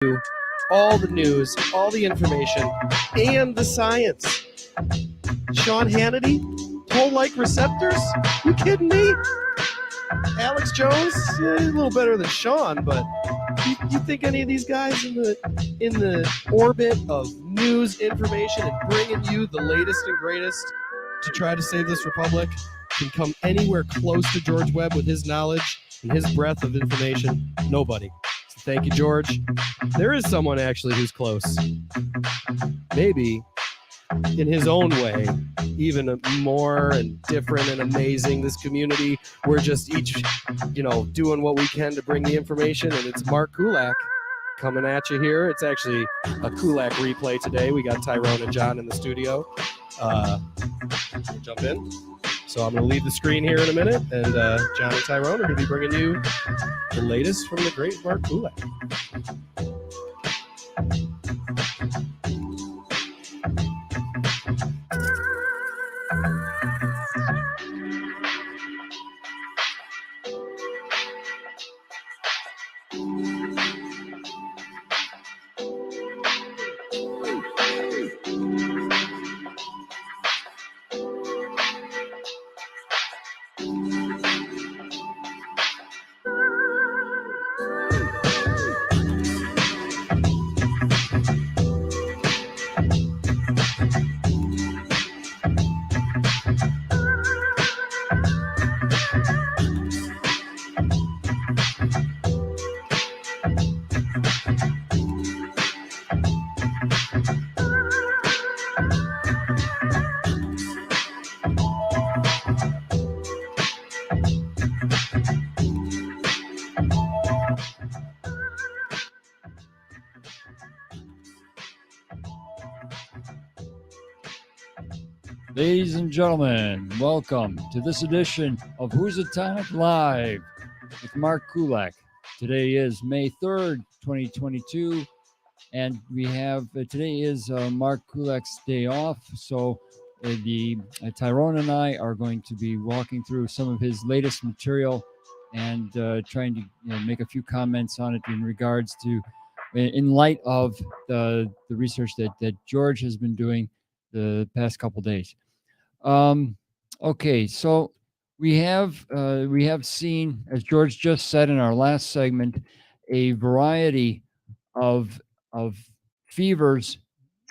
you all the news, all the information, and the science. Sean Hannity, toll-like receptors? You kidding me? Alex Jones, a little better than Sean, but you think any of these guys in the orbit of news, information, and bringing you the latest and greatest to try to save this republic can come anywhere close to George Webb with his knowledge and his breadth of information? Nobody. So thank you, George. There is someone actually who's close. Maybe in his own way, even more and different and amazing. This community, we're just each, doing what we can to bring the information, and it's Mark Kulak coming at you here. It's actually a Kulak replay today. We got Tyrone and John in the studio. Jump in. So I'm going to leave the screen here in a minute, and John and Tyrone are going to be bringing you the latest from the great Mark Kulak. Ladies and gentlemen, welcome to this edition of Housatonic Live with Mark Kulak. Today is May 3rd, 2022, and we have today is Mark Kulak's day off, so Tyrone and I are going to be walking through some of his latest material and trying to make a few comments on it in regards to, in light of the research that George has been doing the past couple days. Okay, so we have seen, as George just said in our last segment, a variety of fevers,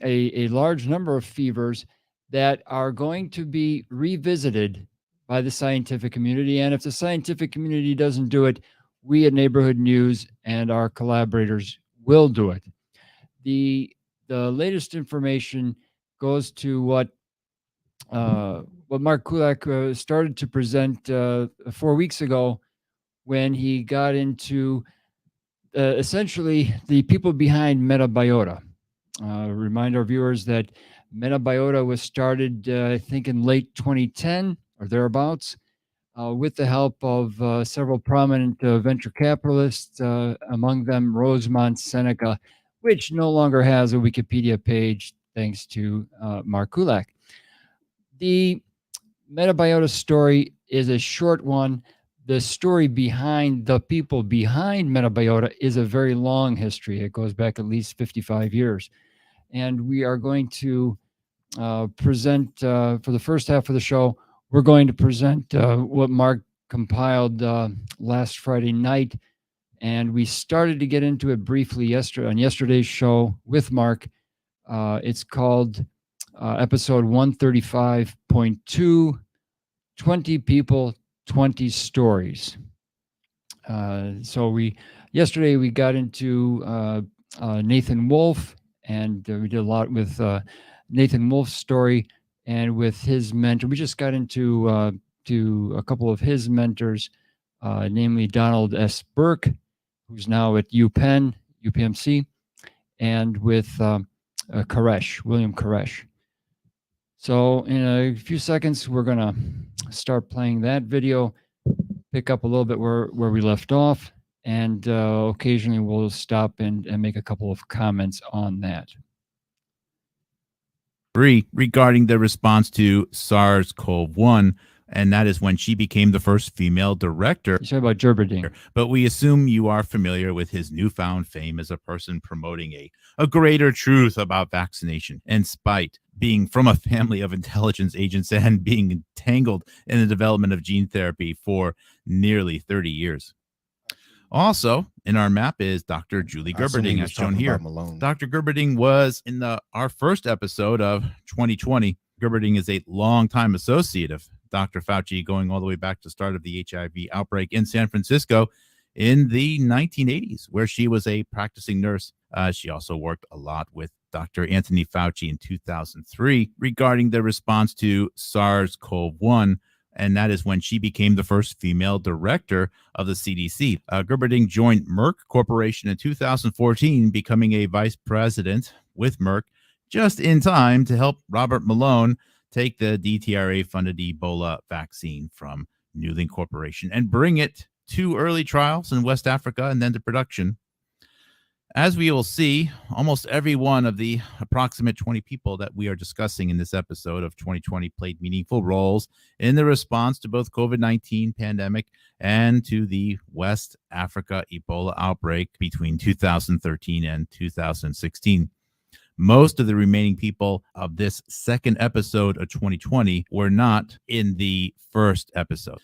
a large number of fevers that are going to be revisited by the scientific community. And if the scientific community doesn't do it, we at Neighborhood News and our collaborators will do it. The latest information goes to what Mark Kulak started to present 4 weeks ago when he got into essentially the people behind Metabiota. Remind our viewers that Metabiota was started, I think, in late 2010 or thereabouts, with the help of several prominent venture capitalists, among them Rosemont Seneca, which no longer has a Wikipedia page thanks to Mark Kulak. The Metabiota story is a short one. The story behind the people behind Metabiota is a very long history. It goes back at least 55 years. And we are going to present, for the first half of the show, we're going to present what Mark compiled last Friday night. And we started to get into it briefly on yesterday's show with Mark. It's called episode 135.2, 20 people, 20 stories. So yesterday we got into Nathan Wolfe, and we did a lot with Nathan Wolfe's story and with his mentor. We just got into to a couple of his mentors, namely Donald S. Burke, who's now at UPenn, UPMC, and with William Koresh. So in a few seconds, we're going to start playing that video, pick up a little bit where we left off, and occasionally we'll stop and make a couple of comments on that. Regarding the response to SARS-CoV-1, and that is when she became the first female director. You said about Gerberding. But we assume you are familiar with his newfound fame as a person promoting a greater truth about vaccination, in spite being from a family of intelligence agents and being entangled in the development of gene therapy for nearly 30 years. Also, in our map is Dr. Julie Gerberding, as shown here. Dr. Gerberding was in our first episode of 2020. Gerberding is a longtime associate of Dr. Fauci, going all the way back to the start of the HIV outbreak in San Francisco in the 1980s, where she was a practicing nurse. She also worked a lot with Dr. Anthony Fauci in 2003 regarding the response to SARS-CoV-1, and that is when she became the first female director of the CDC. Gerberding joined Merck Corporation in 2014, becoming a vice president with Merck just in time to help Robert Malone take the DTRA-funded Ebola vaccine from Newling Corporation and bring it to early trials in West Africa and then to production. As we will see, almost every one of the approximate 20 people that we are discussing in this episode of 2020 played meaningful roles in the response to both COVID-19 pandemic and to the West Africa Ebola outbreak between 2013 and 2016. Most of the remaining people of this second episode of 2020 were not in the first episode.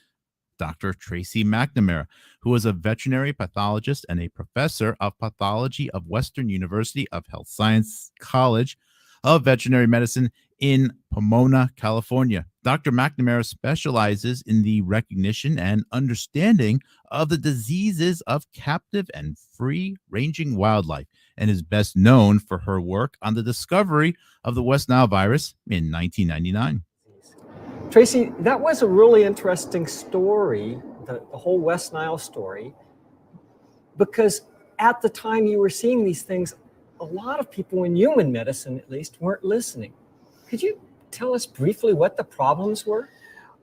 Dr. Tracy McNamara, who was a veterinary pathologist and a professor of pathology of Western University of Health Science College of Veterinary Medicine in Pomona, California. Dr. McNamara specializes in the recognition and understanding of the diseases of captive and free-ranging wildlife, and is best known for her work on the discovery of the West Nile virus in 1999. Tracy, that was a really interesting story, the whole West Nile story, because at the time you were seeing these things, a lot of people in human medicine, at least, weren't listening. Could you tell us briefly what the problems were?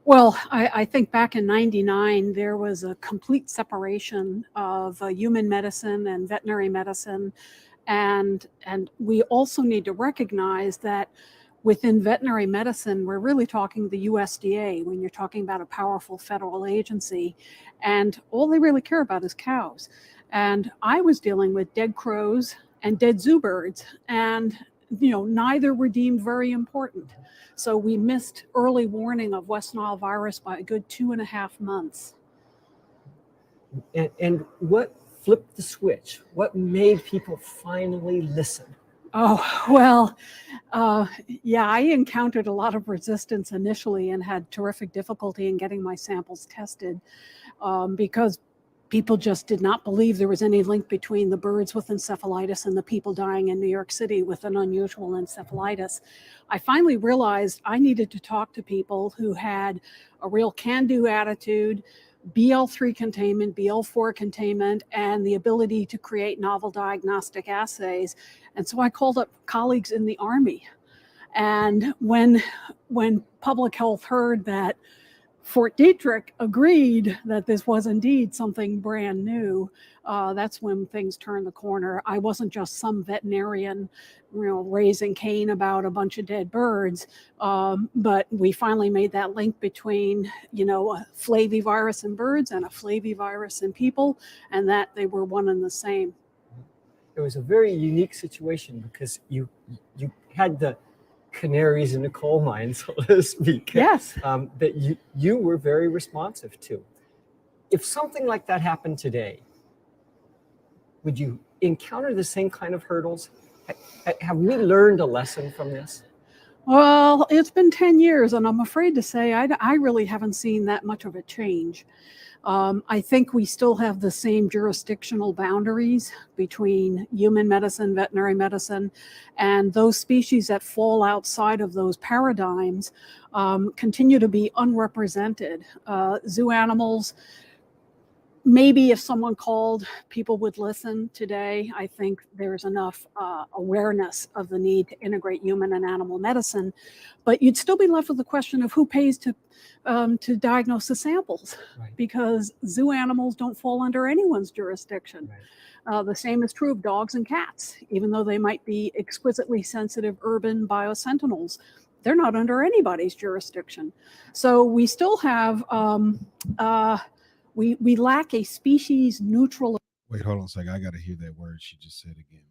Well, I think back in '99, there was a complete separation of human medicine and veterinary medicine. And we also need to recognize that within veterinary medicine, we're really talking the USDA when you're talking about a powerful federal agency, and all they really care about is cows. And I was dealing with dead crows and dead zoo birds, and neither were deemed very important. So we missed early warning of West Nile virus by a good 2.5 months. And what flipped the switch? What made people finally listen? Oh, well, yeah, I encountered a lot of resistance initially and had terrific difficulty in getting my samples tested because people just did not believe there was any link between the birds with encephalitis and the people dying in New York City with an unusual encephalitis. I finally realized I needed to talk to people who had a real can-do attitude, BL3 containment, BL4 containment, and the ability to create novel diagnostic assays. And so I called up colleagues in the Army. And when public health heard that Fort Detrick agreed that this was indeed something brand new, that's when things turned the corner. I wasn't just some veterinarian, raising Cain about a bunch of dead birds, but we finally made that link between, a flavivirus in birds and a flavivirus in people, and that they were one and the same. It was a very unique situation because you had the canaries in the coal mine, so to speak. Yes. That you were very responsive to. If something like that happened today, would you encounter the same kind of hurdles? Have we learned a lesson from this? Well, it's been 10 years, and I'm afraid to say I really haven't seen that much of a change. I think we still have the same jurisdictional boundaries between human medicine, veterinary medicine, and those species that fall outside of those paradigms continue to be unrepresented. Zoo animals, maybe if someone called, people would listen today. I think there's enough awareness of the need to integrate human and animal medicine, but you'd still be left with the question of who pays to diagnose the samples, right? Because zoo animals don't fall under anyone's jurisdiction. Right. The same is true of dogs and cats, even though they might be exquisitely sensitive urban biosentinels. they're not under anybody's jurisdiction. So we still have, we lack a species neutral. Wait, hold on a second. I got to hear that word she just said again.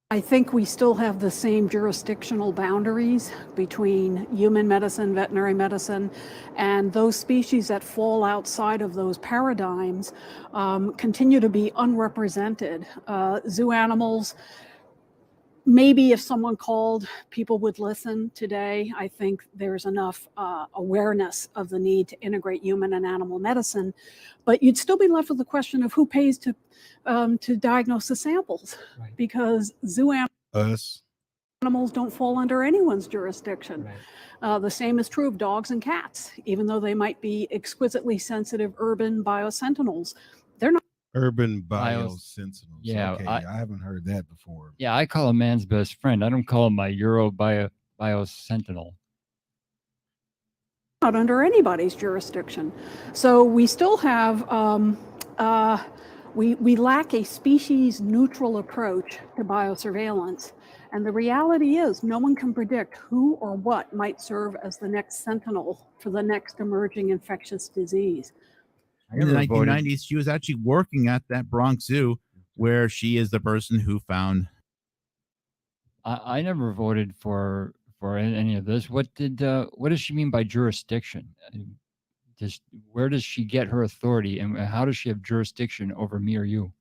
I think we still have the same jurisdictional boundaries between human medicine, veterinary medicine, and those species that fall outside of those paradigms continue to be unrepresented. Zoo animals, maybe if someone called, people would listen today. I think there's enough awareness of the need to integrate human and animal medicine, but you'd still be left with the question of who pays to diagnose the samples, Right. because zoo Us. animals don't fall under anyone's jurisdiction. Right. The same is true of dogs and cats, even though they might be exquisitely sensitive urban biosentinels. They're not. Urban biosentinels. Yeah, Okay, I haven't heard that before. Yeah, I call him man's best friend. I don't call him my biosentinel. Not under anybody's jurisdiction. So we still have, we lack a species neutral approach to biosurveillance. And the reality is no one can predict who or what might serve as the next sentinel for the next emerging infectious disease. In the 1990s, she was actually working at that Bronx Zoo where she is the person who found. I never voted for any of this. What does she mean by jurisdiction? Where does she get her authority, and how does she have jurisdiction over me or you?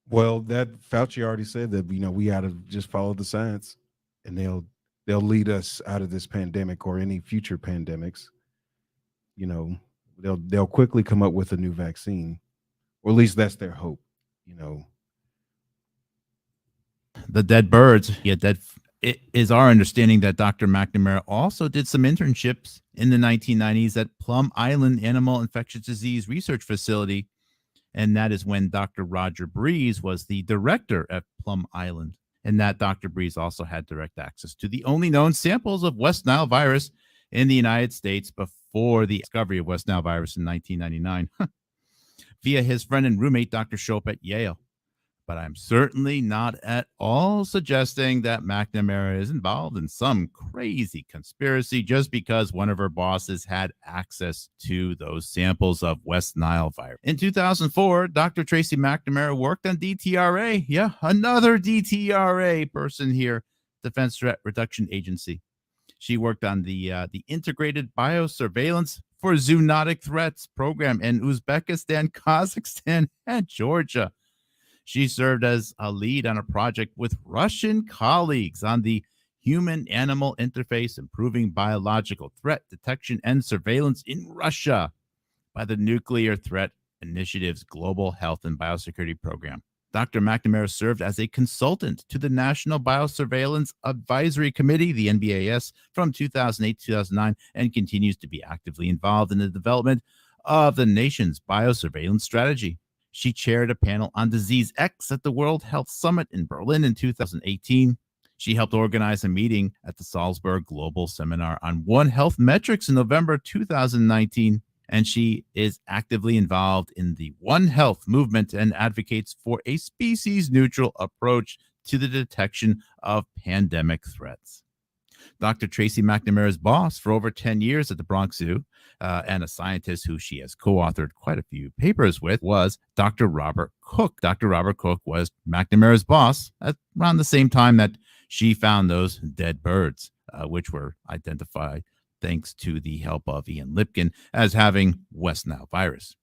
Well, that Fauci already said that, we ought to just follow the science, and they'll lead us out of this pandemic or any future pandemics. They'll quickly come up with a new vaccine, or at least that's their hope. The dead birds. It is our understanding that Dr. McNamara also did some internships in the 1990s at Plum Island Animal Infectious Disease Research Facility. And that is when Dr. Roger Breeze was the director at Plum Island. And that Dr. Breeze also had direct access to the only known samples of West Nile virus in the United States before the discovery of West Nile virus in 1999 via his friend and roommate, Dr. Shope at Yale. But I'm certainly not at all suggesting that McNamara is involved in some crazy conspiracy just because one of her bosses had access to those samples of West Nile virus. In 2004, Dr. Tracy McNamara worked on DTRA. Yeah, another DTRA person here, Defense Threat Reduction Agency. She worked on the Integrated Biosurveillance for Zoonotic Threats program in Uzbekistan, Kazakhstan, and Georgia. She served as a lead on a project with Russian colleagues on the Human-Animal Interface Improving Biological Threat Detection and Surveillance in Russia by the Nuclear Threat Initiative's Global Health and Biosecurity Program. Dr. McNamara served as a consultant to the National Biosurveillance Advisory Committee, the NBAS, from 2008 to 2009, and continues to be actively involved in the development of the nation's biosurveillance strategy. She chaired a panel on Disease X at the World Health Summit in Berlin in 2018. She helped organize a meeting at the Salzburg Global Seminar on One Health Metrics in November 2019. And she is actively involved in the One Health movement and advocates for a species-neutral approach to the detection of pandemic threats. Dr. Tracy McNamara's boss for over 10 years at the Bronx Zoo, and a scientist who she has co-authored quite a few papers with, was Dr. Robert Cook. Dr. Robert Cook was McNamara's boss at around the same time that she found those dead birds, which were identified thanks to the help of Ian Lipkin as having West Nile virus.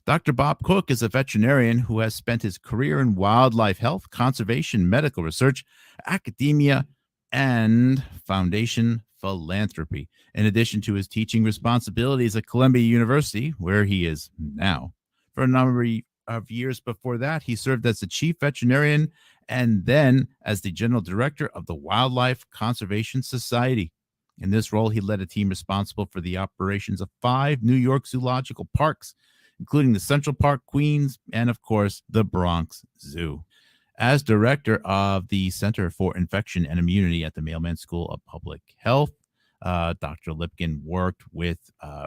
Dr. Bob Cook is a veterinarian who has spent his career in wildlife health, conservation, medical research, academia, and foundation philanthropy, in addition to his teaching responsibilities at Columbia University, where he is now. For a number of years before that, he served as the chief veterinarian and then as the general director of the Wildlife Conservation Society. In this role, he led a team responsible for the operations of 5 New York zoological parks, including the Central Park, Queens, and of course, the Bronx Zoo. As director of the Center for Infection and Immunity at the Mailman School of Public Health, Dr. Lipkin worked with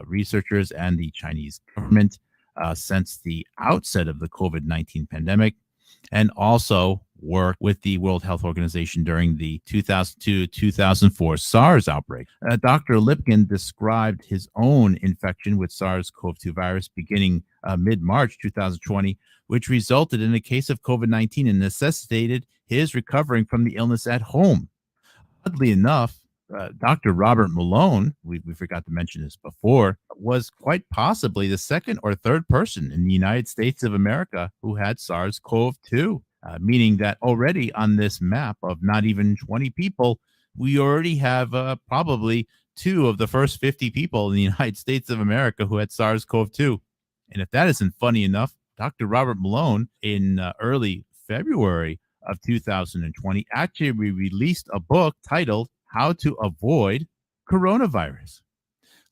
researchers and the Chinese government since the outset of the COVID-19 pandemic, and also worked with the World Health Organization during the 2002-2004 SARS outbreak. Dr. Lipkin described his own infection with SARS-CoV-2 virus beginning mid-March 2020, which resulted in a case of COVID-19 and necessitated his recovering from the illness at home. Oddly enough, Dr. Robert Malone, we forgot to mention this before, was quite possibly the second or third person in the United States of America who had SARS-CoV-2, meaning that already on this map of not even 20 people, we already have probably 2 of the first 50 people in the United States of America who had SARS-CoV-2. And if that isn't funny enough, Dr. Robert Malone in early February of 2020 actually released a book titled How to Avoid Coronavirus.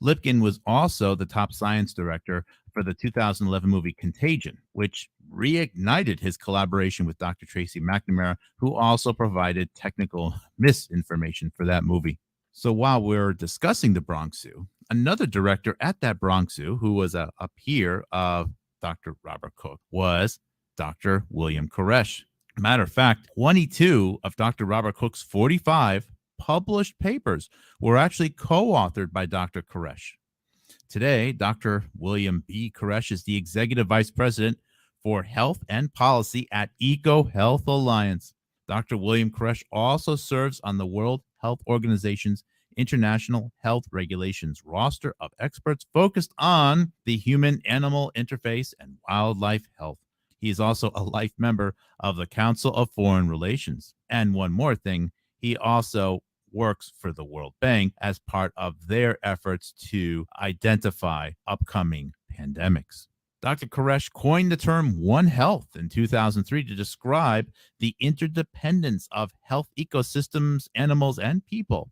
Lipkin was also the top science director for the 2011 movie Contagion, which reignited his collaboration with Dr. Tracy McNamara, who also provided technical misinformation for that movie. So while we're discussing the Bronx Zoo, another director at that Bronx Zoo, who was a peer of Dr. Robert Koch, was Dr. William Koresh. Matter of fact, 22 of Dr. Robert Koch's 45 published papers were actually co-authored by Dr. Koresh. Today, Dr. William B. Koresh is the Executive Vice President for Health and Policy at EcoHealth Alliance. Dr. William Koresh also serves on the World Health Organization's International Health Regulations roster of experts focused on the human-animal interface and wildlife health. He is also a life member of the Council of Foreign Relations. And one more thing, he also works for the World Bank as part of their efforts to identify upcoming pandemics. Dr. Koresh coined the term One Health in 2003 to describe the interdependence of health ecosystems, animals, and people,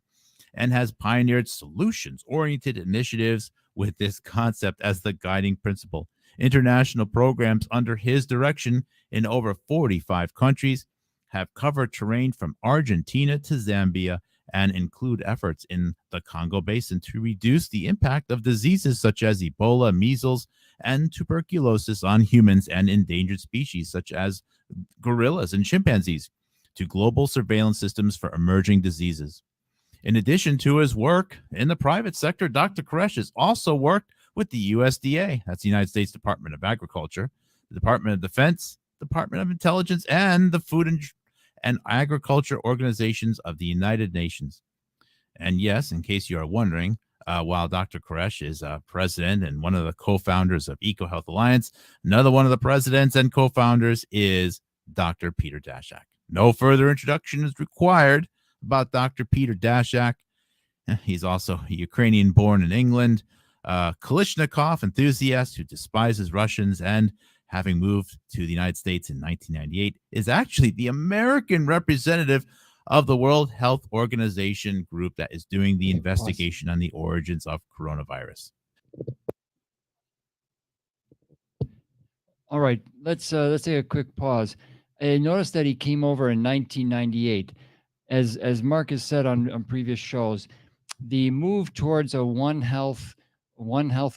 and has pioneered solutions-oriented initiatives with this concept as the guiding principle. International programs under his direction in over 45 countries have covered terrain from Argentina to Zambia and include efforts in the Congo Basin to reduce the impact of diseases such as Ebola, measles, and tuberculosis on humans and endangered species such as gorillas and chimpanzees, to global surveillance systems for emerging diseases. In addition to his work in the private sector, Dr. Koresh has also worked with the USDA, that's the United States Department of Agriculture, the Department of Defense, Department of Intelligence, and the Food and Agriculture Organizations of the United Nations. And yes, in case you are wondering, while Dr. Koresh is president and one of the co-founders of EcoHealth Alliance, another one of the presidents and co-founders is Dr. Peter Daszak. No further introduction is required about Dr. Peter Daszak. He's also a Ukrainian born in England, Kalashnikov enthusiast who despises Russians, and having moved to the United States in 1998, is actually the American representative of the World Health Organization group that is doing the investigation on the origins of coronavirus. All right, let's take a quick pause. I noticed that he came over in 1998. As Mark has said on previous shows, the move towards a One Health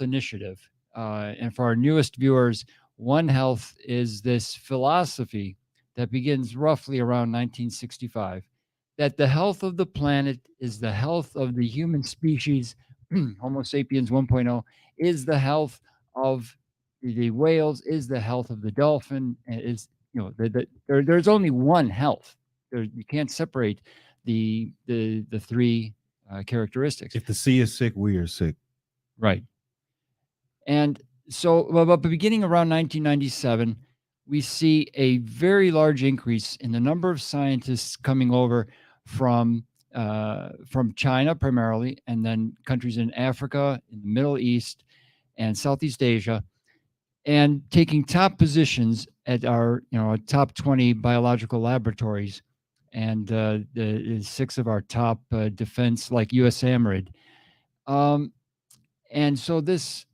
initiative, and for our newest viewers, One Health is this philosophy that begins roughly around 1965, that the health of the planet is the health of the human species, Homo sapiens 1.0, is the health of the whales, is the health of the dolphin, is, there's only one health. You can't separate the three characteristics. If the sea is sick, we are sick. Right. And so, but beginning around 1997, we see a very large increase in the number of scientists coming over from China primarily, and then countries in Africa, in the Middle East, and Southeast Asia, and taking top positions at our top 20 biological laboratories, and the 6 of our top defense, like USAMRIID. And so there's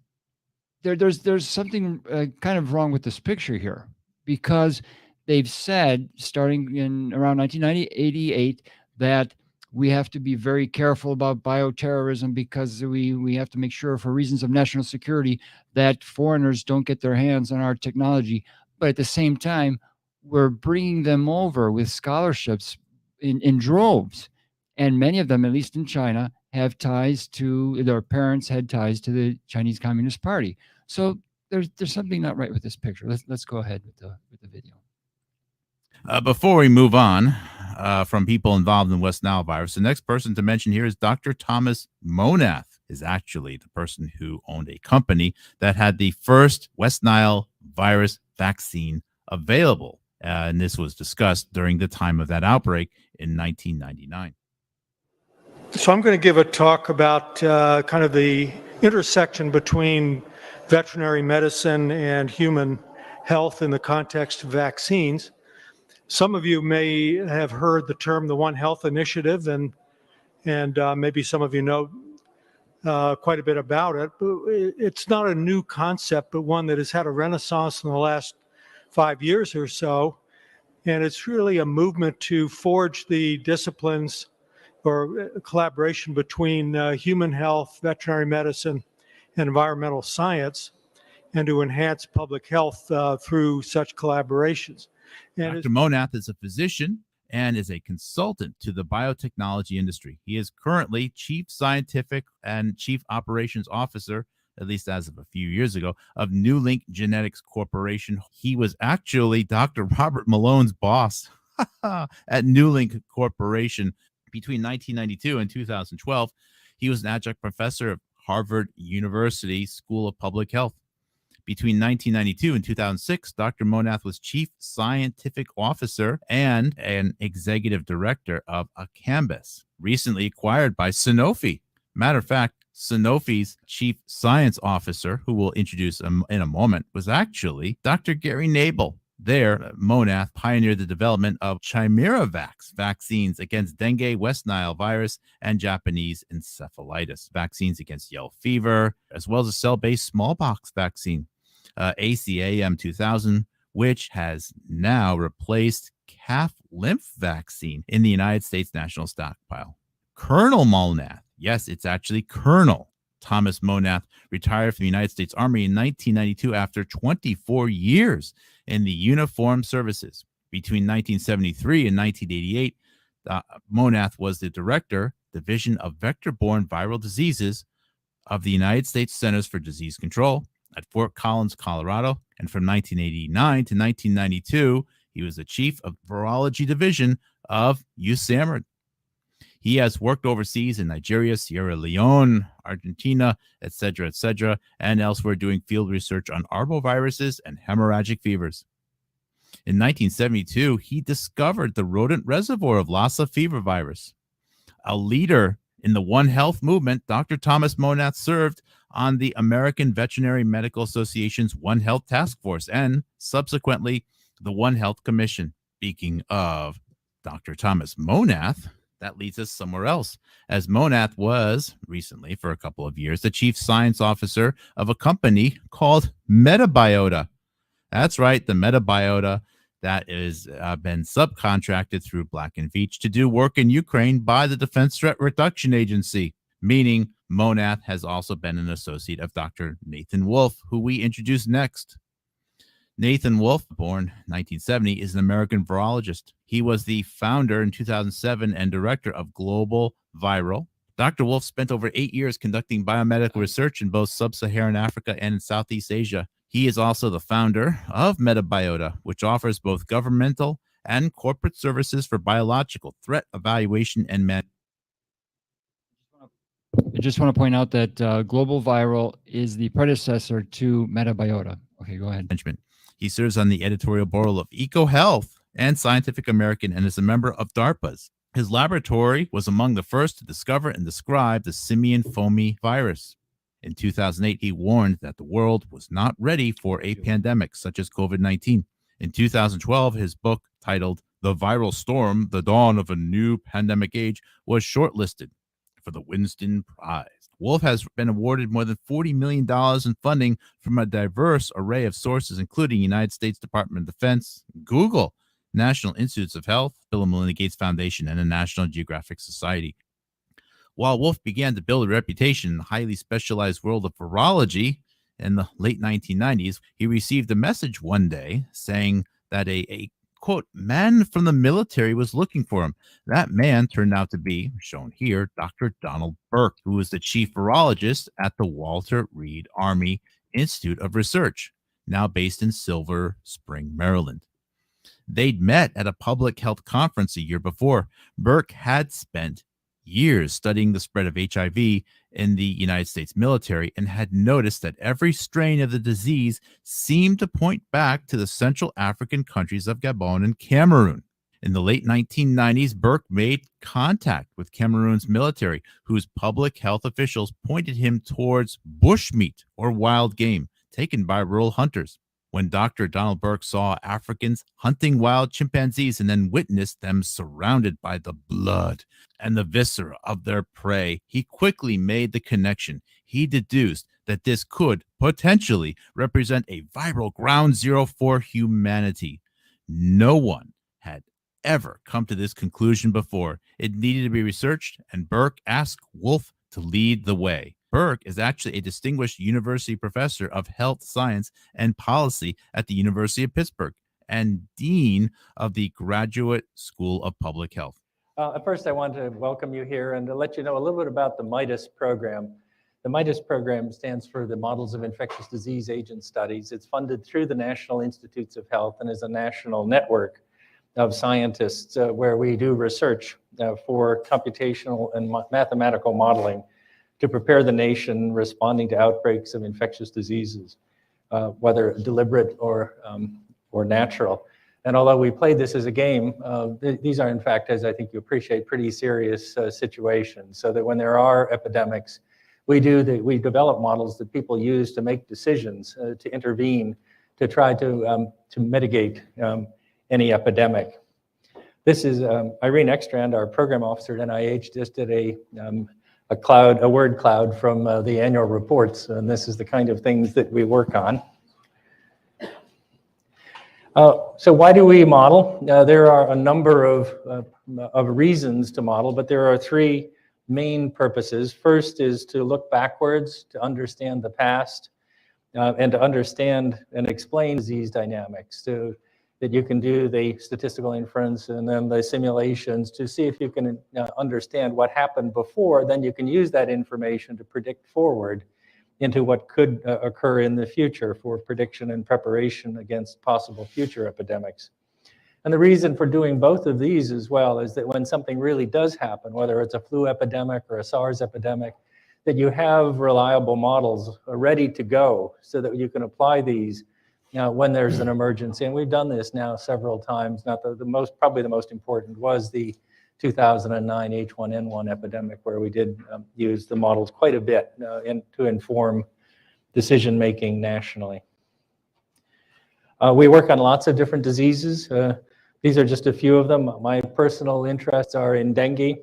something kind of wrong with this picture here, because they've said starting in around 1988 that we have to be very careful about bioterrorism because we have to make sure, for reasons of national security, that foreigners don't get their hands on our technology. But at the same time, were bringing them over with scholarships in droves. And many of them, at least in China, have ties to, their parents had ties to the Chinese Communist Party. So there's something not right with this picture. Let's go ahead with the video. Before we move on from people involved in West Nile virus, the next person to mention here is Dr. Thomas Monath, is actually the person who owned a company that had the first West Nile virus vaccine available. And this was discussed during the time of that outbreak in 1999. So I'm going to give a talk about kind of the intersection between veterinary medicine and human health in the context of vaccines. Some of you may have heard the term the One Health Initiative, and maybe some of you know quite a bit about it. But it's not a new concept, but one that has had a renaissance in the last 5 years or so. And it's really a movement to forge the disciplines or collaboration between human health, veterinary medicine, and environmental science, and to enhance public health through such collaborations. And Dr. Monath is a physician and is a consultant to the biotechnology industry. He is currently Chief Scientific and Chief Operations Officer, at least as of a few years ago, of Newlink Genetics Corporation. He was actually Dr. Robert Malone's boss at Newlink Corporation between 1992 and 2012. He was an adjunct professor at Harvard University School of Public Health. Between 1992 and 2006, Dr. Monath was Chief Scientific Officer and an Executive Director of Acambis, recently acquired by Sanofi. Matter of fact, Sanofi's Chief Science Officer, who we'll introduce in a moment, was actually Dr. Gary Nabel. There, Monath pioneered the development of Chimera-Vax vaccines against dengue, West Nile virus, and Japanese encephalitis, vaccines against yellow fever, as well as a cell-based smallpox vaccine, ACAM 2000, which has now replaced calf lymph vaccine in the United States National Stockpile. Colonel Monath, yes, it's actually Colonel Thomas Monath, retired from the United States Army in 1992 after 24 years in the uniformed services. Between 1973 and 1988, Monath was the director, Division of Vector-Borne Viral Diseases of the United States Centers for Disease Control at Fort Collins, Colorado. And from 1989 to 1992, he was the chief of Virology Division of USAMRIID. He has worked overseas in Nigeria, Sierra Leone, Argentina, etc., and elsewhere doing field research on arboviruses and hemorrhagic fevers. In 1972, he discovered the rodent reservoir of Lassa fever virus. A leader in the One Health movement, Dr. Thomas Monath served on the American Veterinary Medical Association's One Health Task Force and subsequently the One Health Commission. Speaking of Dr. Thomas Monath, that leads us somewhere else, as Monath was recently, for a couple of years, the chief science officer of a company called Metabiota. That's right, the Metabiota that is been subcontracted through Black & Veatch to do work in Ukraine by the Defense Threat Reduction Agency, meaning Monath has also been an associate of Dr. Nathan Wolfe, who we introduce next. Nathan Wolfe, born 1970, is an American virologist. He was the founder in 2007 and director of Global Viral. Dr. Wolfe spent over 8 years conducting biomedical research in both sub-Saharan Africa and in Southeast Asia. He is also the founder of Metabiota, which offers both governmental and corporate services for biological threat evaluation and management. I just want to point out that Global Viral is the predecessor to Metabiota. Okay, go ahead. He serves on the editorial board of EcoHealth and Scientific American and is a member of DARPA's. His laboratory was among the first to discover and describe the simian foamy virus. In 2008, he warned that the world was not ready for a pandemic such as COVID-19. In 2012, his book titled The Viral Storm, The Dawn of a New Pandemic Age was shortlisted for the Winston Prize. Wolfe has been awarded more than $40 million in funding from a diverse array of sources, including United States Department of Defense, Google, National Institutes of Health, Bill and Melinda Gates Foundation, and the National Geographic Society. While Wolfe began to build a reputation in the highly specialized world of virology in the late 1990s, he received a message one day saying that a quote, man from the military was looking for him. That man turned out to be, shown here, Dr. Donald Burke, who was the chief virologist at the Walter Reed Army Institute of Research, now based in Silver Spring, Maryland. They'd met at a public health conference a year before. Burke had spent years studying the spread of HIV in the United States military and had noticed that every strain of the disease seemed to point back to the Central African countries of Gabon and Cameroon. In the late 1990s, Burke made contact with Cameroon's military, whose public health officials pointed him towards bushmeat or wild game taken by rural hunters. When Dr. Donald Burke saw Africans hunting wild chimpanzees and then witnessed them surrounded by the blood and the viscera of their prey, he quickly made the connection. He deduced that this could potentially represent a viral ground zero for humanity. No one had ever come to this conclusion before. It needed to be researched, and Burke asked Wolf to lead the way. Burke is actually a distinguished university professor of health science and policy at the University of Pittsburgh and dean of the Graduate School of Public Health. At first, I want to welcome you here and to let you know a little bit about the MIDAS program. The MIDAS program stands for the Models of Infectious Disease Agent Studies. It's funded through the National Institutes of Health and is a national network of scientists where we do research for computational and mathematical modeling to prepare the nation responding to outbreaks of infectious diseases, whether deliberate or natural. And although we played this as a game, these are in fact, as I think you appreciate, pretty serious situations. So that when there are epidemics, we develop models that people use to make decisions, to intervene, to try to mitigate any epidemic. This is Irene Ekstrand, our program officer at NIH, just did a word cloud from the annual reports, and this is the kind of things that we work on. So why do we model? There are a number of reasons to model, but there are three main purposes. First is to look backwards, to understand the past, and to understand and explain disease dynamics, so that you can do the statistical inference and then the simulations to see if you can understand what happened before. Then you can use that information to predict forward into what could occur in the future for prediction and preparation against possible future epidemics. And the reason for doing both of these as well is that when something really does happen, whether it's a flu epidemic or a SARS epidemic, that you have reliable models ready to go so that you can apply these when there's an emergency. And we've done this now several times. Not probably the most important was the 2009 H1N1 epidemic, where we did use the models quite a bit to inform decision-making nationally. We work on lots of different diseases. These are just a few of them. My personal interests are in dengue,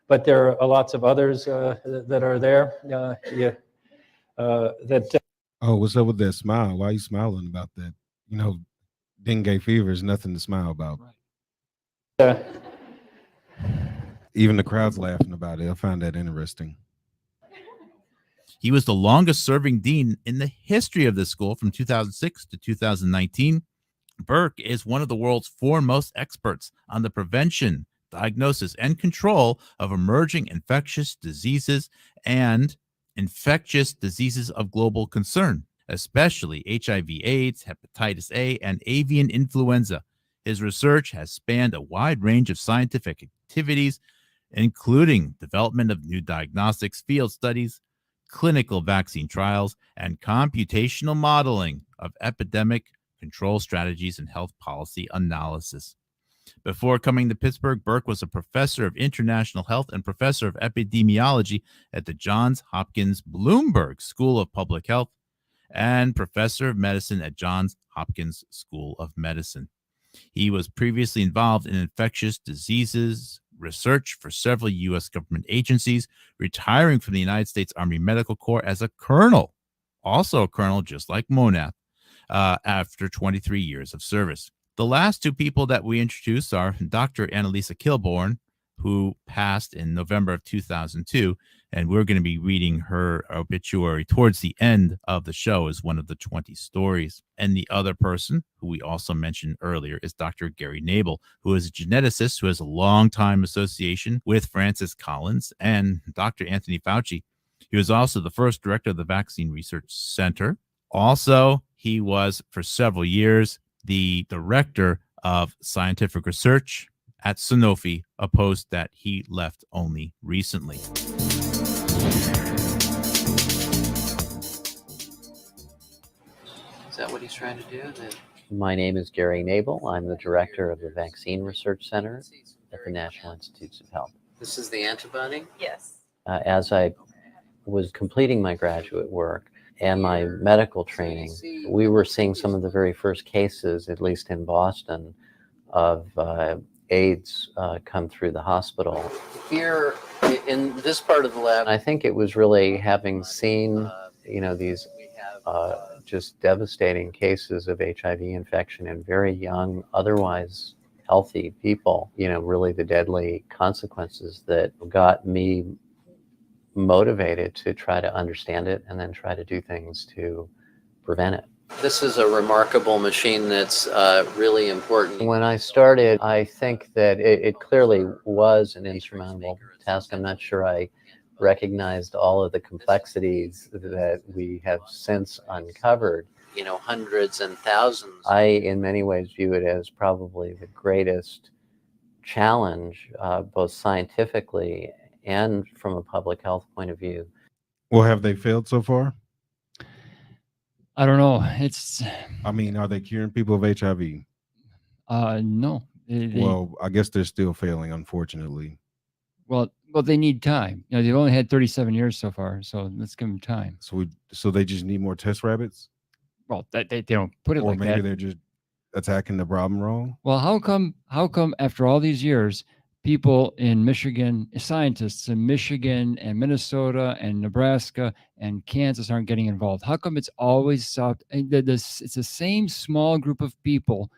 but there are lots of others that are there. Oh, what's up with that smile? Why are you smiling about that? You know, dengue fever is nothing to smile about. Even the crowd's laughing about it. I find that interesting. He was the longest serving dean in the history of this school from 2006 to 2019. Burke is one of the world's foremost experts on the prevention, diagnosis, and control of emerging infectious diseases and infectious diseases of global concern, especially HIV/AIDS, hepatitis A, and avian influenza. His research has spanned a wide range of scientific activities, including development of new diagnostics, field studies, clinical vaccine trials, and computational modeling of epidemic control strategies and health policy analysis. Before coming to Pittsburgh, Burke was a professor of international health and professor of epidemiology at the Johns Hopkins Bloomberg School of Public Health and professor of medicine at Johns Hopkins School of Medicine. He was previously involved in infectious diseases research for several U.S. government agencies, retiring from the United States Army Medical Corps as a colonel, also a colonel just like Monath, after 23 years of service. The last two people that we introduce are Dr. Annalisa Kilborn, who passed in November of 2002, And we're going to be reading her obituary towards the end of the show as one of the 20 stories. And the other person who we also mentioned earlier is Dr. Gary Nabel, who is a geneticist who has a long time association with Francis Collins and Dr. Anthony Fauci. He was also the first director of the Vaccine Research Center. Also, he was for several years the director of scientific research at Sanofi, a post that he left only recently. Is that what he's trying to do? My name is Gary Nabel. I'm the director of the Vaccine Research Center at the National Institutes of Health. This is the antibody? Yes. As I was completing my graduate work and my medical training, we were seeing some of the very first cases, at least in Boston, of AIDS come through the hospital. Here in this part of the lab, I think it was really having seen, these just devastating cases of HIV infection in very young, otherwise healthy people, really the deadly consequences that got me motivated to try to understand it and then try to do things to prevent it. this is a remarkable machine that's really important. When I started, I think that it clearly was an insurmountable task. I'm not sure I recognized all of the complexities that we have since uncovered. You know, hundreds and thousands. I, in many ways, view it as probably the greatest challenge, both scientifically and from a public health point of view. Well, have they failed so far? I don't know. It's I mean, are they curing people of HIV? no. Well, I guess they're still failing, unfortunately. Well, they need time. You know, they've only had 37 years so far, so let's give them time. So they just need more test rabbits? Well, they don't put it Or like maybe that. they're just attacking the problem wrong? Well, how come after all these years, people in Michigan, scientists in Michigan and Minnesota and Nebraska and Kansas aren't getting involved? How come it's always South? It's the same small group of people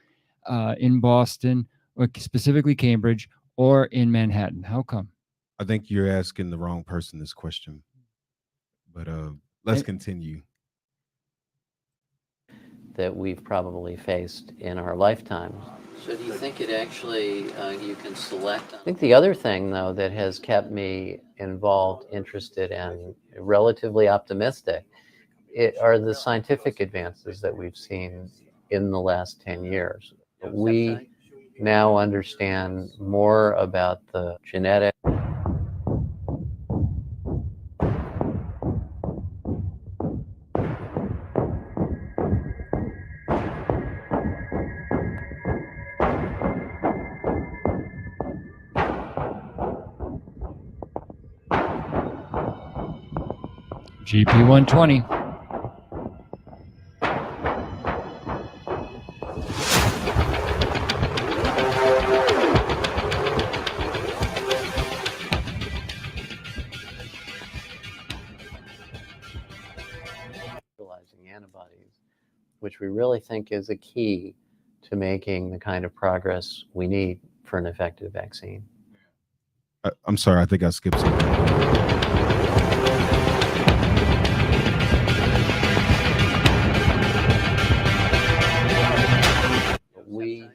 in Boston, or specifically Cambridge, or in Manhattan. How come? I think you're asking the wrong person this question. But let's continue. That we've probably faced in our lifetimes. So do you think it actually, you can select? I think the other thing, though, that has kept me involved, interested, and relatively optimistic are the scientific advances that we've seen in the last 10 years. We now understand more about the genetic GP 120. neutralizing antibodies, which we really think is a key to making the kind of progress we need for an effective vaccine. I'm sorry, I think I skipped something. We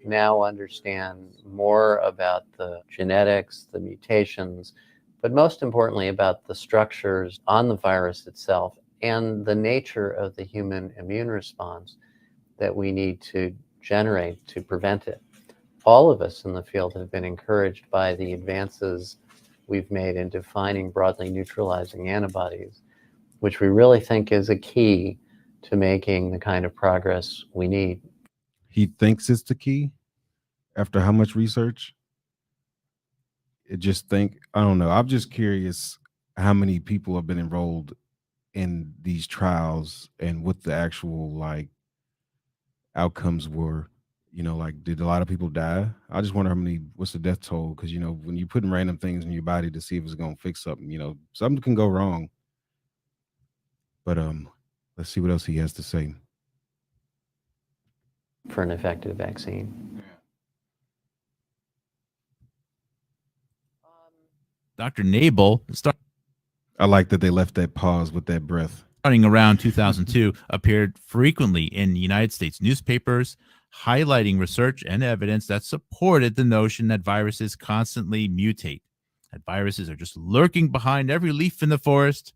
now understand more about the genetics, the mutations, but most importantly about the structures on the virus itself and the nature of the human immune response that we need to generate to prevent it. All of us in the field have been encouraged by the advances we've made in defining broadly neutralizing antibodies, which we really think is a key to making the kind of progress we need. He thinks it's the key after how much research? I don't know. I'm just curious how many people have been enrolled in these trials and what the actual outcomes were. Did a lot of people die? I just wonder what's the death toll? Because, when you're putting random things in your body to see if it's going to fix something, something can go wrong. But let's see what else he has to say. For an effective vaccine. Dr. Nabel I like that they left that pause with that breath. Starting around 2002, appeared frequently in United States newspapers, highlighting research and evidence that supported the notion that viruses constantly mutate, that viruses are just lurking behind every leaf in the forest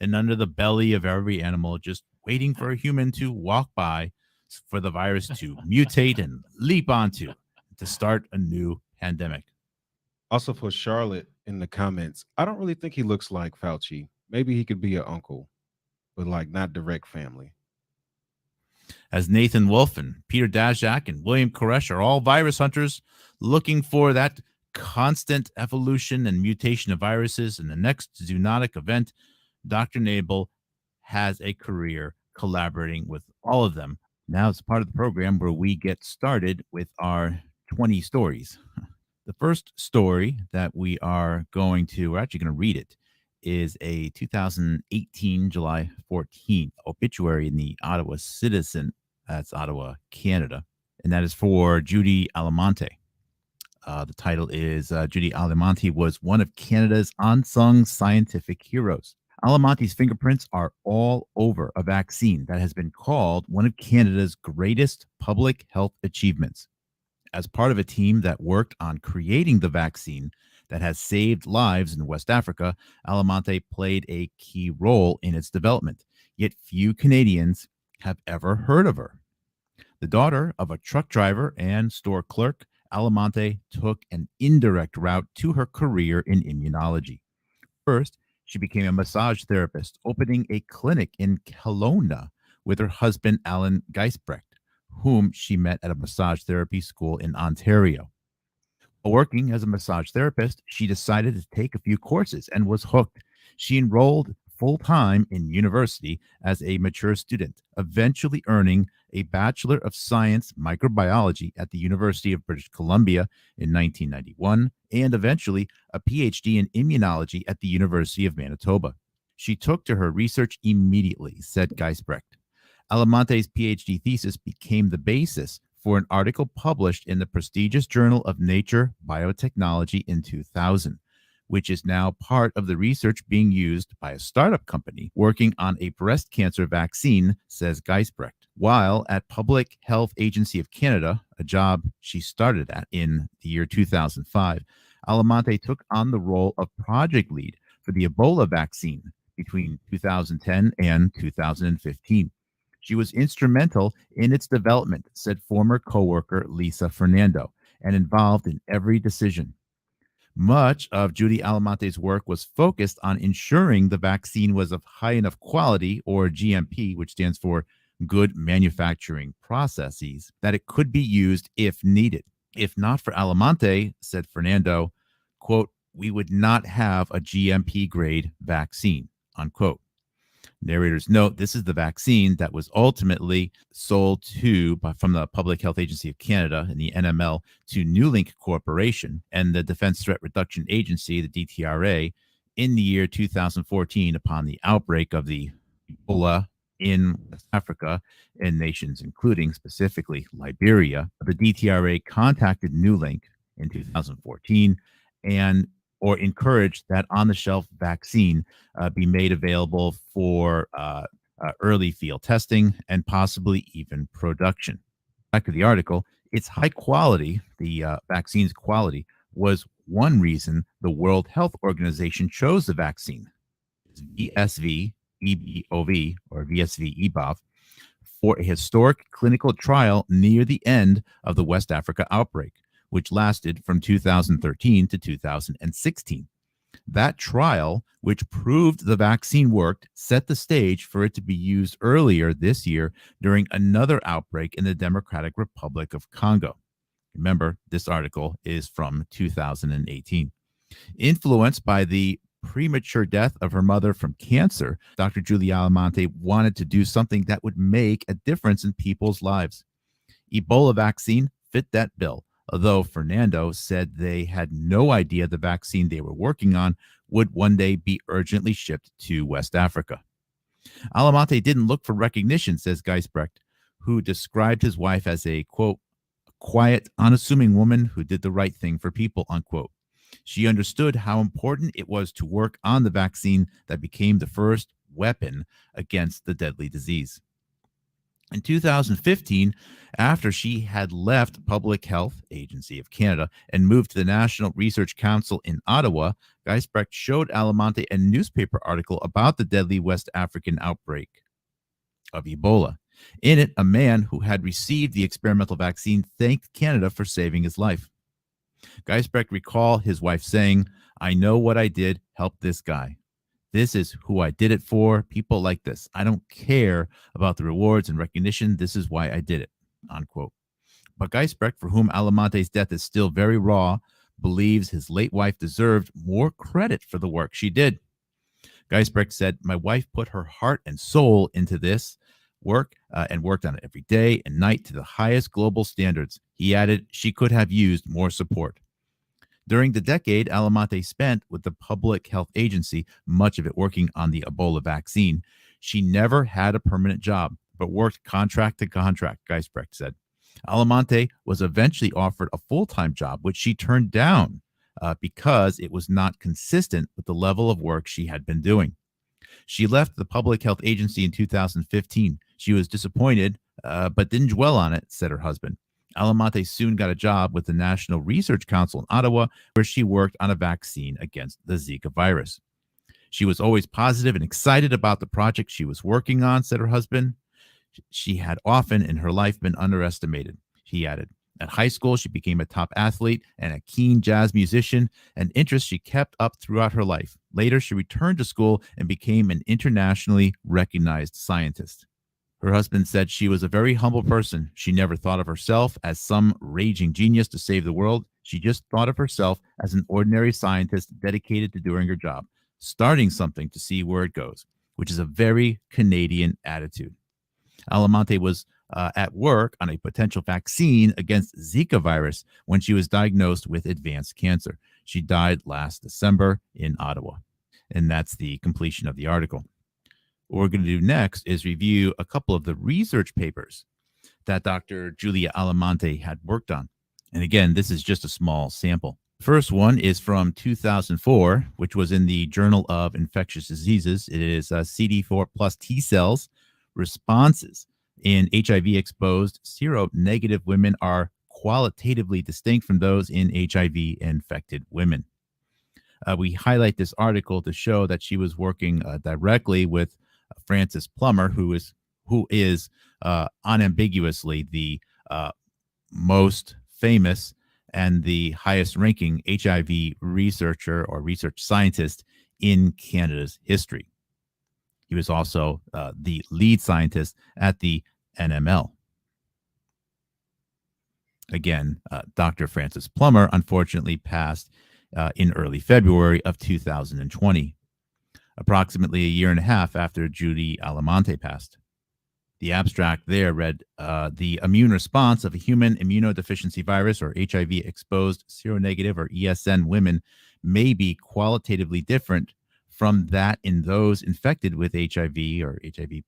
and under the belly of every animal, just waiting for a human to walk by for the virus to mutate and leap onto to start a new pandemic. Also for Charlotte in the comments, I don't really think he looks like Fauci. Maybe he could be an uncle, but like not direct family. As Nathan Wolfen, Peter Daszak, and William Koresh are all virus hunters looking for that constant evolution and mutation of viruses. In the next zoonotic event, Dr. Nabel has a career collaborating with all of them. Now it's part of the program where we get started with our 20 stories. The first story that we're actually going to read it, is a 2018 July 14th obituary in the Ottawa Citizen. That's Ottawa, Canada. And that is for Judy Alamonte. The title is Judy Alamonte was one of Canada's unsung scientific heroes. Alamonte's fingerprints are all over a vaccine that has been called one of Canada's greatest public health achievements. As part of a team that worked on creating the vaccine that has saved lives in West Africa, Alamonte played a key role in its development, yet few Canadians have ever heard of her. The daughter of a truck driver and store clerk, Alamonte took an indirect route to her career in immunology. First, she became a massage therapist, opening a clinic in Kelowna with her husband, Alan Geisbrecht, whom she met at a massage therapy school in Ontario. While working as a massage therapist, she decided to take a few courses and was hooked. She enrolled full-time in university as a mature student, eventually earning a Bachelor of Science Microbiology at the University of British Columbia in 1991, and eventually a PhD in immunology at the University of Manitoba. She took to her research immediately, said Geisbrecht. Alamonte's PhD thesis became the basis for an article published in the prestigious journal of Nature Biotechnology in 2000, which is now part of the research being used by a startup company working on a breast cancer vaccine, says Geisbrecht. While at Public Health Agency of Canada, a job she started at in the year 2005, Alamonte took on the role of project lead for the Ebola vaccine between 2010 and 2015. She was instrumental in its development, said former coworker Lisa Fernando, and involved in every decision. Much of Judy Alamonte's work was focused on ensuring the vaccine was of high enough quality, or GMP, which stands for Good Manufacturing Processes, that it could be used if needed. If not for Alamonte, said Fernando, quote, we would not have a GMP grade vaccine, unquote. Narrators note this is the vaccine that was ultimately sold from the Public Health Agency of Canada and the NML to Newlink Corporation and the Defense Threat Reduction Agency, the DTRA, in the year 2014 upon the outbreak of the Ebola in West Africa and nations including specifically Liberia. The DTRA contacted Newlink in 2014 or encouraged that on-the-shelf vaccine be made available for early field testing and possibly even production. Back to the article, its high quality, the vaccine's quality, was one reason the World Health Organization chose the vaccine, VSV-EBOV, or VSV-EBOV, for a historic clinical trial near the end of the West Africa outbreak, which lasted from 2013 to 2016. That trial, which proved the vaccine worked, set the stage for it to be used earlier this year during another outbreak in the Democratic Republic of Congo. Remember, this article is from 2018. Influenced by the premature death of her mother from cancer, Dr. Judy Alamonte wanted to do something that would make a difference in people's lives. Ebola vaccine fit that bill, although Fernando said they had no idea the vaccine they were working on would one day be urgently shipped to West Africa. Alamonte didn't look for recognition, says Geisbrecht, who described his wife as a, quote, quiet, unassuming woman who did the right thing for people, unquote. She understood how important it was to work on the vaccine that became the first weapon against the deadly disease. In 2015, after she had left Public Health Agency of Canada and moved to the National Research Council in Ottawa, Gijsbrecht showed Alamonte a newspaper article about the deadly West African outbreak of Ebola. In it, a man who had received the experimental vaccine thanked Canada for saving his life. Gijsbrecht recalled his wife saying, "I know what I did helped this guy. This is who I did it for, people like this. I don't care about the rewards and recognition. This is why I did it," unquote. But Gijsbrecht, for whom Alamonte's death is still very raw, believes his late wife deserved more credit for the work she did. Gijsbrecht said, "My wife put her heart and soul into this work and worked on it every day and night to the highest global standards." He added, "She could have used more support." During the decade Alamonte spent with the Public Health Agency, much of it working on the Ebola vaccine, she never had a permanent job, but worked contract to contract, Gijsbrecht said. Alamonte was eventually offered a full-time job, which she turned down because it was not consistent with the level of work she had been doing. She left the Public Health Agency in 2015. She was disappointed, but didn't dwell on it, said her husband. Alamonte soon got a job with the National Research Council in Ottawa, where she worked on a vaccine against the Zika virus. She was always positive and excited about the project she was working on, said her husband. She had often in her life been underestimated, he added. At high school, she became a top athlete and a keen jazz musician, an interest she kept up throughout her life. Later, she returned to school and became an internationally recognized scientist. Her husband said she was a very humble person. She never thought of herself as some raging genius to save the world. She just thought of herself as an ordinary scientist dedicated to doing her job, starting something to see where it goes, which is a very Canadian attitude. Alamonte was at work on a potential vaccine against Zika virus when she was diagnosed with advanced cancer. She died last December in Ottawa. And that's the completion of the article. What we're going to do next is review a couple of the research papers that Dr. Julia Alamonte had worked on. And again, this is just a small sample. First one is from 2004, which was in the Journal of Infectious Diseases. It is CD4 plus T cells responses in HIV-exposed seronegative women are qualitatively distinct from those in HIV-infected women. We highlight this article to show that she was working directly with Francis Plummer, who is unambiguously the most famous and the highest ranking HIV researcher or research scientist in Canada's history. He was also the lead scientist at the NML. Again, Dr. Francis Plummer unfortunately passed in early February of 2020, approximately a year and a half after Judy Alamonte passed. The abstract there read, the immune response of a human immunodeficiency virus or HIV-exposed seronegative or ESN women may be qualitatively different from that in those infected with HIV or HIV+.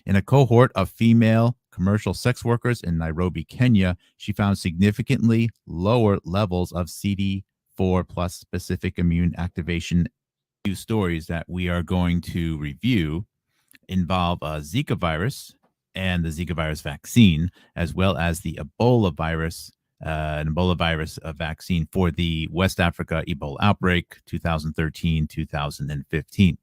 In a cohort of female commercial sex workers in Nairobi, Kenya, she found significantly lower levels of CD4 plus specific immune activation. Two stories that we are going to review involve Zika virus and the Zika virus vaccine, as well as the Ebola virus, vaccine for the West Africa Ebola outbreak, 2013-2015.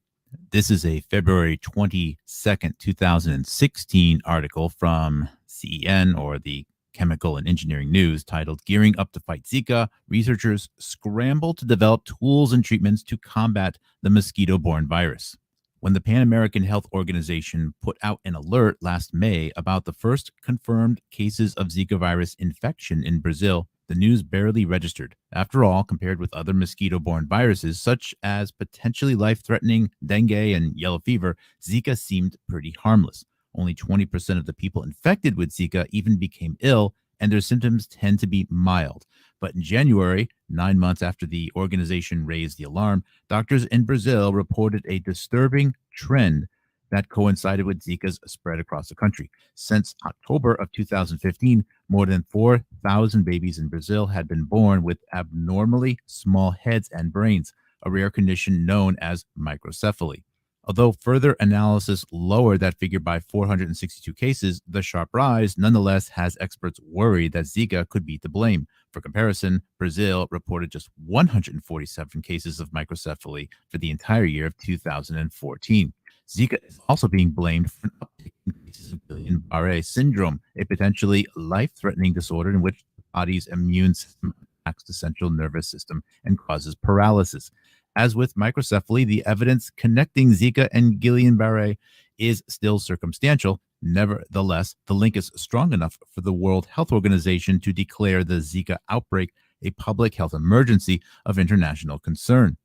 This is a February 22nd, 2016 article from CEN, or the Chemical and Engineering News, titled "Gearing Up to Fight Zika, Researchers Scramble to Develop Tools and Treatments to Combat the Mosquito-Borne Virus." When the Pan American Health Organization put out an alert last May about the first confirmed cases of Zika virus infection in Brazil, the news barely registered. After all, compared with other mosquito-borne viruses, such as potentially life-threatening dengue and yellow fever, Zika seemed pretty harmless. Only 20% of the people infected with Zika even became ill, and their symptoms tend to be mild. But in January, 9 months after the organization raised the alarm, doctors in Brazil reported a disturbing trend that coincided with Zika's spread across the country. Since October of 2015, more than 4,000 babies in Brazil had been born with abnormally small heads and brains, a rare condition known as microcephaly. Although further analysis lowered that figure by 462 cases, the sharp rise nonetheless has experts worried that Zika could be to blame. For comparison, Brazil reported just 147 cases of microcephaly for the entire year of 2014. Zika is also being blamed for an uptick in cases of Guillain-Barré syndrome, a potentially life-threatening disorder in which the body's immune system attacks the central nervous system and causes paralysis. As with microcephaly, the evidence connecting Zika and Guillain-Barré is still circumstantial. Nevertheless, the link is strong enough for the World Health Organization to declare the Zika outbreak a public health emergency of international concern.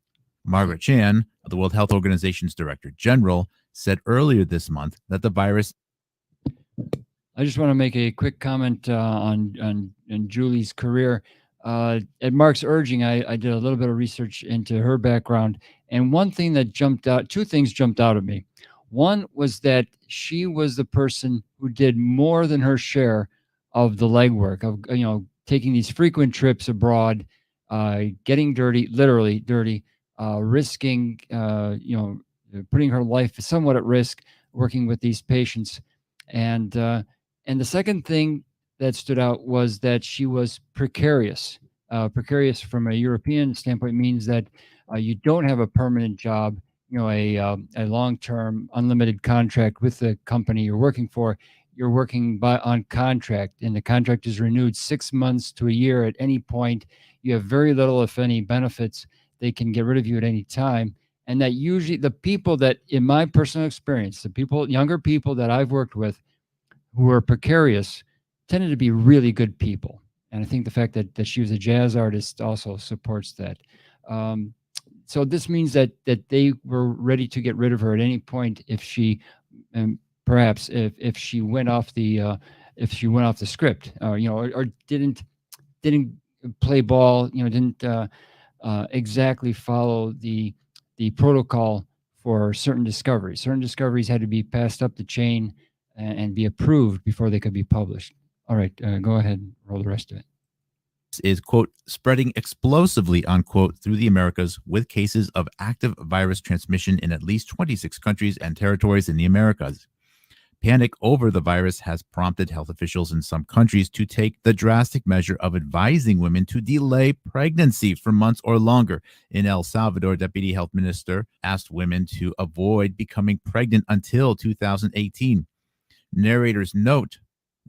Margaret Chan, the World Health Organization's Director General, said earlier this month that the virus. I just want to make a quick comment on Julie's career. At Mark's urging, I did a little bit of research into her background, and one thing that jumped out, two things jumped out at me. One was that she was the person who did more than her share of the legwork of, taking these frequent trips abroad, getting dirty, literally dirty, risking, putting her life somewhat at risk, working with these patients. And the second thing that stood out was that she was precarious. Precarious from a European standpoint means that you don't have a permanent job, a long-term unlimited contract with the company you're working for. You're working on contract, and the contract is renewed 6 months to a year at any point. You have very little, if any, benefits. They can get rid of you at any time. And that usually the people that, in my personal experience, younger people that I've worked with who are precarious tended to be really good people. And I think the fact that she was a jazz artist also supports that. So this means that they were ready to get rid of her at any point if she, perhaps if she went off the script, or didn't play ball, didn't exactly follow the protocol for certain discoveries. Certain discoveries had to be passed up the chain and be approved before they could be published. All right, go ahead and roll the rest of it. Is, quote, spreading explosively, unquote, through the Americas with cases of active virus transmission in at least 26 countries and territories in the Americas. Panic over the virus has prompted health officials in some countries to take the drastic measure of advising women to delay pregnancy for months or longer. In El Salvador, Deputy Health Minister asked women to avoid becoming pregnant until 2018. Narrators note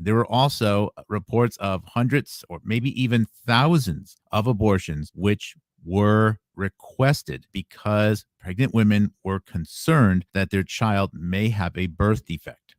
there were also reports of hundreds or maybe even thousands of abortions which were requested because pregnant women were concerned that their child may have a birth defect.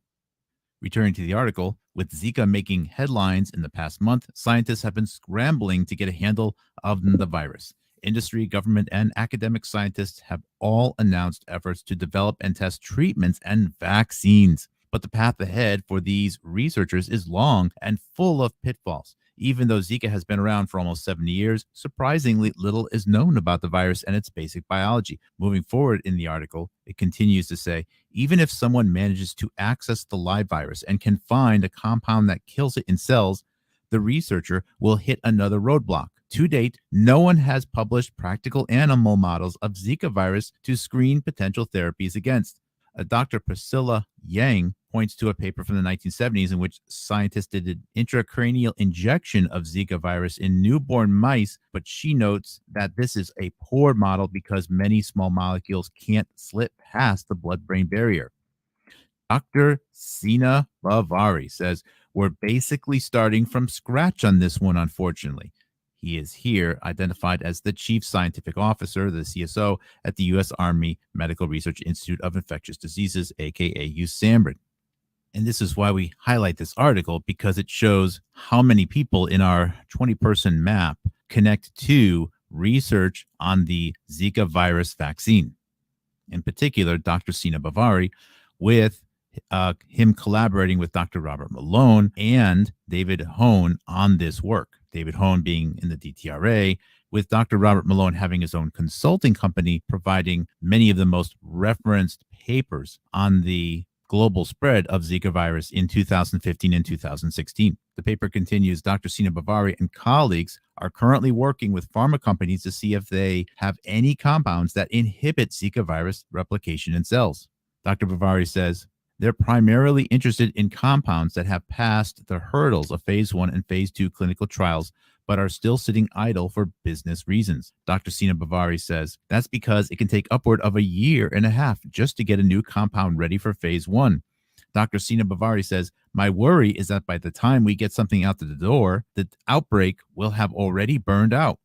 Returning to the article, with Zika making headlines in the past month, scientists have been scrambling to get a handle of the virus. Industry, government, and academic scientists have all announced efforts to develop and test treatments and vaccines. But the path ahead for these researchers is long and full of pitfalls. Even though Zika has been around for almost 70 years, surprisingly little is known about the virus and its basic biology. Moving forward in the article, it continues to say, even if someone manages to access the live virus and can find a compound that kills it in cells, the researcher will hit another roadblock. To date, no one has published practical animal models of Zika virus to screen potential therapies against. Dr. Priscilla Yang points to a paper from the 1970s in which scientists did an intracranial injection of Zika virus in newborn mice, but she notes that this is a poor model because many small molecules can't slip past the blood-brain barrier. Dr. Sina Bavari says, we're basically starting from scratch on this one, unfortunately. He is here identified as the Chief Scientific Officer, the CSO, at the U.S. Army Medical Research Institute of Infectious Diseases, aka USAMRIID. And this is why we highlight this article, because it shows how many people in our 20-person map connect to research on the Zika virus vaccine. In particular, Dr. Sina Bavari, with him collaborating with Dr. Robert Malone and David Hone on this work. David Hone being in the DTRA, with Dr. Robert Malone having his own consulting company providing many of the most referenced papers on the global spread of Zika virus in 2015 and 2016. The paper continues, Dr. Sina Bavari and colleagues are currently working with pharma companies to see if they have any compounds that inhibit Zika virus replication in cells. Dr. Bavari says they're primarily interested in compounds that have passed the hurdles of phase 1 and phase 2 clinical trials but are still sitting idle for business reasons. Dr. Sina Bavari says that's because it can take upward of a year and a half just to get a new compound ready for phase 1. Dr. Sina Bavari says, my worry is that by the time we get something out the door, the outbreak will have already burned out.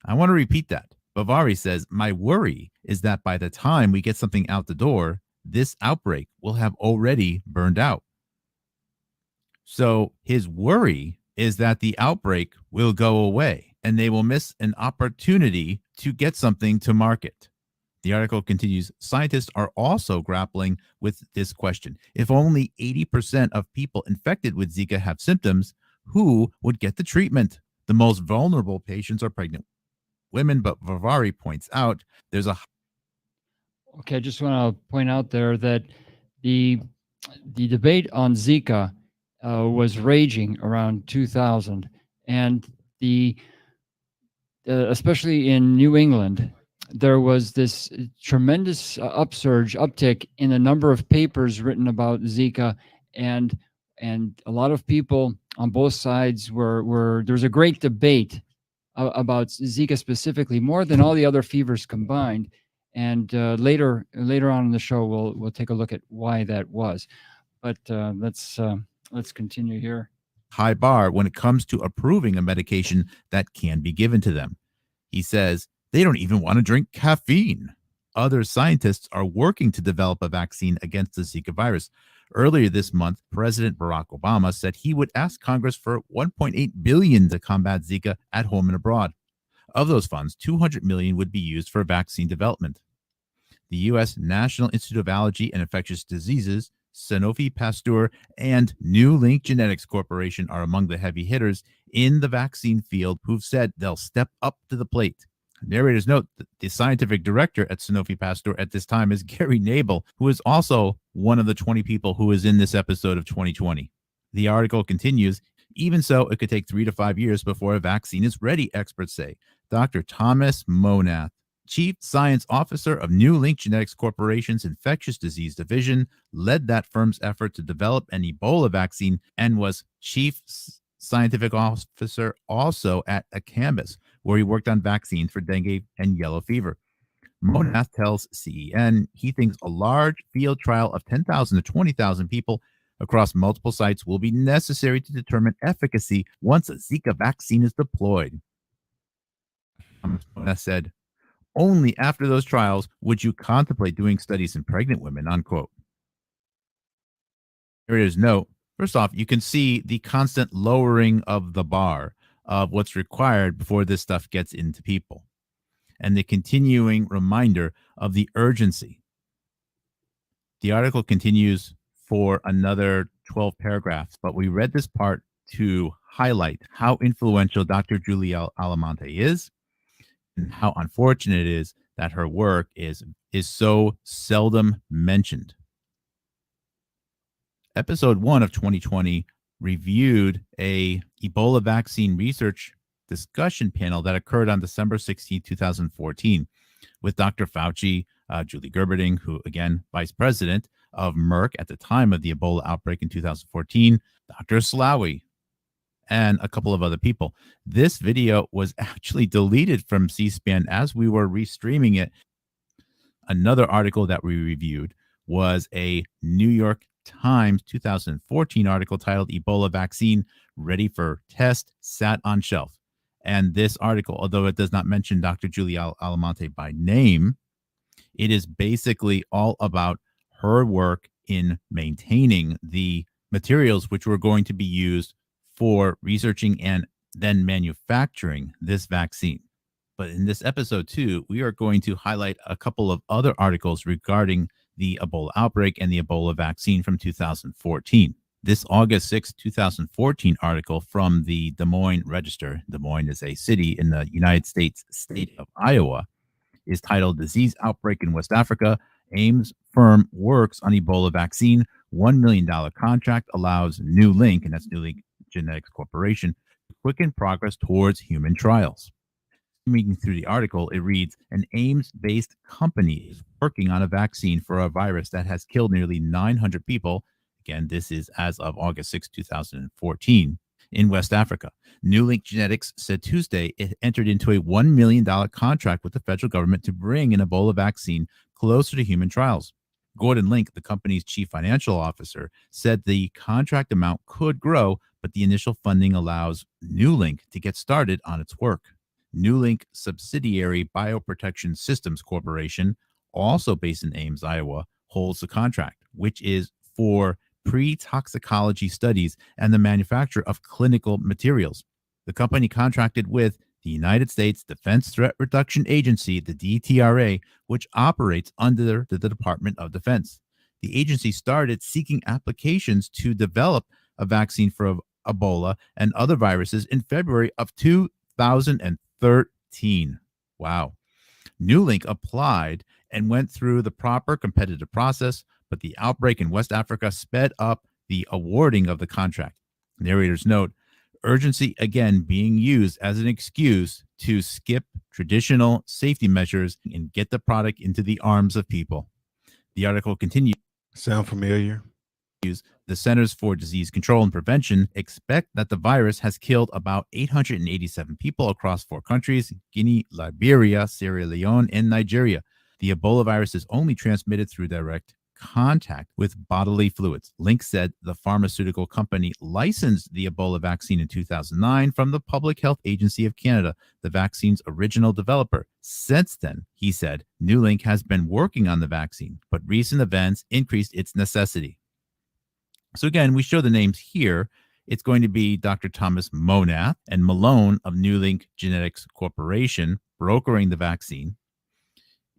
I want to repeat that. Bavari says, my worry is that by the time we get something out the door, this outbreak will have already burned out. So his worry is that the outbreak will go away and they will miss an opportunity to get something to market. The article continues, scientists are also grappling with this question. If only 80% of people infected with Zika have symptoms, who would get the treatment? The most vulnerable patients are pregnant women, but Bavari points out there's a... Okay, I just want to point out there that the debate on Zika was raging around 2000, and especially in New England, there was this tremendous uptick in the number of papers written about Zika, and a lot of people on both sides there was a great debate about Zika specifically, more than all the other fevers combined. And later on in the show, we'll take a look at why that was. But let's continue here. High bar when it comes to approving a medication that can be given to them. He says they don't even want to drink caffeine. Other scientists are working to develop a vaccine against the Zika virus. Earlier this month, President Barack Obama said he would ask Congress for $1.8 billion to combat Zika at home and abroad. Of those funds, $200 million would be used for vaccine development. The U.S. National Institute of Allergy and Infectious Diseases, Sanofi Pasteur, and New Link Genetics Corporation are among the heavy hitters in the vaccine field who've said they'll step up to the plate. Narrators note that the scientific director at Sanofi Pasteur at this time is Gary Nabel, who is also one of the 20 people who is in this episode of 2020. The article continues, even so, it could take 3 to 5 years before a vaccine is ready, experts say. Dr. Thomas Monath, Chief Science Officer of New Link Genetics Corporation's Infectious Disease Division, led that firm's effort to develop an Ebola vaccine and was Chief Scientific Officer also at Acambus, where he worked on vaccines for dengue and yellow fever. Monath tells CEN he thinks a large field trial of 10,000 to 20,000 people across multiple sites will be necessary to determine efficacy once a Zika vaccine is deployed. Monath said, only after those trials would you contemplate doing studies in pregnant women, unquote. Narrators note, first off, you can see the constant lowering of the bar of what's required before this stuff gets into people, and the continuing reminder of the urgency. The article continues for another 12 paragraphs, but we read this part to highlight how influential Dr. Julia Alamonte is, and how unfortunate it is that her work is so seldom mentioned. Episode 1 of 2020 reviewed a Ebola vaccine research discussion panel that occurred on December 16, 2014, with Dr. Fauci, Julie Gerberding, who, again, vice president of Merck at the time of the Ebola outbreak in 2014, Dr. Slawi, and a couple of other people. This video was actually deleted from C-SPAN as we were restreaming it. Another article that we reviewed was a New York Times 2014 article titled Ebola Vaccine Ready for Test, Sat on Shelf. And this article, although it does not mention Dr. Julia Alamonte by name, it is basically all about her work in maintaining the materials which were going to be used for researching and then manufacturing this vaccine. But in this episode, too, we are going to highlight a couple of other articles regarding the Ebola outbreak and the Ebola vaccine from 2014. This August 6, 2014 article from the Des Moines Register, Des Moines is a city in the United States state of Iowa, is titled Disease Outbreak in West Africa. Ames firm works on Ebola vaccine. $1 million contract allows Newlink, and that's Newlink Genetics Corporation, to quicken progress towards human trials. Reading through the article, it reads, an Ames-based company is working on a vaccine for a virus that has killed nearly 900 people. Again, this is as of August 6, 2014, in West Africa. Newlink Genetics said Tuesday it entered into a $1 million contract with the federal government to bring an Ebola vaccine closer to human trials. Gordon Link, the company's chief financial officer, said the contract amount could grow, but the initial funding allows Newlink to get started on its work. Newlink subsidiary Bioprotection Systems Corporation, also based in Ames, Iowa, holds the contract, which is for pre-toxicology studies and the manufacture of clinical materials. The company contracted with the United States Defense Threat Reduction Agency, the DTRA, which operates under the Department of Defense. The agency started seeking applications to develop a vaccine for Ebola and other viruses in February of 2013. Wow. Newlink applied and went through the proper competitive process, but the outbreak in West Africa sped up the awarding of the contract. Narrators note, urgency again being used as an excuse to skip traditional safety measures and get the product into the arms of people. The article continues. Sound familiar? The Centers for Disease Control and Prevention expect that the virus has killed about 887 people across 4 countries, Guinea, Liberia, Sierra Leone, and Nigeria. The Ebola virus is only transmitted through direct contact with bodily fluids. Link said the pharmaceutical company licensed the Ebola vaccine in 2009 from the Public Health Agency of Canada, the vaccine's original developer. Since then, he said, Newlink has been working on the vaccine, but recent events increased its necessity. So again, we show the names here. It's going to be Dr. Thomas Monath and Malone of Newlink Genetics Corporation brokering the vaccine.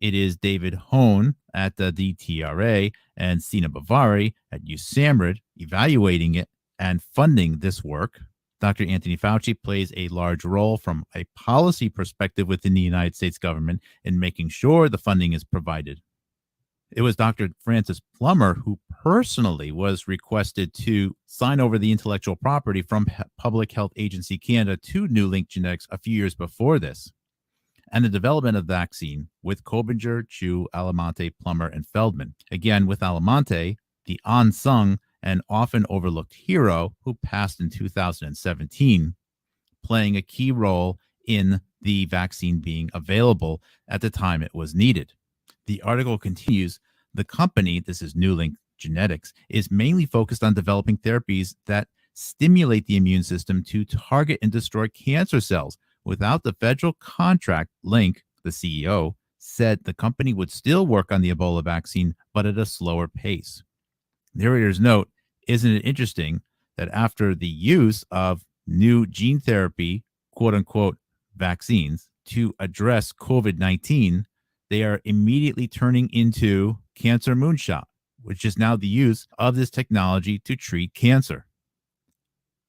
It is David Hone at the DTRA and Sina Bavari at USAMRIID evaluating it and funding this work. Dr. Anthony Fauci plays a large role from a policy perspective within the United States government in making sure the funding is provided. It was Dr. Francis Plummer who personally was requested to sign over the intellectual property from Public Health Agency Canada to Newlink Genetics a few years before this. And the development of the vaccine with Kobinger, Chu, Alamante, Plummer, and Feldman. Again, with Alamante, the unsung and often overlooked hero who passed in 2017, playing a key role in the vaccine being available at the time it was needed. The article continues, the company, this is Newlink Genetics, is mainly focused on developing therapies that stimulate the immune system to target and destroy cancer cells. Without the federal contract, Link, the CEO, said the company would still work on the Ebola vaccine, but at a slower pace. Narrators note, isn't it interesting that after the use of new gene therapy, quote unquote, vaccines to address COVID-19, they are immediately turning into cancer moonshot, which is now the use of this technology to treat cancer.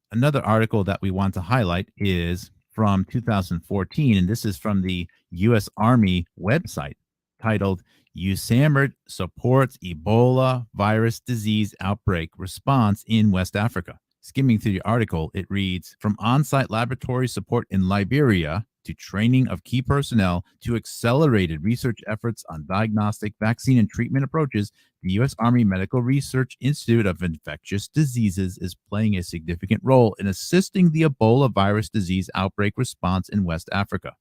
Another article that we want to highlight is from 2014, and this is from the U.S. Army website titled USAMRIID Supports Ebola Virus Disease Outbreak Response in West Africa. Skimming through the article, it reads, from on-site laboratory support in Liberia to training of key personnel to accelerated research efforts on diagnostic, vaccine, and treatment approaches, the U.S. Army Medical Research Institute of Infectious Diseases is playing a significant role in assisting the Ebola virus disease outbreak response in West Africa.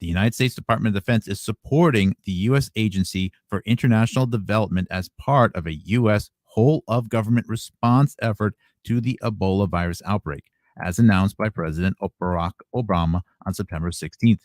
The United States Department of Defense is supporting the U.S. Agency for International Development as part of a U.S. whole-of-government response effort to the Ebola virus outbreak, as announced by President Barack Obama on September 16th.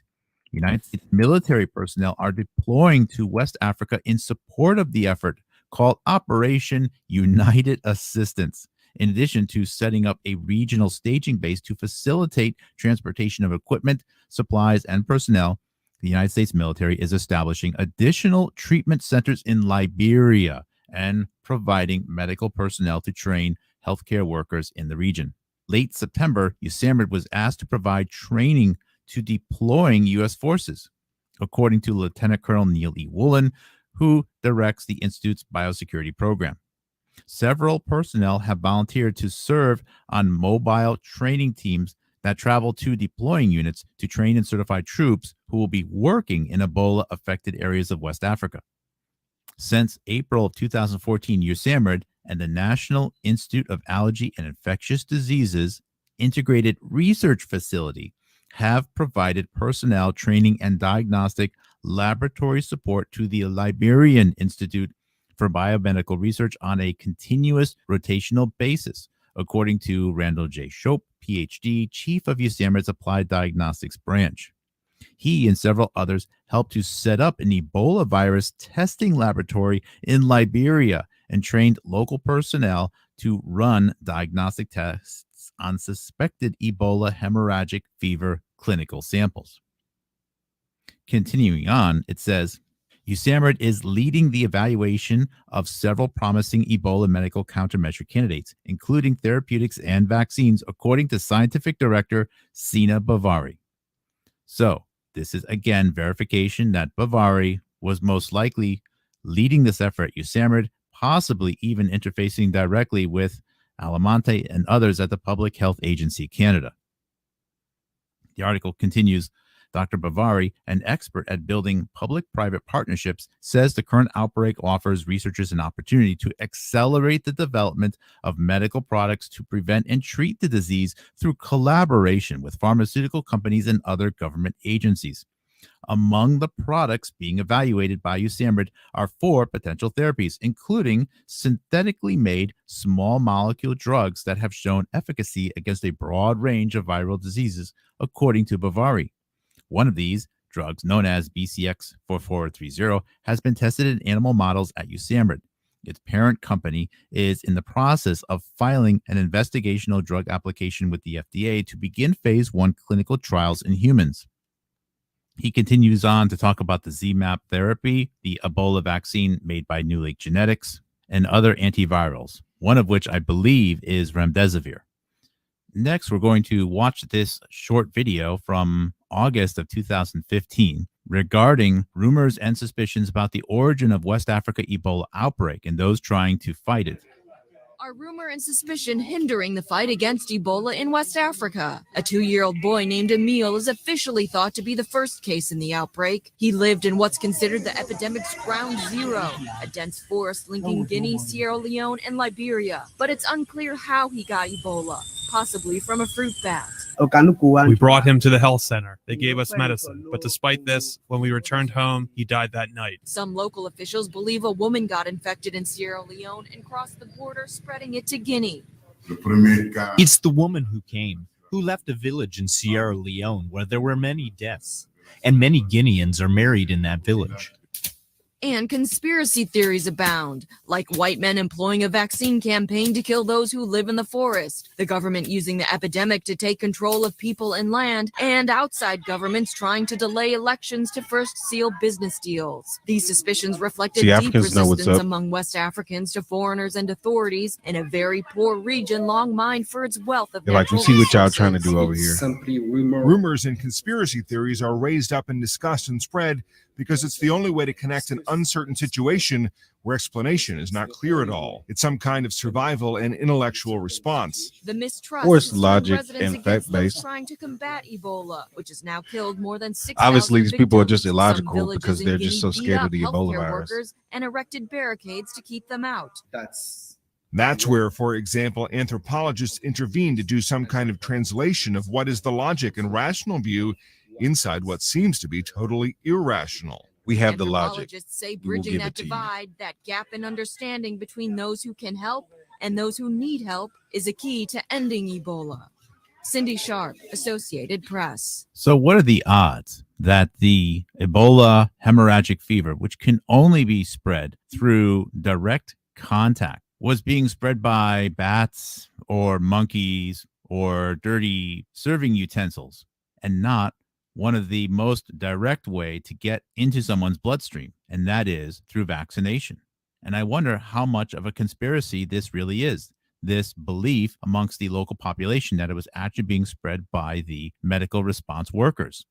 United States military personnel are deploying to West Africa in support of the effort called Operation United Assistance, in addition to setting up a regional staging base to facilitate transportation of equipment, supplies, and personnel. The United States military is establishing additional treatment centers in Liberia and providing medical personnel to train healthcare workers in the region. Late September, USAMRIID was asked to provide training to deploying U.S. forces, according to Lieutenant Colonel Neil E. Woolen, who directs the Institute's biosecurity program. Several personnel have volunteered to serve on mobile training teams that travel to deploying units to train and certify troops who will be working in Ebola-affected areas of West Africa. Since April of 2014, USAMRIID and the National Institute of Allergy and Infectious Diseases Integrated Research Facility have provided personnel training and diagnostic laboratory support to the Liberian Institute for Biomedical Research on a continuous rotational basis, according to Randall J. Shope, PhD, Chief of USAMRIID's Applied Diagnostics Branch. He and several others helped to set up an Ebola virus testing laboratory in Liberia and trained local personnel to run diagnostic tests on suspected Ebola hemorrhagic fever clinical samples. Continuing on, it says, USAMRIID is leading the evaluation of several promising Ebola medical countermeasure candidates, including therapeutics and vaccines, according to Scientific Director Sina Bavari. So, this is again verification that Bavari was most likely leading this effort at USAMRIID, possibly even interfacing directly with Alamonte and others at the Public Health Agency Canada. The article continues, Dr. Bavari, an expert at building public-private partnerships, says the current outbreak offers researchers an opportunity to accelerate the development of medical products to prevent and treat the disease through collaboration with pharmaceutical companies and other government agencies. Among the products being evaluated by USAMRIID are 4 potential therapies, including synthetically made small molecule drugs that have shown efficacy against a broad range of viral diseases, according to Bavari. One of these drugs, known as BCX4430, has been tested in animal models at USAMRIID. Its parent company is in the process of filing an investigational drug application with the FDA to begin phase 1 clinical trials in humans. He continues on to talk about the ZMapp therapy, the Ebola vaccine made by New Lake Genetics, and other antivirals, one of which I believe is remdesivir. Next, we're going to watch this short video from August of 2015 regarding rumors and suspicions about the origin of West Africa Ebola outbreak and those trying to fight it. Are rumor and suspicion hindering the fight against Ebola in West Africa? A 2-year-old boy named Emile is officially thought to be the first case in the outbreak. He lived in what's considered the epidemic's ground zero, a dense forest linking Guinea, Sierra Leone, and Liberia. But it's unclear how he got Ebola, possibly from a fruit bat. We brought him to the health center. They gave us medicine. But despite this, when we returned home, he died that night. Some local officials believe a woman got infected in Sierra Leone and crossed the border, spreading it to Guinea. It's the woman who came, who left a village in Sierra Leone where there were many deaths, and many Guineans are married in that village. And conspiracy theories abound, like white men employing a vaccine campaign to kill those who live in the forest, the government using the epidemic to take control of people and land, and outside governments trying to delay elections to first seal business deals. These suspicions reflected deep resistance among West Africans to foreigners and authorities in a very poor region long mined for its wealth of natural we see what y'all trying to do over here. Simply rumors and conspiracy theories are raised up and discussed and spread because it's the only way to connect an uncertain situation where explanation is not clear at all. It's some kind of survival and intellectual response. The mistrust Or it's logic and fact-based. trying to combat Ebola, which has now killed more than 6,000 Obviously, these people are victims. just illogical Some villages because in they're just so Guinea scared of beat the up Ebola healthcare virus. workers and erected barricades to keep them out. That's where, for example, anthropologists intervene to do some kind of translation of what is the logic and rational view inside what seems to be totally irrational. We have the logic. Anthropologists say We will bridging give that it to you. divide, that gap in understanding between those who can help and those who need help, is a key to ending Ebola. Cindy Sharp, Associated Press. So what are the odds that the Ebola hemorrhagic fever, which can only be spread through direct contact, was being spread by bats or monkeys or dirty serving utensils, and not one of the most direct way to get into someone's bloodstream, and that is through vaccination? And I wonder how much of a conspiracy this really is. this belief amongst the local population that it was actually being spread by the medical response workers.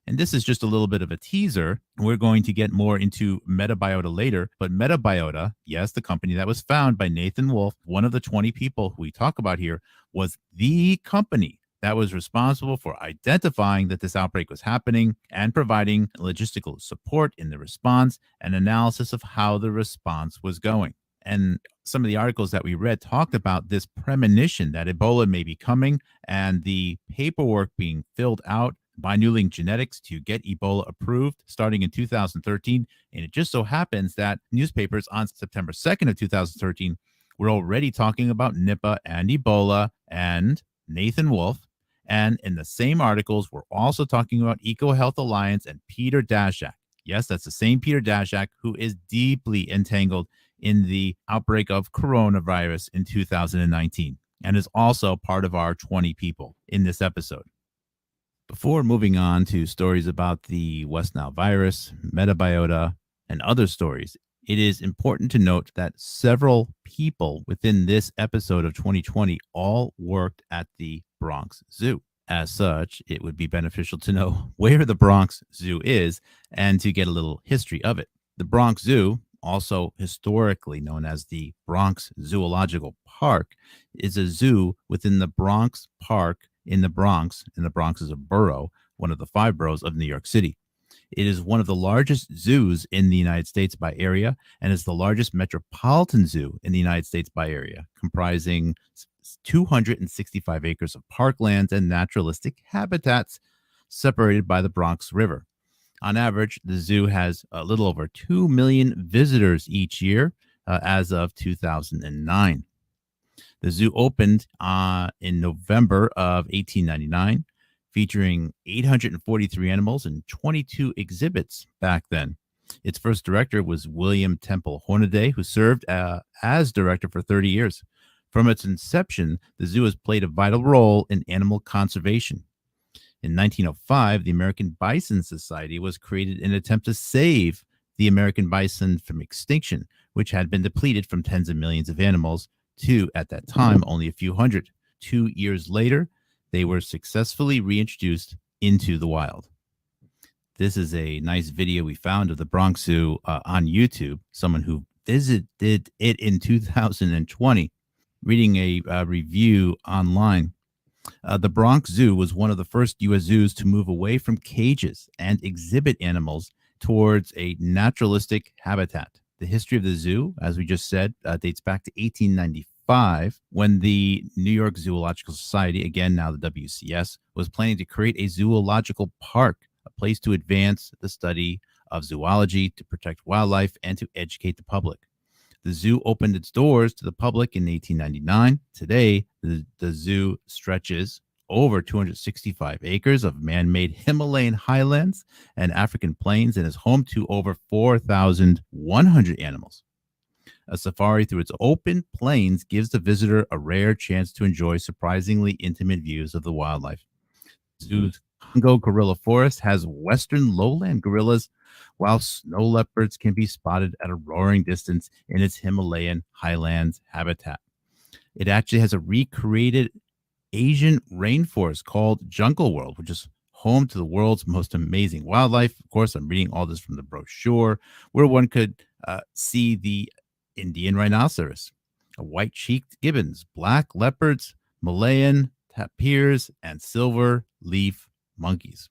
And this is just a little bit of a teaser. We're going to get more into Metabiota later, but Metabiota, yes, the company that was founded by Nathan Wolf, one of the 20 people who we talk about here, was the company that was responsible for identifying that this outbreak was happening and providing logistical support in the response and analysis of how the response was going. And some of the articles that we read talked about this premonition that Ebola may be coming and the paperwork being filled out by Newlink Genetics to get Ebola approved starting in 2013. And it just so happens that newspapers on September 2nd of 2013 were already talking about Nipah and Ebola and Nathan Wolf. And in the same articles, we're also talking about EcoHealth Alliance and Peter Daszak. Yes, that's the same Peter Daszak who is deeply entangled in the outbreak of coronavirus in 2019 and is also part of our 20 people in this episode. Before moving on to stories about the West Nile virus, Metabiota, and other stories, it is important to note that several people within this episode of 2020 all worked at the Bronx Zoo. As such, it would be beneficial to know where the Bronx Zoo is and to get a little history of it. The Bronx Zoo, also historically known as the Bronx Zoological Park, is a zoo within the Bronx Park in the Bronx, and the Bronx is a borough, one of the 5 boroughs of New York City. It is one of the largest zoos in the United States by area and is the largest metropolitan zoo in the United States by area, comprising 265 acres of parklands and naturalistic habitats separated by the Bronx River. On average, the zoo has a little over 2 million visitors each year as of 2009. The zoo opened in November of 1899, featuring 843 animals and 22 exhibits back then. Its first director was William Temple Hornaday, who served as director for 30 years. From its inception, the zoo has played a vital role in animal conservation. In 1905, the American Bison Society was created in an attempt to save the American bison from extinction, which had been depleted from tens of millions of animals to, at that time, only a few hundred. 2 years later, they were successfully reintroduced into the wild. This is a nice video we found of the Bronx Zoo on YouTube, someone who visited it in 2020. Reading a review online, the Bronx Zoo was one of the first U.S. zoos to move away from cages and exhibit animals towards a naturalistic habitat. The history of the zoo, as we just said, dates back to 1895, when the New York Zoological Society, again now the WCS, was planning to create a zoological park, a place to advance the study of zoology, to protect wildlife, and to educate the public. The zoo opened its doors to the public in 1899. Today, the zoo stretches over 265 acres of man-made Himalayan highlands and African plains and is home to over 4,100 animals. A safari through its open plains gives the visitor a rare chance to enjoy surprisingly intimate views of the wildlife. The zoo's Congo gorilla forest has western lowland gorillas, while snow leopards can be spotted at a roaring distance in its Himalayan highlands habitat. It actually has a recreated Asian rainforest called Jungle World, which is home to the world's most amazing wildlife. Of course, I'm reading all this from the brochure, where one could see the Indian rhinoceros, white-cheeked gibbons, black leopards, Malayan tapirs, and silver leaf monkeys.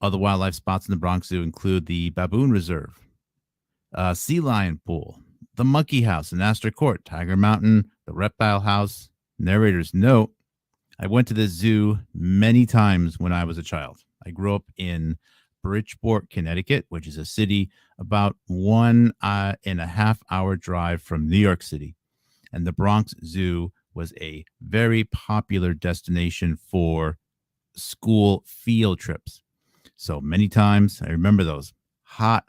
Other wildlife spots in the Bronx Zoo include the Baboon Reserve, Sea Lion Pool, the Monkey House in Astor Court, Tiger Mountain, the Reptile House. Narrator's note, I went to the zoo many times when I was a child. I grew up in Bridgeport, Connecticut, which is a city about 1.5 hour drive from New York City. And the Bronx Zoo was a very popular destination for school field trips. So many times, I remember those hot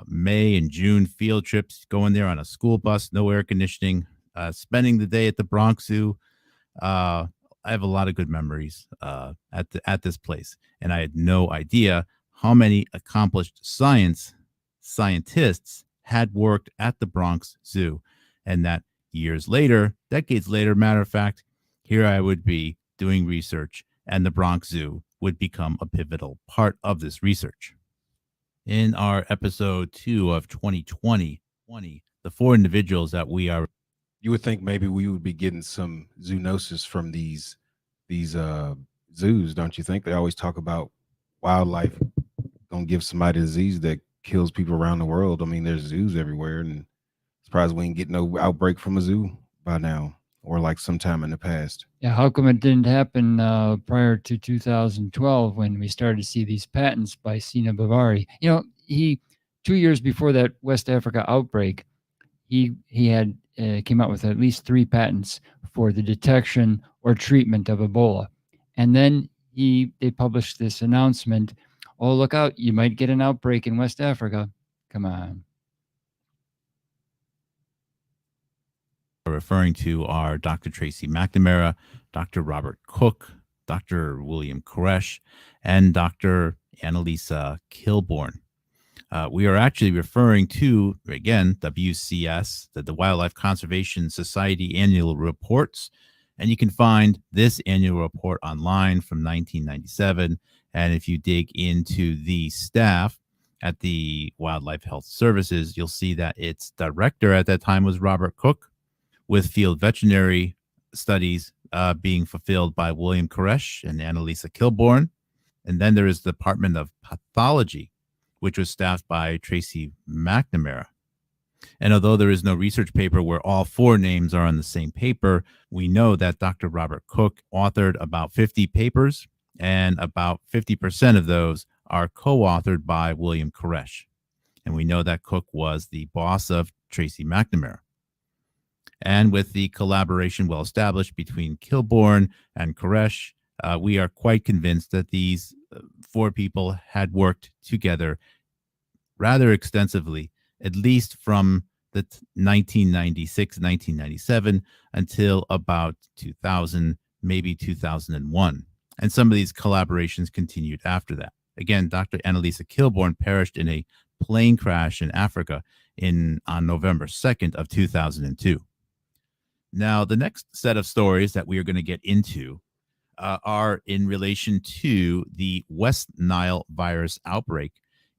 May and June field trips, going there on a school bus, no air conditioning, spending the day at the Bronx Zoo. I have a lot of good memories at this place, and I had no idea how many accomplished scientists had worked at the Bronx Zoo. And that years later, decades later, matter of fact, here I would be doing research, and the Bronx Zoo would become a pivotal part of this research. In our episode 2 of 2020, the 4 individuals that we are. You would think maybe we would be getting some zoonosis from these zoos, don't you think? They always talk about wildlife gonna give somebody a disease that kills people around the world. I mean, there's zoos everywhere, and surprised we ain't get no outbreak from a zoo by now, or like sometime in the past. Yeah, how come it didn't happen prior to 2012 when we started to see these patents by Sina Bavari? You know, he 2 years before that West Africa outbreak, he had came out with at least 3 patents for the detection or treatment of Ebola, and then they published this announcement: "Oh, look out! You might get an outbreak in West Africa." Come on. Referring to are Dr. Tracy McNamara, Dr. Robert Cook, Dr. William Koresh, and Dr. Annalisa Kilborn. We are actually referring to, again, WCS, the Wildlife Conservation Society annual reports. And you can find this annual report online from 1997. And if you dig into the staff at the Wildlife Health Services, you'll see that its director at that time was Robert Cook, with field veterinary studies being fulfilled by William Koresh and Annalisa Kilborn. And then there is the Department of Pathology, which was staffed by Tracy McNamara. And although there is no research paper where all 4 names are on the same paper, we know that Dr. Robert Cook authored about 50 papers, and about 50% of those are co-authored by William Koresh. And we know that Cook was the boss of Tracy McNamara. And with the collaboration well established between Kilborn and Koresh, we are quite convinced that these 4 people had worked together rather extensively, at least from the 1996, 1997 until about 2000, maybe 2001. And some of these collaborations continued after that. Again, Dr. Annalisa Kilborn perished in a plane crash in Africa on November 2nd of 2002. Now, the next set of stories that we are going to get into are in relation to the West Nile virus outbreak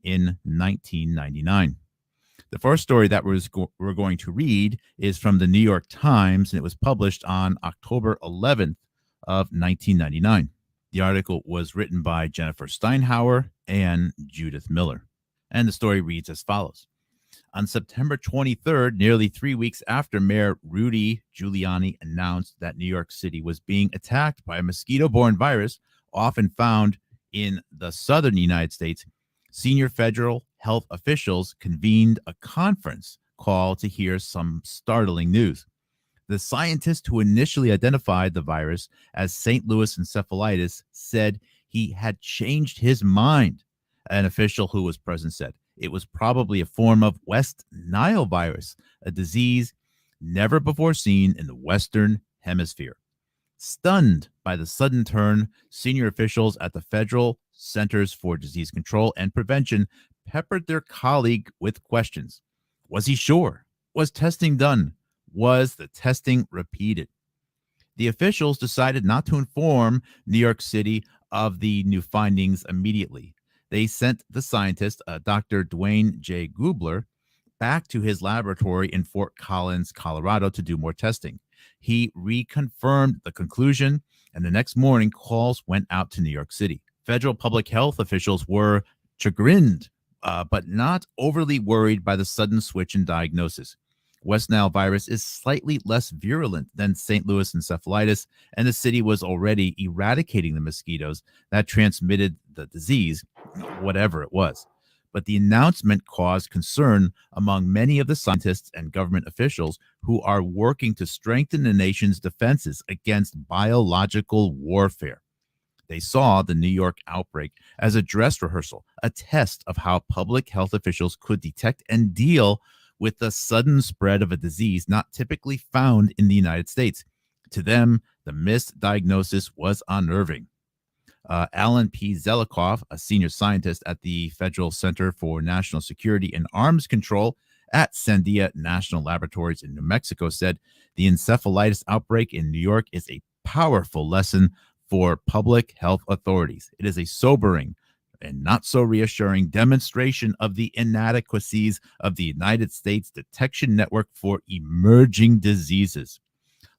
in 1999. The first story that we're going to read is from the New York Times, and it was published on October 11th of 1999. The article was written by Jennifer Steinhauer and Judith Miller. And the story reads as follows. On September 23rd, nearly 3 weeks after Mayor Rudy Giuliani announced that New York City was being attacked by a mosquito-borne virus often found in the southern United States, senior federal health officials convened a conference call to hear some startling news. The scientist who initially identified the virus as St. Louis encephalitis said he had changed his mind. An official who was present said it was probably a form of West Nile virus, a disease never before seen in the Western Hemisphere. Stunned by the sudden turn, senior officials at the Federal Centers for Disease Control and Prevention peppered their colleague with questions. Was he sure? Was testing done? Was the testing repeated? The officials decided not to inform New York City of the new findings immediately. They sent the scientist, Dr. Dwayne J. Gubler, back to his laboratory in Fort Collins, Colorado, to do more testing. He reconfirmed the conclusion, and the next morning, calls went out to New York City. Federal public health officials were chagrined, but not overly worried by the sudden switch in diagnosis. West Nile virus is slightly less virulent than St. Louis encephalitis, and the city was already eradicating the mosquitoes that transmitted the disease, whatever it was. But the announcement caused concern among many of the scientists and government officials who are working to strengthen the nation's defenses against biological warfare. They saw the New York outbreak as a dress rehearsal, a test of how public health officials could detect and deal with the sudden spread of a disease not typically found in the United States. To them, the misdiagnosis was unnerving. Alan P. Zelikoff, a senior scientist at the Federal Center for National Security and Arms Control at Sandia National Laboratories in New Mexico said the encephalitis outbreak in New York is a powerful lesson for public health authorities. It is a sobering and not so reassuring demonstration of the inadequacies of the United States detection network for emerging diseases.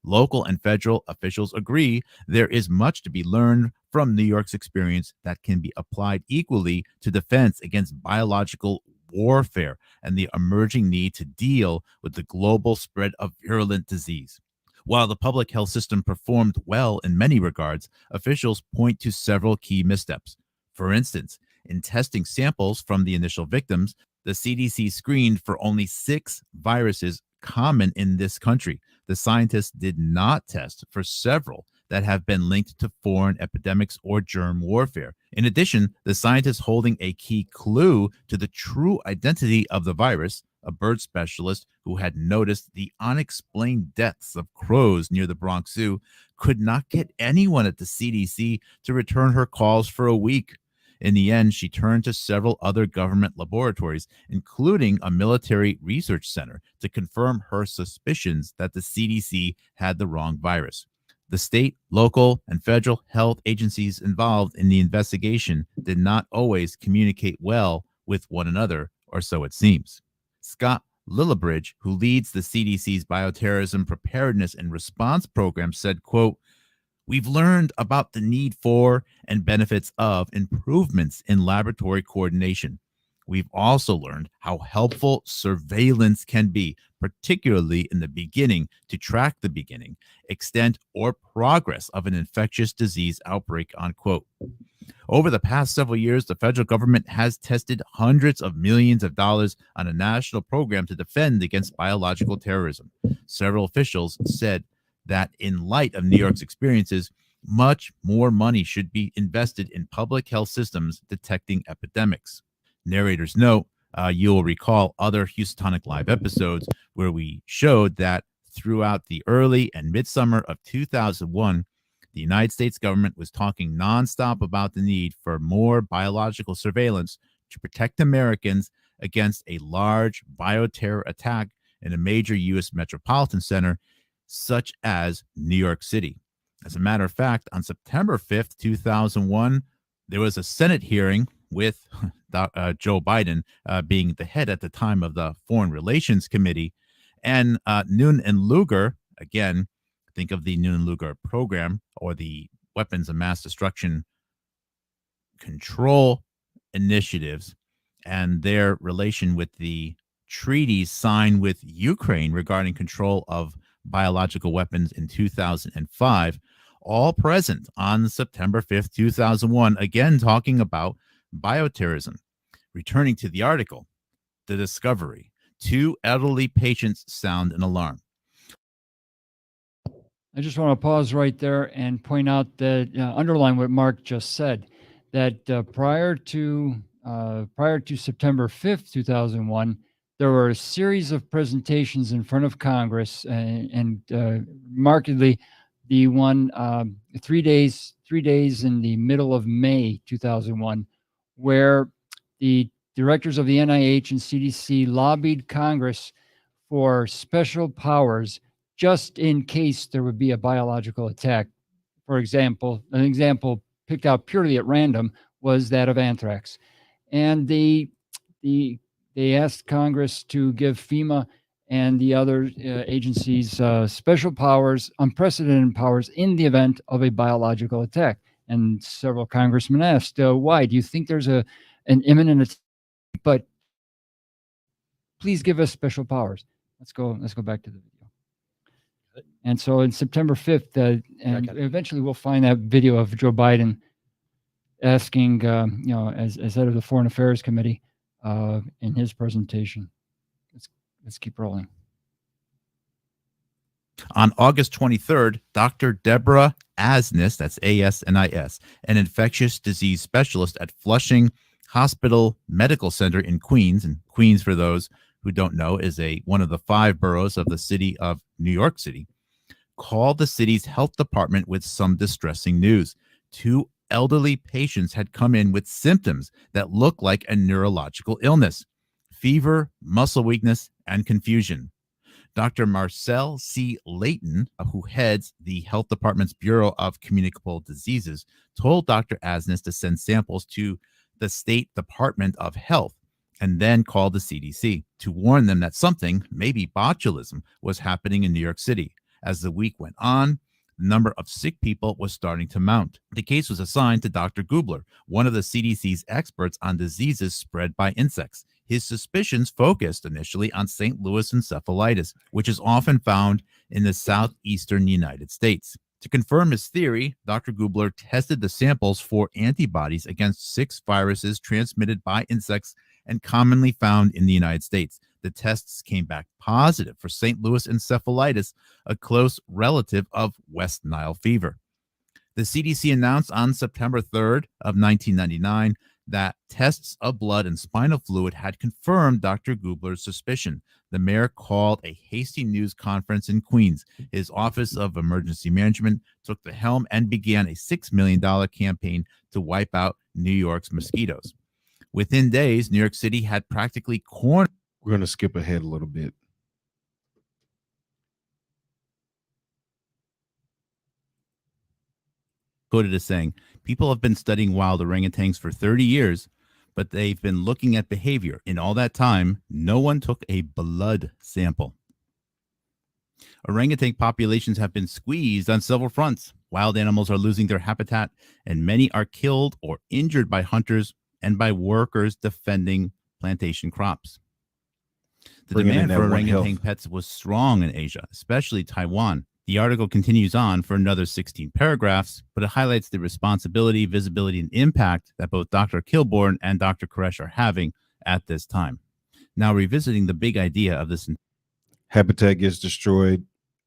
Local and federal officials agree there is much to be learned from New York's experience that can be applied equally to defense against biological warfare and the emerging need to deal with the global spread of virulent disease. While the public health system performed well in many regards, officials point to several key missteps. For instance, in testing samples from the initial victims, the CDC screened for only 6 viruses common in this country. The scientists did not test for several that have been linked to foreign epidemics or germ warfare. In addition, the scientists holding a key clue to the true identity of the virus, a bird specialist who had noticed the unexplained deaths of crows near the Bronx Zoo, could not get anyone at the CDC to return her calls for a week. In the end, she turned to several other government laboratories, including a military research center, to confirm her suspicions that the CDC had the wrong virus. The state, local, and federal health agencies involved in the investigation did not always communicate well with one another, or so it seems. Scott Lillibridge, who leads the CDC's Bioterrorism Preparedness and Response Program, said, quote, "We've learned about the need for and benefits of improvements in laboratory coordination. We've also learned how helpful surveillance can be, particularly in the beginning, to track the beginning, extent, or progress of an infectious disease outbreak," unquote. Over the past several years, the federal government has tested hundreds of millions of dollars on a national program to defend against biological terrorism. Several officials said that in light of New York's experiences, much more money should be invested in public health systems detecting epidemics. Narrators note, you'll recall other Housatonic Live episodes where we showed that throughout the early and midsummer of 2001, the United States government was talking nonstop about the need for more biological surveillance to protect Americans against a large bioterror attack in a major U.S. metropolitan center, such as New York City. As a matter of fact, on September 5th, 2001, there was a Senate hearing with Joe Biden being the head at the time of the Foreign Relations Committee. And Noon and Lugar, again, think of the Noon and Lugar program or the weapons of mass destruction control initiatives and their relation with the treaties signed with Ukraine regarding control of biological weapons in 2005, all present on September 5th, 2001, again talking about bioterrorism. Returning to the article, the discovery, 2 elderly patients sound an alarm. I just want to pause right there and point out that underline what Mark just said, that prior to September 5th, 2001, there were a series of presentations in front of Congress, and markedly, the one 3 days in the middle of May 2001, where the directors of the NIH and CDC lobbied Congress for special powers just in case there would be a biological attack. For example, an example picked out purely at random was that of anthrax. And they asked Congress to give FEMA and the other agencies special powers, unprecedented powers in the event of a biological attack. And several congressmen asked, why? Do you think there's an imminent attack? But please give us special powers. Let's go back to the video. And so in September 5th, and eventually we'll find that video of Joe Biden asking, as head of the Foreign Affairs Committee in his presentation. Let's keep rolling. On August 23rd, Dr. Deborah Asnis, that's A-S-N-I-S, an infectious disease specialist at Flushing Hospital Medical Center in Queens, and Queens, for those who don't know, is one of the 5 boroughs of the city of New York City, called the city's health department with some distressing news. 2 elderly patients had come in with symptoms that looked like a neurological illness: fever, muscle weakness, and confusion. Dr. Marcel C. Layton, who heads the Health Department's Bureau of Communicable Diseases, told Dr. Asnes to send samples to the State Department of Health and then called the CDC to warn them that something, maybe botulism, was happening in New York City. As the week went on, the number of sick people was starting to mount. The case was assigned to Dr. Gubler, one of the CDC's experts on diseases spread by insects. His suspicions focused initially on St. Louis encephalitis, which is often found in the southeastern United States. To confirm his theory, Dr. Gubler tested the samples for antibodies against 6 viruses transmitted by insects and commonly found in the United States. The tests came back positive for St. Louis encephalitis, a close relative of West Nile fever. The CDC announced on September 3rd of 1999 that tests of blood and spinal fluid had confirmed Dr. Gubler's suspicion. The mayor called a hasty news conference in Queens. His Office of Emergency Management took the helm and began a $6 million campaign to wipe out New York's mosquitoes. Within days, New York City had practically cornered. We're going to skip ahead a little bit. Quoted as saying, people have been studying wild orangutans for 30 years, but they've been looking at behavior. In all that time, no one took a blood sample. Orangutan populations have been squeezed on several fronts. Wild animals are losing their habitat, and many are killed or injured by hunters and by workers defending plantation crops. The demand for orangutan pets was strong in Asia, especially Taiwan. The article continues on for another 16 paragraphs, but it highlights the responsibility, visibility, and impact that both Dr. Kilborn and Dr. Koresh are having at this time. Now, revisiting the big idea of this. Habitat gets destroyed,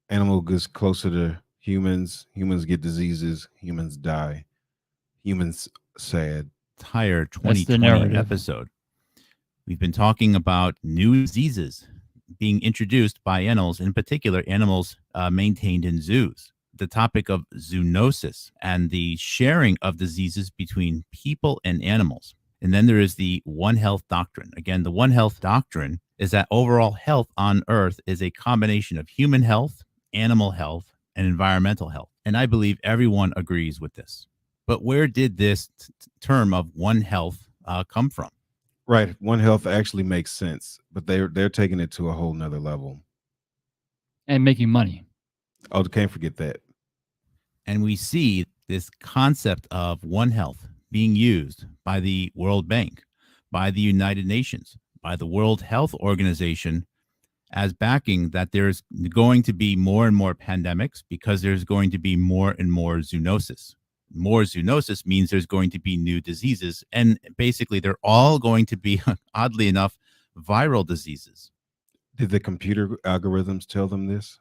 animal gets closer to humans, humans get diseases, humans die, humans sad. Entire 2020 episode. We've been talking about new diseases being introduced by animals, in particular animals maintained in zoos. The topic of zoonosis and the sharing of diseases between people and animals. And then there is the One Health doctrine. Again, the One Health doctrine is that overall health on Earth is a combination of human health, animal health, and environmental health. And I believe everyone agrees with this. But where did this term of One Health come from? Right. One Health actually makes sense, but they're taking it to a whole nother level. And making money. Oh, can't forget that. And we see this concept of One Health being used by the World Bank, by the United Nations, by the World Health Organization as backing that there's going to be more and more pandemics because there's going to be more and more zoonosis. More zoonosis means there's going to be new diseases, and basically they're all going to be, oddly enough, viral diseases. Did the computer algorithms tell them this?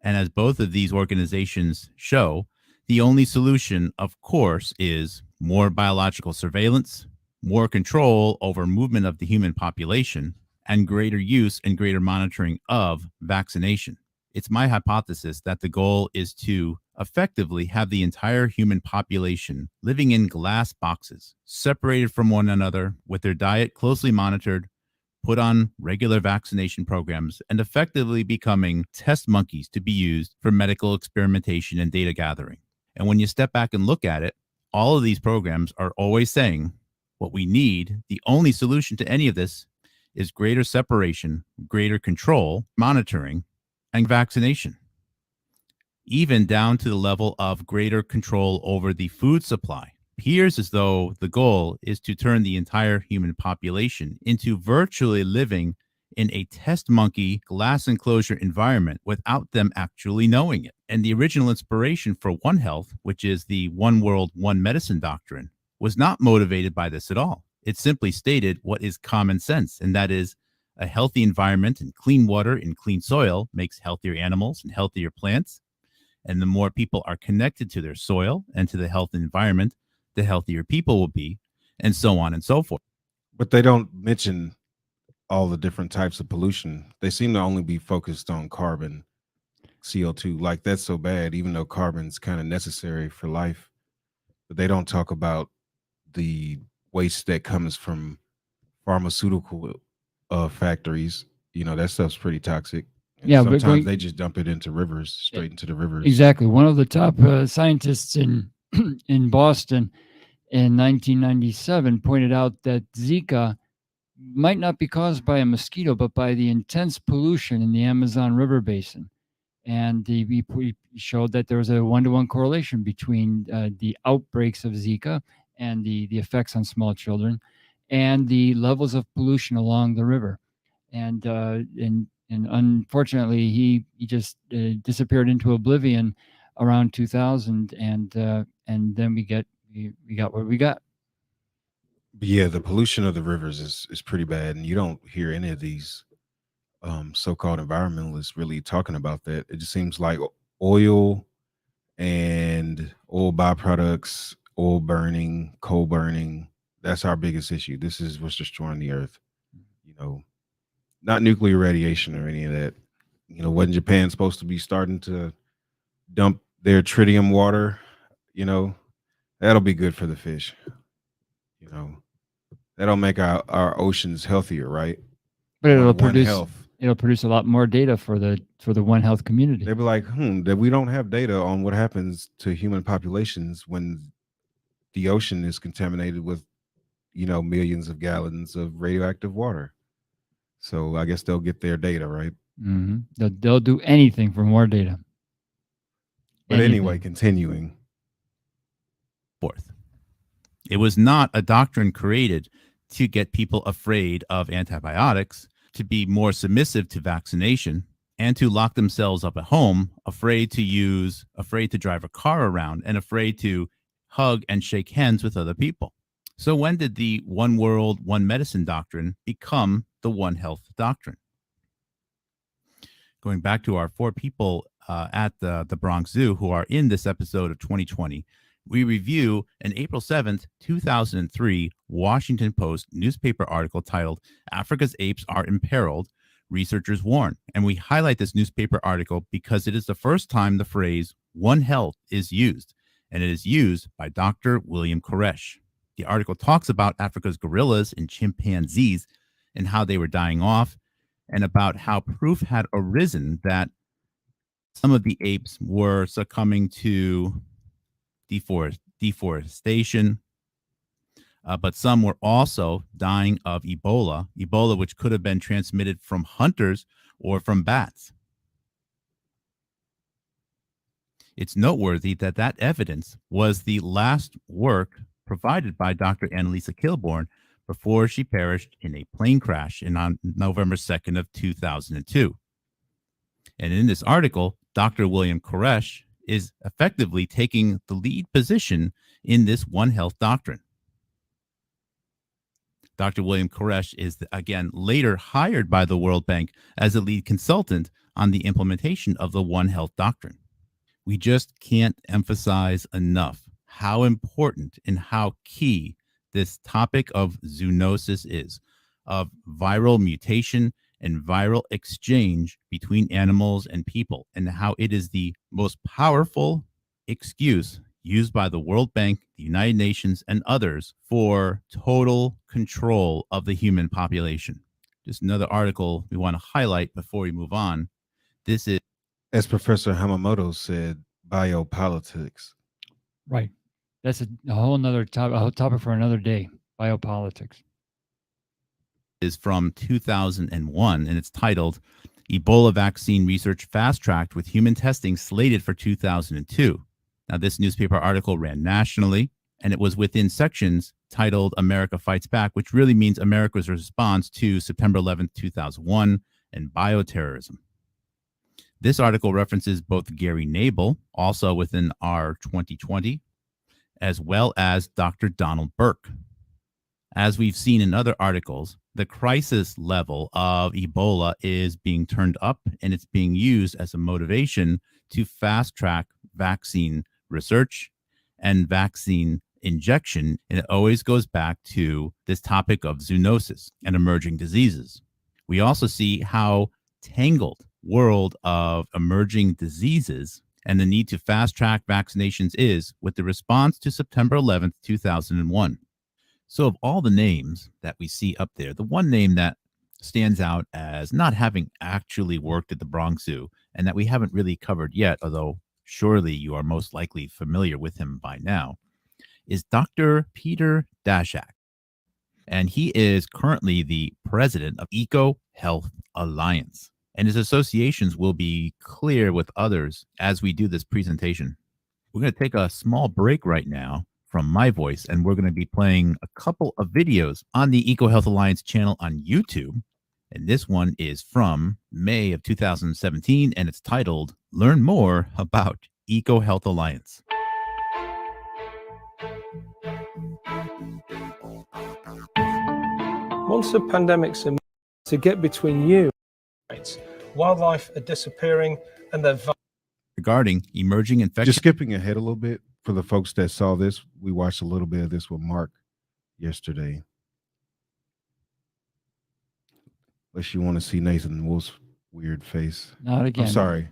And as both of these organizations show, the only solution, of course, is more biological surveillance, more control over movement of the human population, and greater use and greater monitoring of vaccination. It's my hypothesis that the goal is to effectively have the entire human population living in glass boxes, separated from one another, with their diet closely monitored, put on regular vaccination programs, and effectively becoming test monkeys to be used for medical experimentation and data gathering. And when you step back and look at it, all of these programs are always saying what we need, the only solution to any of this is greater separation, greater control, monitoring, and vaccination, even down to the level of greater control over the food supply. It appears as though the goal is to turn the entire human population into virtually living in a test monkey glass enclosure environment without them actually knowing it. And the original inspiration for One Health, which is the One World, One Medicine doctrine, was not motivated by this at all. It simply stated what is common sense, and that is a healthy environment and clean water and clean soil makes healthier animals and healthier plants. And the more people are connected to their soil and to the health environment, the healthier people will be, and so on and so forth. But they don't mention all the different types of pollution. They seem to only be focused on carbon, CO2. Like, that's so bad, even though carbon's kind of necessary for life. But they don't talk about the waste that comes from pharmaceutical factories. That stuff's pretty toxic. And Yeah, but sometimes they just dump it into rivers, straight into the rivers. Exactly. One of the top scientists in in Boston in 1997 pointed out that Zika might not be caused by a mosquito, but by the intense pollution in the Amazon River basin. And we showed that there was a 1-to-1 correlation between the outbreaks of Zika and the effects on small children and the levels of pollution along the river. And unfortunately, he just disappeared into oblivion around 2000, and then we got what we got. But yeah, the pollution of the rivers is pretty bad, and you don't hear any of these so-called environmentalists really talking about that. It just seems like oil and oil byproducts, oil burning, coal burning, that's our biggest issue. This is what's destroying the earth. Not nuclear radiation or any of that. Wasn't Japan supposed to be starting to dump their tritium water? That'll be good for the fish. That'll make our oceans healthier, right? But it'll produce a lot more data for the One Health community. They'll be like, that we don't have data on what happens to human populations when the ocean is contaminated with, millions of gallons of radioactive water. So I guess they'll get their data, right? Mm-hmm. They'll do anything for more data. But anyway, continuing. Fourth, it was not a doctrine created to get people afraid of antibiotics, to be more submissive to vaccination, and to lock themselves up at home, afraid to drive a car around, and afraid to hug and shake hands with other people. So when did the one world, one medicine doctrine become the One Health doctrine? Going back to our 4 people at the Bronx Zoo who are in this episode of 2020, we review an April 7th, 2003 Washington Post newspaper article titled "Africa's Apes Are Imperiled, Researchers Warn." And we highlight this newspaper article because it is the first time the phrase One Health is used, and it is used by Dr. William Koresh. The article talks about Africa's gorillas and chimpanzees and how they were dying off, and about how proof had arisen that some of the apes were succumbing to deforestation, but some were also dying of Ebola, which could have been transmitted from hunters or from bats. It's noteworthy that evidence was the last work provided by Dr. Annalisa Kilborn before she perished in a plane crash on November 2nd of 2002. And in this article, Dr. William Koresh is effectively taking the lead position in this One Health doctrine. Dr. William Koresh is, again, later hired by the World Bank as a lead consultant on the implementation of the One Health doctrine. We just can't emphasize enough how important and how key this topic of zoonosis is, of viral mutation and viral exchange between animals and people, and how it is the most powerful excuse used by the World Bank, the United Nations, and others for total control of the human population. Just another article we want to highlight before we move on. This is, as Professor Hamamoto said, biopolitics. Right. That's a whole nother topic for another day. Biopolitics. Is from 2001, and it's titled "Ebola Vaccine Research Fast-Tracked with Human Testing Slated for 2002." Now, this newspaper article ran nationally, and it was within sections titled "America Fights Back," which really means America's response to September 11th, 2001, and bioterrorism. This article references both Gary Nabel, also within our 2020, as well as Dr. Donald Burke. As we've seen in other articles, the crisis level of Ebola is being turned up, and it's being used as a motivation to fast-track vaccine research and vaccine injection. And it always goes back to this topic of zoonosis and emerging diseases. We also see how tangled world of emerging diseases and the need to fast-track vaccinations is with the response to September 11th, 2001. So of all the names that we see up there, the one name that stands out as not having actually worked at the Bronx Zoo and that we haven't really covered yet, although surely you are most likely familiar with him by now, is Dr. Peter Daszak. And he is currently the president of Eco Health Alliance. And his associations will be clear with others as we do this presentation. We're going to take a small break right now from my voice, and we're going to be playing a couple of videos on the Eco Health Alliance channel on YouTube. And this one is from May of 2017, and it's titled, Learn More About Eco Health Alliance. Once the pandemic's emerged, to get between you, wildlife are disappearing and they're regarding emerging infections. Just skipping ahead a little bit for the folks that saw this, we watched a little bit of this with Mark yesterday. Unless you want to see Nathan Wolf's weird face. Not again. I'm sorry.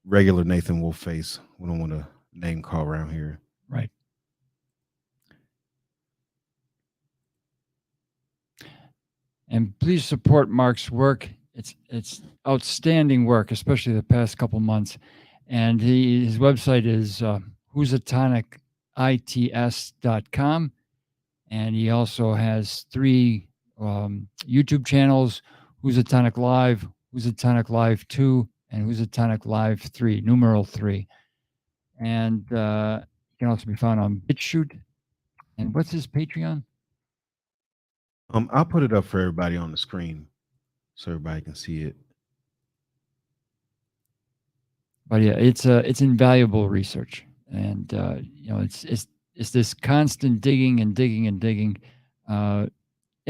Regular Nathan Wolf face. We don't want to name call around here. Right. And please support Mark's work. It's outstanding work, especially the past couple months. And his website is Housatonicits.com. And he also has 3 YouTube channels, Housatonic Live, Housatonic Live 2, and Housatonic Live 3, numeral 3. And he can also be found on BitChute. And what's his Patreon? I'll put it up for everybody on the screen so everybody can see it. But yeah, it's invaluable research, and you know, it's this constant digging and digging and digging, and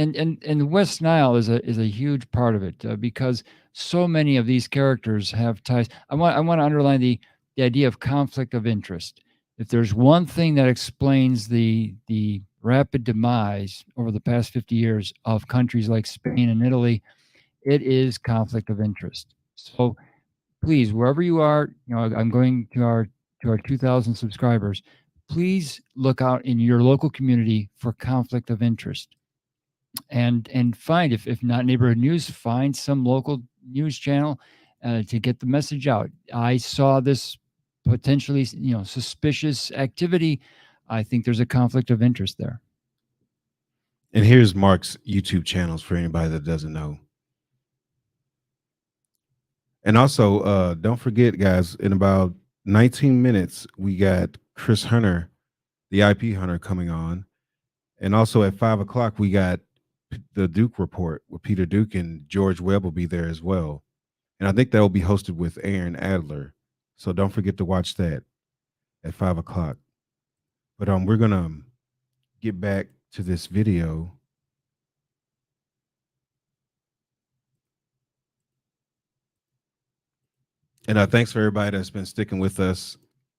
the West Nile is a huge part of it because so many of these characters have ties. I want to underline the idea of conflict of interest. If there's one thing that explains the rapid demise over the past 50 years of countries like Spain and Italy, it is conflict of interest. So please, wherever you are, you know, I'm going to our 2,000 subscribers. Please look out in your local community for conflict of interest, and find, if not neighborhood news, find some local news channel to get the message out. I saw this potentially, you know, suspicious activity. I think there's a conflict of interest there. And here's Mark's YouTube channels for anybody that doesn't know. And also, don't forget, guys, in about 19 minutes, we got Kris Hunter, the IP Hunter, coming on. And also at 5 o'clock, we got the Duke Report with Peter Duke, and George Webb will be there as well. And I think that will be hosted with Aaron Adler. So don't forget to watch that at 5 o'clock. But we're going to get back to this video. And thanks for everybody that's been sticking with us.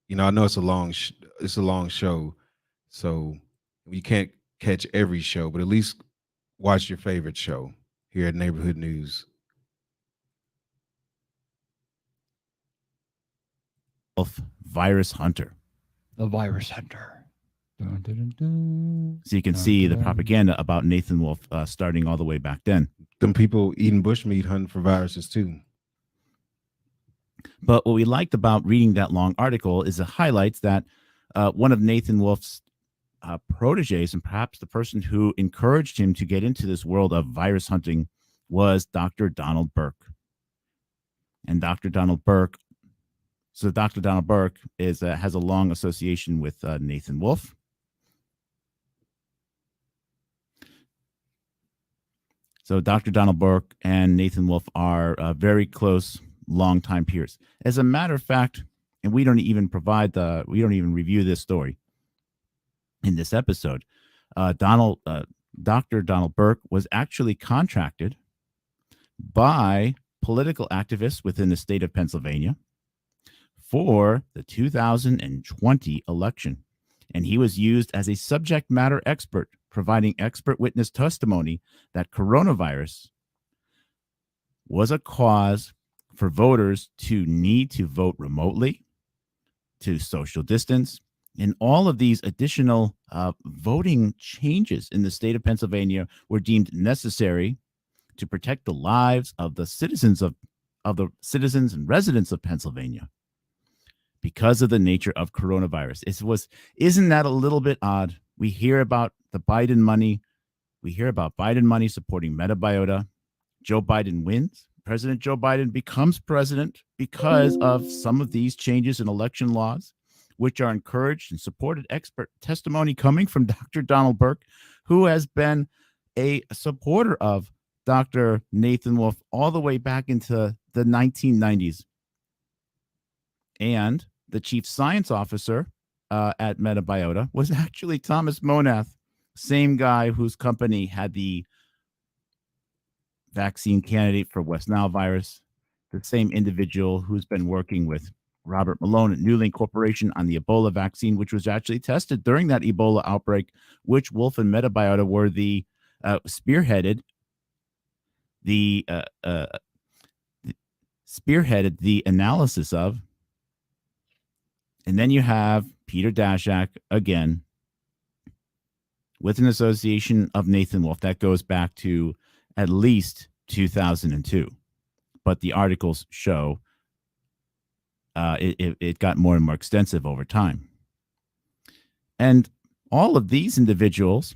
You know, I know it's a long show, so you can't catch every show, but at least watch your favorite show here at Neighborhood News. Virus Hunter. The Virus Hunter. Dun, dun, dun, dun. So you can see the propaganda about Nathan Wolf starting all the way back then. Them people eating bushmeat hunting for viruses too. But what we liked about reading that long article is it highlights that one of Nathan Wolf's proteges, and perhaps the person who encouraged him to get into this world of virus hunting, was Dr. Donald Burke. And Dr. Donald Burke, so Dr. Donald Burke has a long association with Nathan Wolf. So Dr. Donald Burke and Nathan Wolf are very close, longtime peers. As a matter of fact, and we don't even review this story in this episode. Dr. Donald Burke was actually contracted by political activists within the state of Pennsylvania for the 2020 election. And he was used as a subject matter expert, providing expert witness testimony that coronavirus was a cause for voters to need to vote remotely, to social distance, and all of these additional voting changes in the state of Pennsylvania were deemed necessary to protect the lives of the citizens and residents of Pennsylvania because of the nature of coronavirus. Isn't that a little bit odd? We hear about the Biden money. We hear about Biden money supporting MetaBiota. Joe Biden wins. President Joe Biden becomes president because of some of these changes in election laws, which are encouraged and supported. Expert testimony coming from Dr. Donald Burke, who has been a supporter of Dr. Nathan Wolf all the way back into the 1990s. And the chief science officer at MetaBiota was actually Thomas Monath, same guy whose company had the vaccine candidate for West Nile virus, the same individual who's been working with Robert Malone at Newlink Corporation on the Ebola vaccine, which was actually tested during that Ebola outbreak, which Wolf and MetaBiota were the spearheaded the analysis of. And then you have Peter Daszak again with an association of Nathan Wolf that goes back to at least 2002, but the articles show it got more and more extensive over time. And all of these individuals,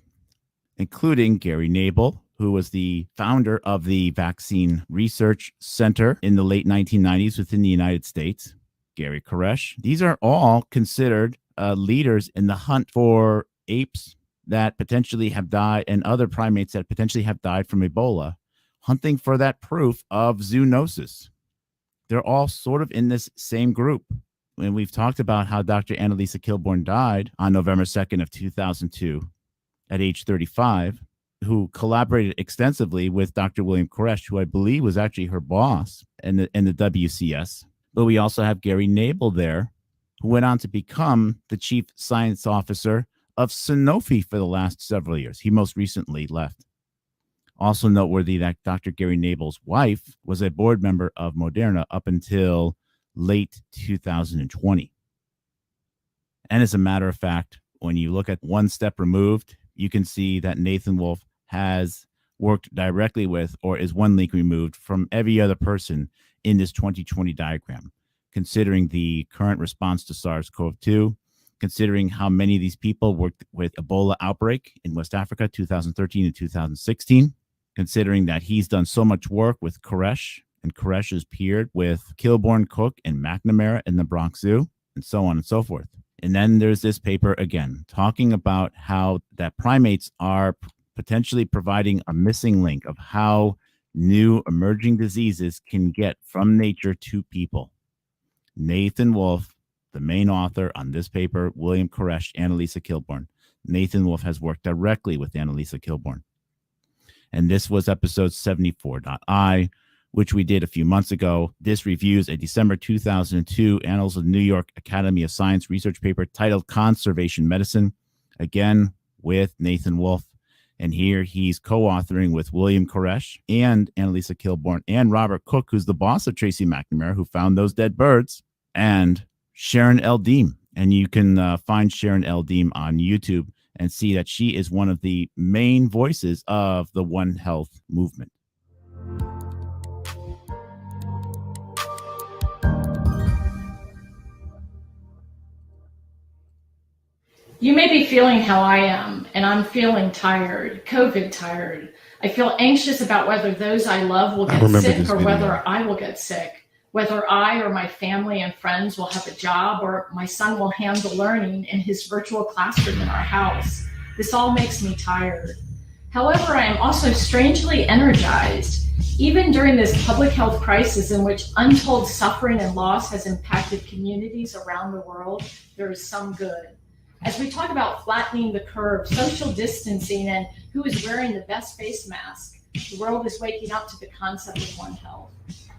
including Gary Nabel, who was the founder of the Vaccine Research Center in the late 1990s within the United States, Gary Koresh, these are all considered leaders in the hunt for apes that potentially have died and other primates that potentially have died from Ebola, hunting for that proof of zoonosis. They're all sort of in this same group. And we've talked about how Dr. Annalisa Kilborn died on November 2nd of 2002 at age 35, who collaborated extensively with Dr. William Koresh, who I believe was actually her boss in the WCS. But we also have Gary Nabel there, who went on to become the chief science officer of Sanofi for the last several years. He most recently left. Also noteworthy that Dr. Gary Nabel's wife was a board member of Moderna up until late 2020. And as a matter of fact, when you look at one step removed, you can see that Nathan Wolf has worked directly with or is one link removed from every other person in this 2020 diagram, considering the current response to SARS-CoV-2, considering how many of these people worked with Ebola outbreak in West Africa, 2013 and 2016, considering that he's done so much work with Koresh, and Koresh has peered with Kilborn, Cook, and McNamara in the Bronx Zoo, and so on and so forth. And then there's this paper again, talking about how that primates are potentially providing a missing link of how new emerging diseases can get from nature to people. Nathan Wolf, the main author on this paper, William Koresh, Annalisa Kilborn. Nathan Wolf has worked directly with Annalisa Kilborn. And this was episode 74.I, which we did a few months ago. This reviews a December 2002 Annals of New York Academy of Science research paper titled Conservation Medicine, again with Nathan Wolf. And here he's co-authoring with William Koresh and Annalisa Kilborn and Robert Cook, who's the boss of Tracy McNamara, who found those dead birds, and Sharon L. Deem. And you can find Sharon L. Deem on YouTube and see that she is one of the main voices of the One Health movement. You may be feeling how I am, and I'm feeling tired, COVID tired. I feel anxious about whether those I love will get sick or whether I will get sick, whether I or my family and friends will have a job or my son will handle learning in his virtual classroom in our house. This all makes me tired. However, I am also strangely energized. Even during this public health crisis in which untold suffering and loss has impacted communities around the world, there is some good. As we talk about flattening the curve, social distancing, and who is wearing the best face mask, the world is waking up to the concept of One Health.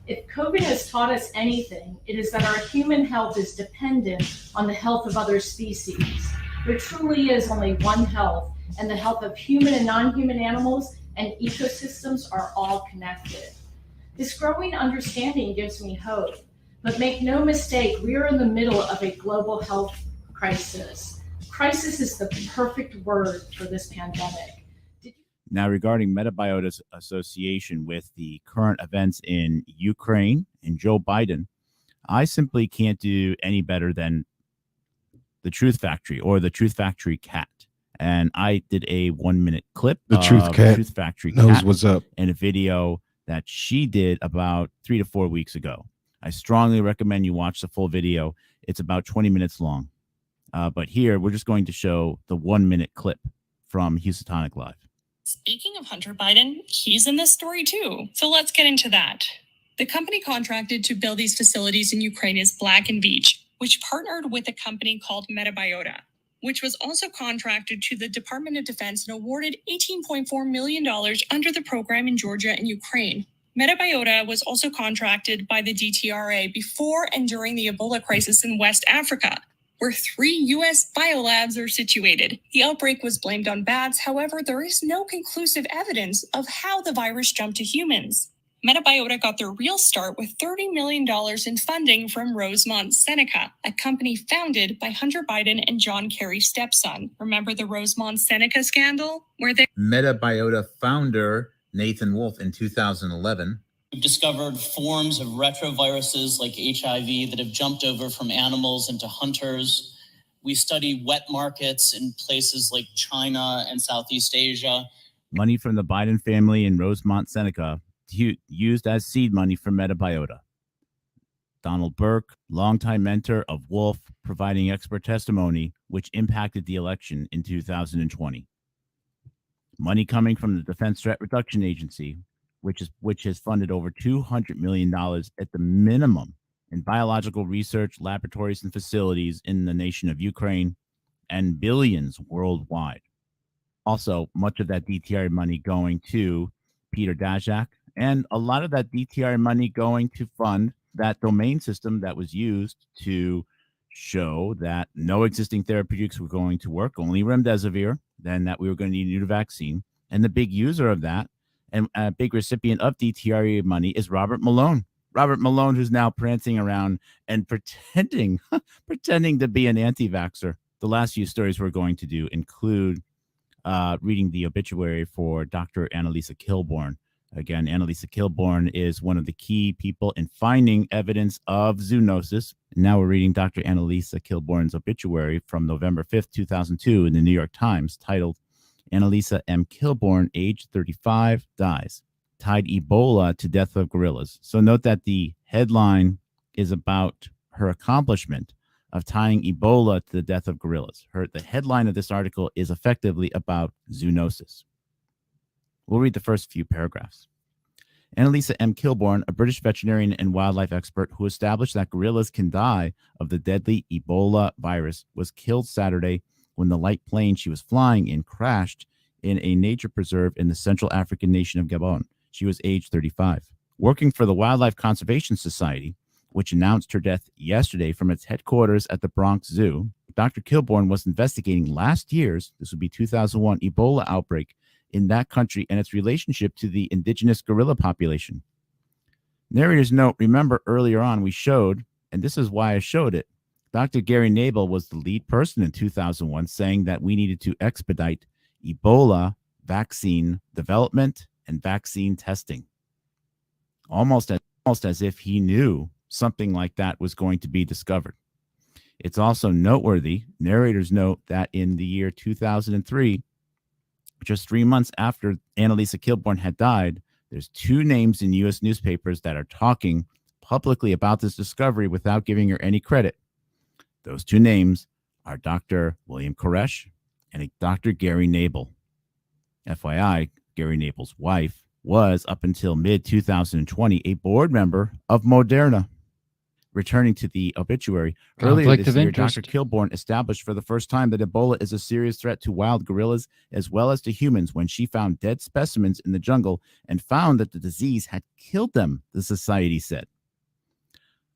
If COVID has taught us anything, it is that our human health is dependent on the health of other species. There truly is only one health, and the health of human and non-human animals and ecosystems are all connected. This growing understanding gives me hope, but make no mistake, we are in the middle of a global health crisis. Crisis is the perfect word for this pandemic. Now, regarding Metabiota's association with the current events in Ukraine and Joe Biden, I simply can't do any better than the Truth Factory or the Truth Factory cat. And I did a 1-minute clip The of Truth Cat Truth Factory knows cat what's up. and a video that she did about 3 to 4 weeks ago. I strongly recommend you watch the full video. It's about 20 minutes long. But here, we're just going to show the 1-minute clip from Housatonic Live. Speaking of Hunter Biden, he's in this story too. So let's get into that. The company contracted to build these facilities in Ukraine is Black & Veatch, which partnered with a company called Metabiota, which was also contracted to the Department of Defense and awarded $18.4 million under the program in Georgia and Ukraine. Metabiota was also contracted by the DTRA before and during the Ebola crisis in West Africa, where 3 U.S. biolabs are situated. The outbreak was blamed on bats. However, there is no conclusive evidence of how the virus jumped to humans. Metabiota got their real start with $30 million in funding from Rosemont Seneca, a company founded by Hunter Biden and John Kerry's stepson. Remember the Rosemont Seneca scandal? Where they Metabiota founder Nathan Wolf in 2011. We've discovered forms of retroviruses like HIV that have jumped over from animals into hunters. We study wet markets in places like China and Southeast Asia. Money from the Biden family in Rosemont Seneca used as seed money for Metabiota. Donald Burke, longtime mentor of Wolf, providing expert testimony, which impacted the election in 2020. Money coming from the Defense Threat Reduction Agency, which has funded over $200 million at the minimum in biological research, laboratories, and facilities in the nation of Ukraine, and billions worldwide. Also, much of that DTR money going to Peter Daszak, and a lot of that DTR money going to fund that domain system that was used to show that no existing therapeutics were going to work, only remdesivir, then that we were going to need a new vaccine. And the big user of that and a big recipient of DTRA money is Robert Malone. Robert Malone, who's now prancing around and pretending to be an anti-vaxxer. The last few stories we're going to do include reading the obituary for Dr. Annalisa Kilborn. Again, Annalisa Kilborn is one of the key people in finding evidence of zoonosis. Now we're reading Dr. Annalisa Kilborn's obituary from November 5th, 2002 in the New York Times, titled Annalisa M. Kilborn, age 35, dies. Tied Ebola to death of gorillas. So note that the headline is about her accomplishment of tying Ebola to the death of gorillas. The headline of this article is effectively about zoonosis. We'll read the first few paragraphs. Annalisa M. Kilborn, a British veterinarian and wildlife expert who established that gorillas can die of the deadly Ebola virus, was killed Saturday when the light plane she was flying in crashed in a nature preserve in the Central African nation of Gabon. She was age 35. Working for the Wildlife Conservation Society, which announced her death yesterday from its headquarters at the Bronx Zoo, Dr. Kilborn was investigating last year's, this would be 2001, Ebola outbreak in that country and its relationship to the indigenous gorilla population. Narrator's note, remember earlier on we showed, and this is why I showed it, Dr. Gary Nabel was the lead person in 2001 saying that we needed to expedite Ebola vaccine development and vaccine testing. Almost as if he knew something like that was going to be discovered. It's also noteworthy, narrator's note, that in the year 2003, just 3 months after Annalisa Kilborn had died, there's 2 names in U.S. newspapers that are talking publicly about this discovery without giving her any credit. Those 2 names are Dr. William Koresh and Dr. Gary Nabel. FYI, Gary Nabel's wife was, up until mid-2020, a board member of Moderna. Returning to the obituary, earlier this year, Dr. Kilborn established for the first time that Ebola is a serious threat to wild gorillas as well as to humans when she found dead specimens in the jungle and found that the disease had killed them, the society said.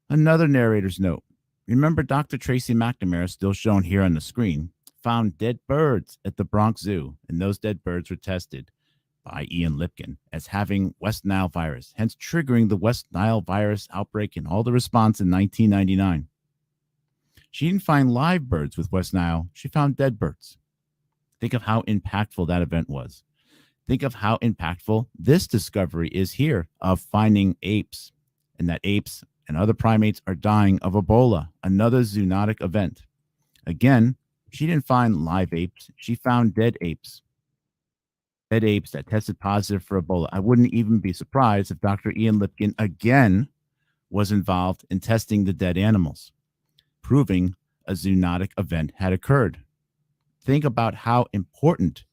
Another narrator's note. Remember Dr. Tracy McNamara, still shown here on the screen, found dead birds at the Bronx Zoo, and those dead birds were tested by Ian Lipkin as having West Nile virus, hence triggering the West Nile virus outbreak and all the response in 1999. She didn't find live birds with West Nile. She found dead birds. Think of how impactful that event was. Think of how impactful this discovery is here of finding apes, and that apes and other primates are dying of Ebola, another zoonotic event. Again, she didn't find live apes, she found dead apes. Dead apes that tested positive for Ebola. I wouldn't even be surprised if Dr. Ian Lipkin again was involved in testing the dead animals, proving a zoonotic event had occurred. Think about how important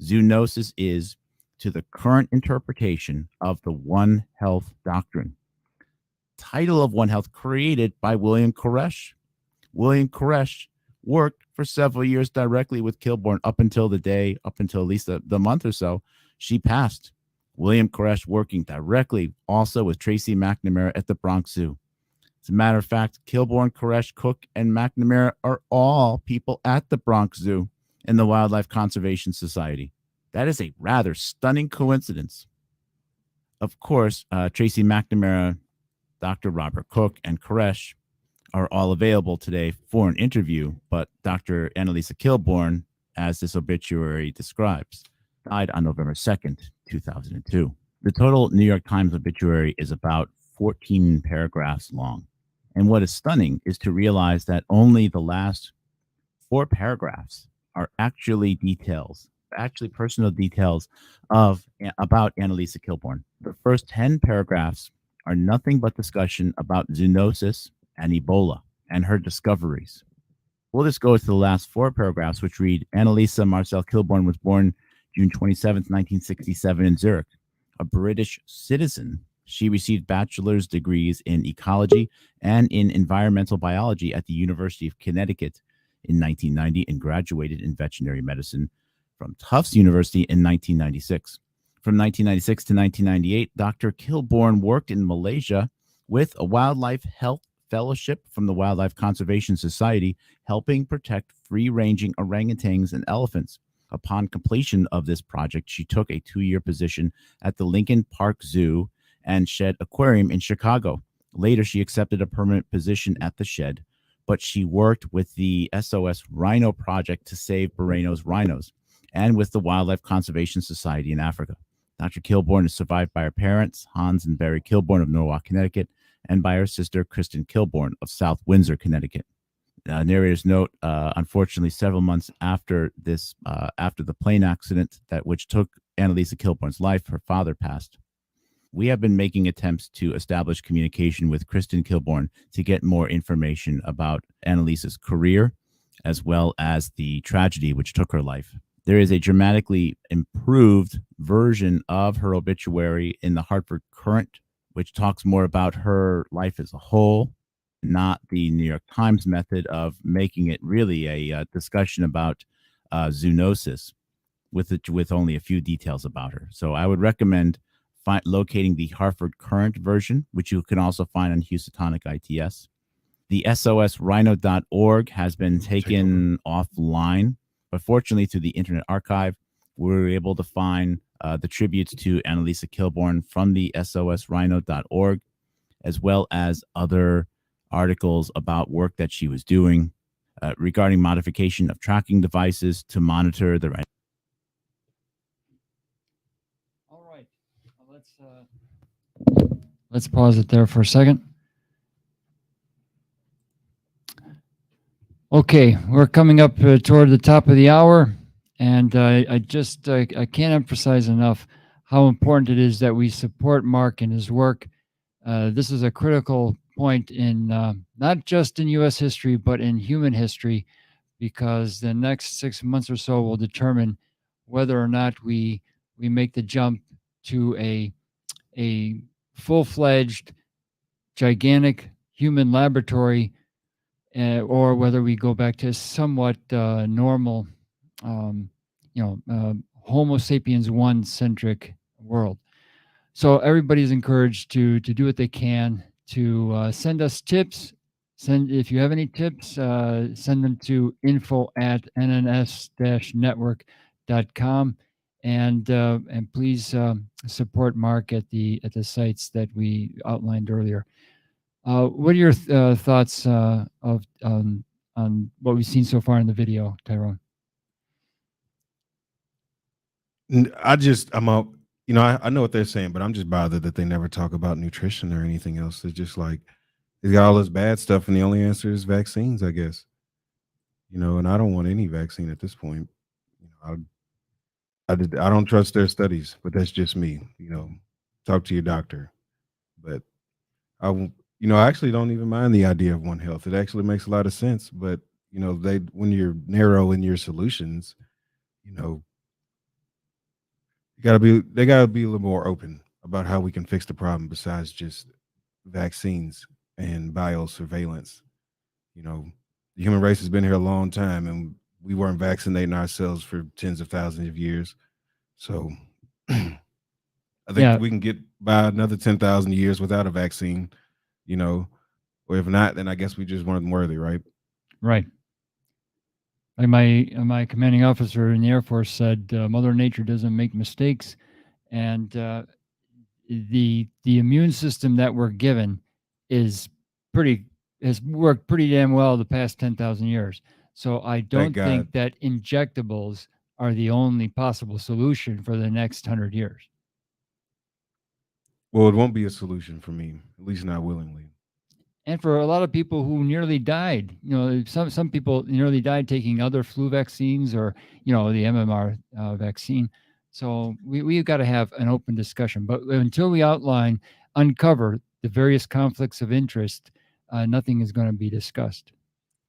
zoonosis is to the current interpretation of the One Health doctrine. Title of One Health created by William Koresh. William Koresh worked for several years directly with Kilbourne up until at least the month or so she passed. William Koresh working directly also with Tracy McNamara at the Bronx Zoo. As a matter of fact, Kilbourne, Koresh, Cook, and McNamara are all people at the Bronx Zoo and the Wildlife Conservation Society. That is a rather stunning coincidence. Of course, Tracy McNamara, Dr. Robert Cook, and Koresh are all available today for an interview, but Dr. Annalisa Kilbourne, as this obituary describes, died on November 2nd, 2002. The total New York Times obituary is about 14 paragraphs long. And what is stunning is to realize that only the last 4 paragraphs are actually personal details about Annalisa Kilbourne. The first 10 paragraphs are nothing but discussion about zoonosis and Ebola and her discoveries. We'll just go to the last 4 paragraphs, which read, Annalisa Marcel Kilbourne was born June 27, 1967 in Zurich. A British citizen, she received bachelor's degrees in ecology and in environmental biology at the University of Connecticut in 1990 and graduated in veterinary medicine from Tufts University in 1996. From 1996 to 1998, Dr. Kilbourne worked in Malaysia with a wildlife health fellowship from the Wildlife Conservation Society, helping protect free-ranging orangutans and elephants. Upon completion of this project, she took a 2-year position at the Lincoln Park Zoo and Shed Aquarium in Chicago. Later, she accepted a permanent position at the Shed, but she worked with the SOS Rhino Project to save Borneo's rhinos and with the Wildlife Conservation Society in Africa. Dr. Kilbourne is survived by her parents, Hans and Barry Kilbourne of Norwalk, Connecticut, and by her sister, Kristen Kilbourne of South Windsor, Connecticut. Narrator's note, unfortunately, several months after the plane accident which took Annalisa Kilbourne's life, her father passed. We have been making attempts to establish communication with Kristen Kilbourne to get more information about Annalisa's career, as well as the tragedy which took her life. There is a dramatically improved version of her obituary in the Hartford Courant, which talks more about her life as a whole, not the New York Times method of making it really a discussion about zoonosis with only a few details about her. So I would recommend locating the Hartford Courant version, which you can also find on Housatonic ITS. The SOSRhino.org has been taken offline, but fortunately through the Internet Archive, we were able to find the tributes to Annalisa Kilbourne from the SOSRhino.org, as well as other articles about work that she was doing regarding modification of tracking devices to monitor the Let's pause it there for a second. Okay, we're coming up toward the top of the hour, and I can't emphasize enough how important it is that we support Mark and his work. This is a critical point in not just in U.S. history, but in human history, because the next 6 months or so will determine whether or not we make the jump to a full-fledged, gigantic human laboratory, or whether we go back to somewhat normal, Homo sapiens 1-centric world. So everybody's encouraged to do what they can to send us tips. If you have any tips, send them to info@nns-network.com. And please support Mark at the sites that we outlined earlier. What are your thoughts on what we've seen so far in the video, Tyrone? I'm out. I know what they're saying, but I'm just bothered that they never talk about nutrition or anything else. It's just like they got all this bad stuff, and the only answer is vaccines, I guess. And I don't want any vaccine at this point. I don't trust their studies, but that's just me. Talk to your doctor. But I actually don't even mind the idea of One Health. It actually makes a lot of sense. But when you're narrow in your solutions, they gotta be a little more open about how we can fix the problem besides just vaccines and biosurveillance. The human race has been here a long time, and we weren't vaccinating ourselves for tens of thousands of years. So I think we can get by another 10,000 years without a vaccine, or if not, then I guess we just weren't worthy, right? Right. Like my commanding officer in the Air Force said, Mother Nature doesn't make mistakes, and the immune system that we're given has worked pretty damn well the past 10,000 years. So I don't think that injectables are the only possible solution for the next 100 years. Well, it won't be a solution for me, at least not willingly. And for a lot of people who nearly died, some people nearly died taking other flu vaccines or, the MMR vaccine. So we've got to have an open discussion. But until we uncover the various conflicts of interest, nothing is going to be discussed.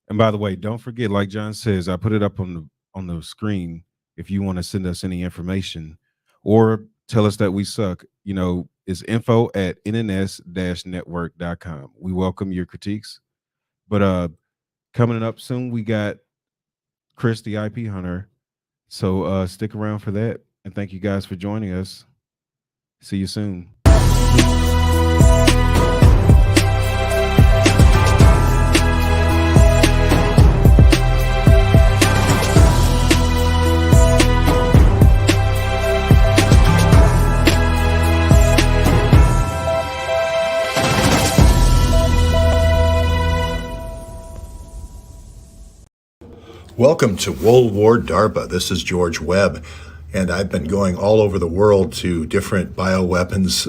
And by the way, don't forget, like John says, I put it up on the screen. If you want to send us any information or tell us that we suck, it's info@nns-network.com. We welcome your critiques. But coming up soon, we got Kris, the IP hunter. So stick around for that. And thank you guys for joining us. See you soon. Welcome to World War DARPA. This is George Webb, and I've been going all over the world to different bioweapons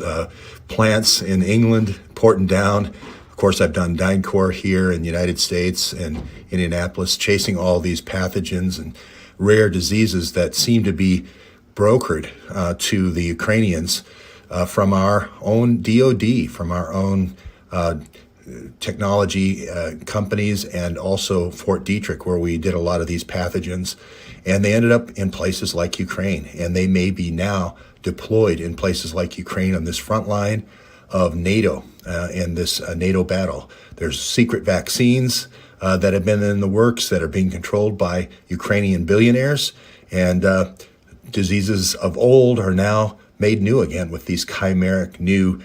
plants in England, Porton Down. Of course, I've done DynCorp here in the United States and Indianapolis, chasing all these pathogens and rare diseases that seem to be brokered to the Ukrainians from our own DOD, from our own technology companies, and also Fort Detrick, where we did a lot of these pathogens. And they ended up in places like Ukraine, and they may be now deployed in places like Ukraine on this front line of NATO in this NATO battle. There's secret vaccines that have been in the works that are being controlled by Ukrainian billionaires, and diseases of old are now made new again with these chimeric new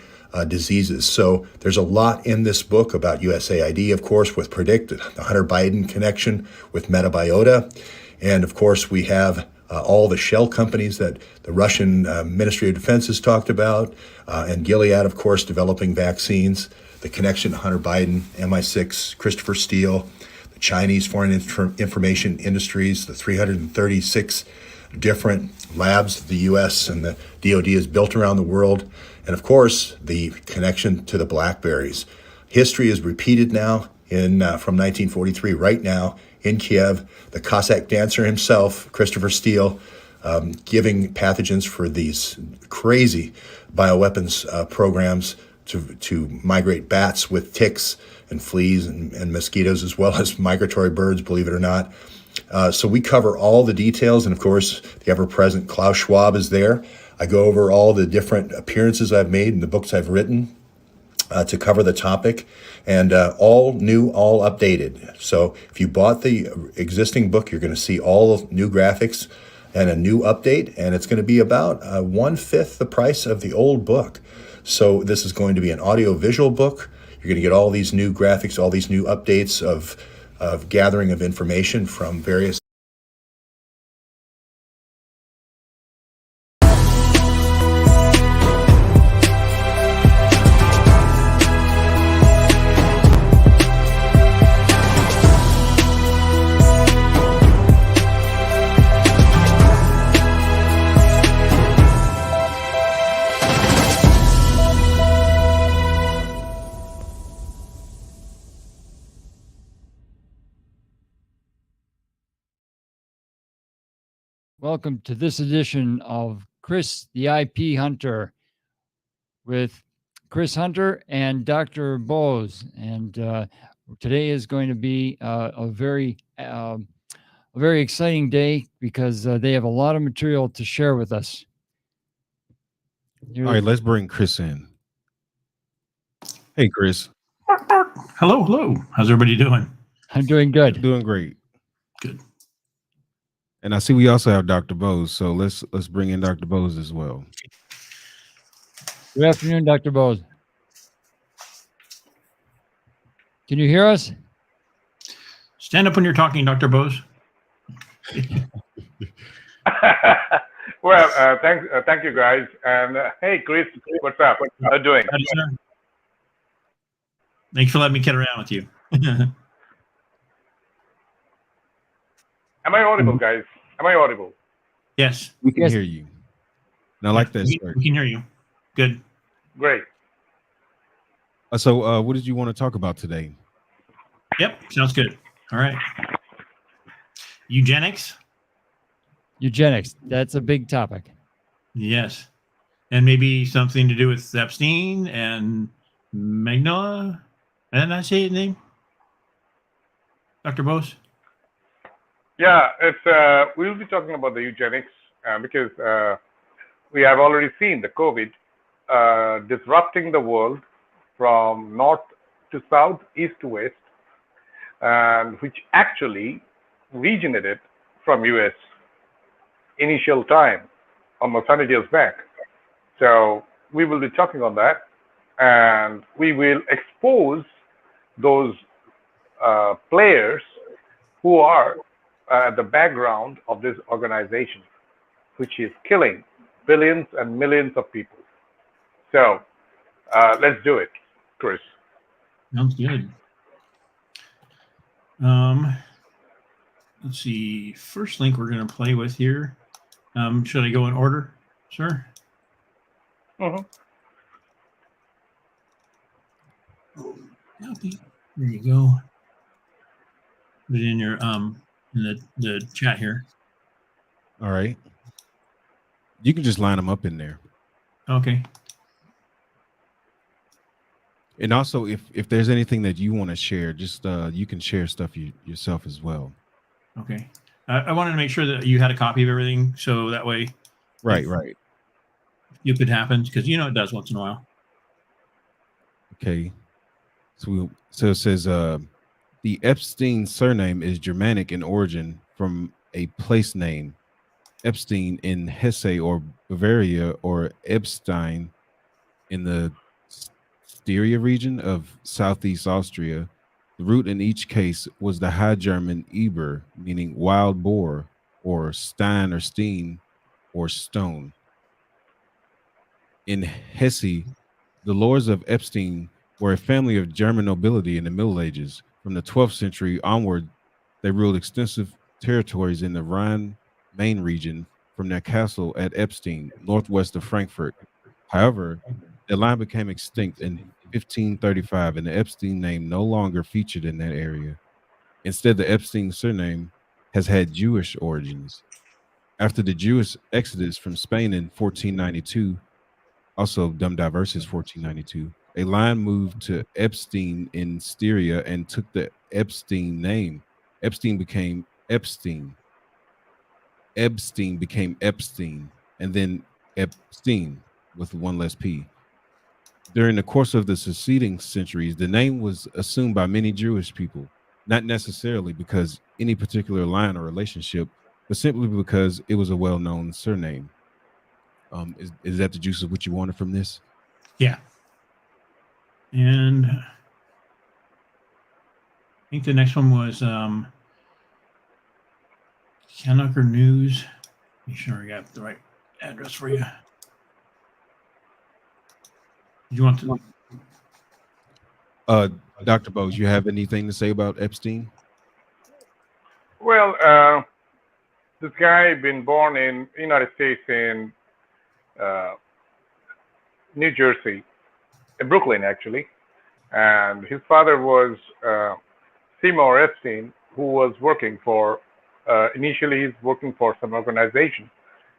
diseases. So there's a lot in this book about USAID, of course, with Predict, the Hunter Biden connection with Metabiota. And of course, we have all the shell companies that the Russian Ministry of Defense has talked about, and Gilead, of course, developing vaccines, the connection to Hunter Biden, MI6, Christopher Steele, the Chinese Foreign Information Industries, the 336 different labs the U.S. and the DOD has built around the world. And of course, the connection to the blackberries. History is repeated now from 1943, right now in Kiev. The Cossack dancer himself, Christopher Steele, giving pathogens for these crazy bioweapons programs to migrate bats with ticks and fleas and mosquitoes, as well as migratory birds, believe it or not. So we cover all the details. And of course, the ever-present Klaus Schwab is there. I go over all the different appearances I've made and the books I've written to cover the topic, and all new, all updated. So if you bought the existing book, you're going to see all new graphics and a new update, and it's going to be about 1/5 the price of the old book. So this is going to be an audio-visual book. You're going to get all these new graphics, all these new updates of gathering of information from various Welcome to this edition of Kris, the IP Hunter, with Kris Hunter and Dr. Bose. And today is going to be a very exciting day because they have a lot of material to share with us. All right, let's bring Kris in. Hey, Kris. Hello, hello. How's everybody doing? I'm doing good. Doing great. Good. And I see we also have Dr. Bose, so let's bring in Dr. Bose as well. Good afternoon, Dr. Bose. Can you hear us? Stand up when you're talking, Dr. Bose. Well, thank you guys. And hey, Kris, what's up? How are you doing? Howdy, sir. Thanks for letting me kid around with you. Am I audible, guys? Am I audible? Yes. We can hear you. And I like that. We can hear you. Good. Great. So what did you want to talk about today? Yep, sounds good. All right. Eugenics? Eugenics. That's a big topic. Yes. And maybe something to do with Epstein and Magnolia? Didn't I say his name? Dr. Bose? Yeah, we'll be talking about the eugenics because we have already seen the COVID disrupting the world from north to south, east to west, and which actually originated from US initial time, almost 100 years back. So we will be talking on that, and we will expose those players who are the background of this organization, which is killing billions and millions of people. So let's do it, Kris. Sounds good. Let's see. First link we're going to play with here. Should I go in order, sir? Mm-hmm. There you go. Put it in your in the chat here. All right. You can just line them up in there. Okay. And also, if there's anything that you want to share, just you can share stuff yourself as well. Okay. I wanted to make sure that you had a copy of everything, so that way, Right. it could happen, because you know it does once in a while. Okay. So it says the Epstein surname is Germanic in origin from a place name, Epstein in Hesse or Bavaria, or Ebstein in the Styria region of southeast Austria. The root in each case was the High German Eber, meaning wild boar, or Stein or Steen, or stone. In Hesse, the lords of Epstein were a family of German nobility in the Middle Ages. From the 12th century onward, they ruled extensive territories in the Rhine-Main region from their castle at Epstein, northwest of Frankfurt. However, the line became extinct in 1535, and the Epstein name no longer featured in that area. Instead, the Epstein surname has had Jewish origins. After the Jewish exodus from Spain in 1492, also Dum Diversus 1492, a line moved to Epstein in Styria and took the Epstein name. Epstein became Epstein. Epstein became Epstein, and then Epstein with one less P. During the course of the succeeding centuries, the name was assumed by many Jewish people, not necessarily because any particular line or relationship, but simply because it was a well-known surname. Is that the juice of what you wanted from this? Yeah. And I think the next one was Kanaker News. Make sure I got the right address for you. You want to? Dr. Bose, you have anything to say about Epstein? Well, this guy been born in United States in New Jersey, in Brooklyn actually, and his father was Seymour Epstein, who was working for initially he's working for some organization,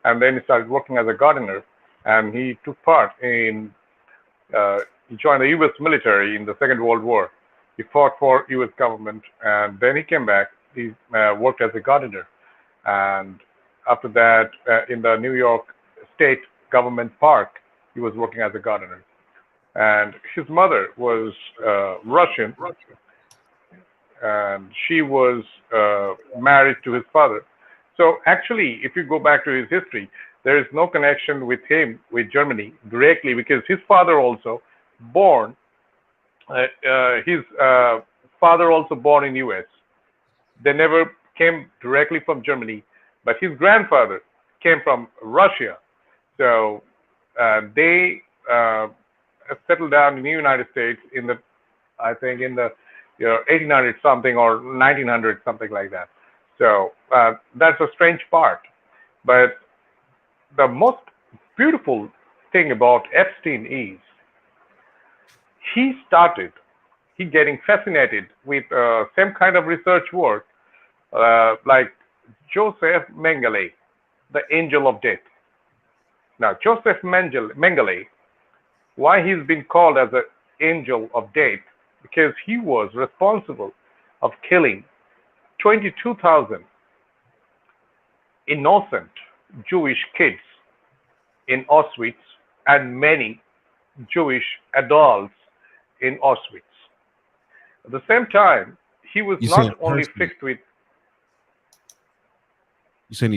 and then he started working as a gardener, and he took part in, he joined the U.S. military in the Second World War. He fought for U.S. government, and then he came back. He worked as a gardener, and after that, in the New York State Government Park, he was working as a gardener. And his mother was Russian, and she was married to his father. So actually, if you go back to his history, there is no connection with him with Germany directly, because his father also born, his father also born in U.S. They never came directly from Germany, but his grandfather came from Russia. So they settled down in the United States in the, I think in the 1800 something or 1900 something like that. So that's a strange part. But the most beautiful thing about Epstein is he getting fascinated with same kind of research work like Joseph Mengele, the angel of death. Now, Joseph Mengele, why he's been called as an angel of death? Because he was responsible of killing 22,000 innocent Jewish kids in Auschwitz and many Jewish adults in Auschwitz. At the same time, he was not only fixed with. You saying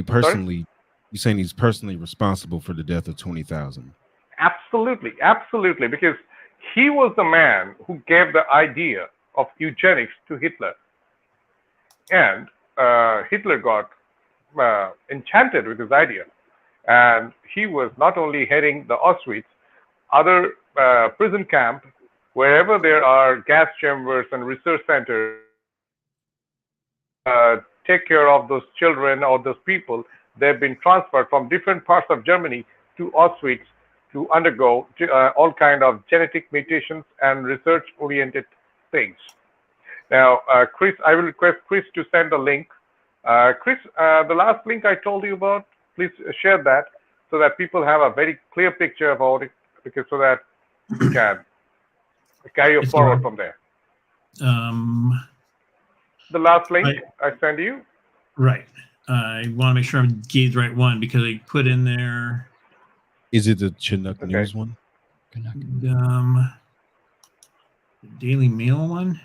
he's personally responsible for the death of 20,000? Absolutely, absolutely, because he was the man who gave the idea of eugenics to Hitler, and Hitler got enchanted with his idea, and he was not only heading the Auschwitz, other prison camp, wherever there are gas chambers and research centers, take care of those children or those people. They've been transferred from different parts of Germany to Auschwitz to undergo all kind of genetic mutations and research-oriented things. Now, Kris, I will request Kris to send a link. Kris, the last link I told you about, please share that so that people have a very clear picture about it, because so that we can carry you forward from there. The last link I send you. Right. I want to make sure I gave the right one because I put in there. Is it the Chinook News one? The Daily Mail one.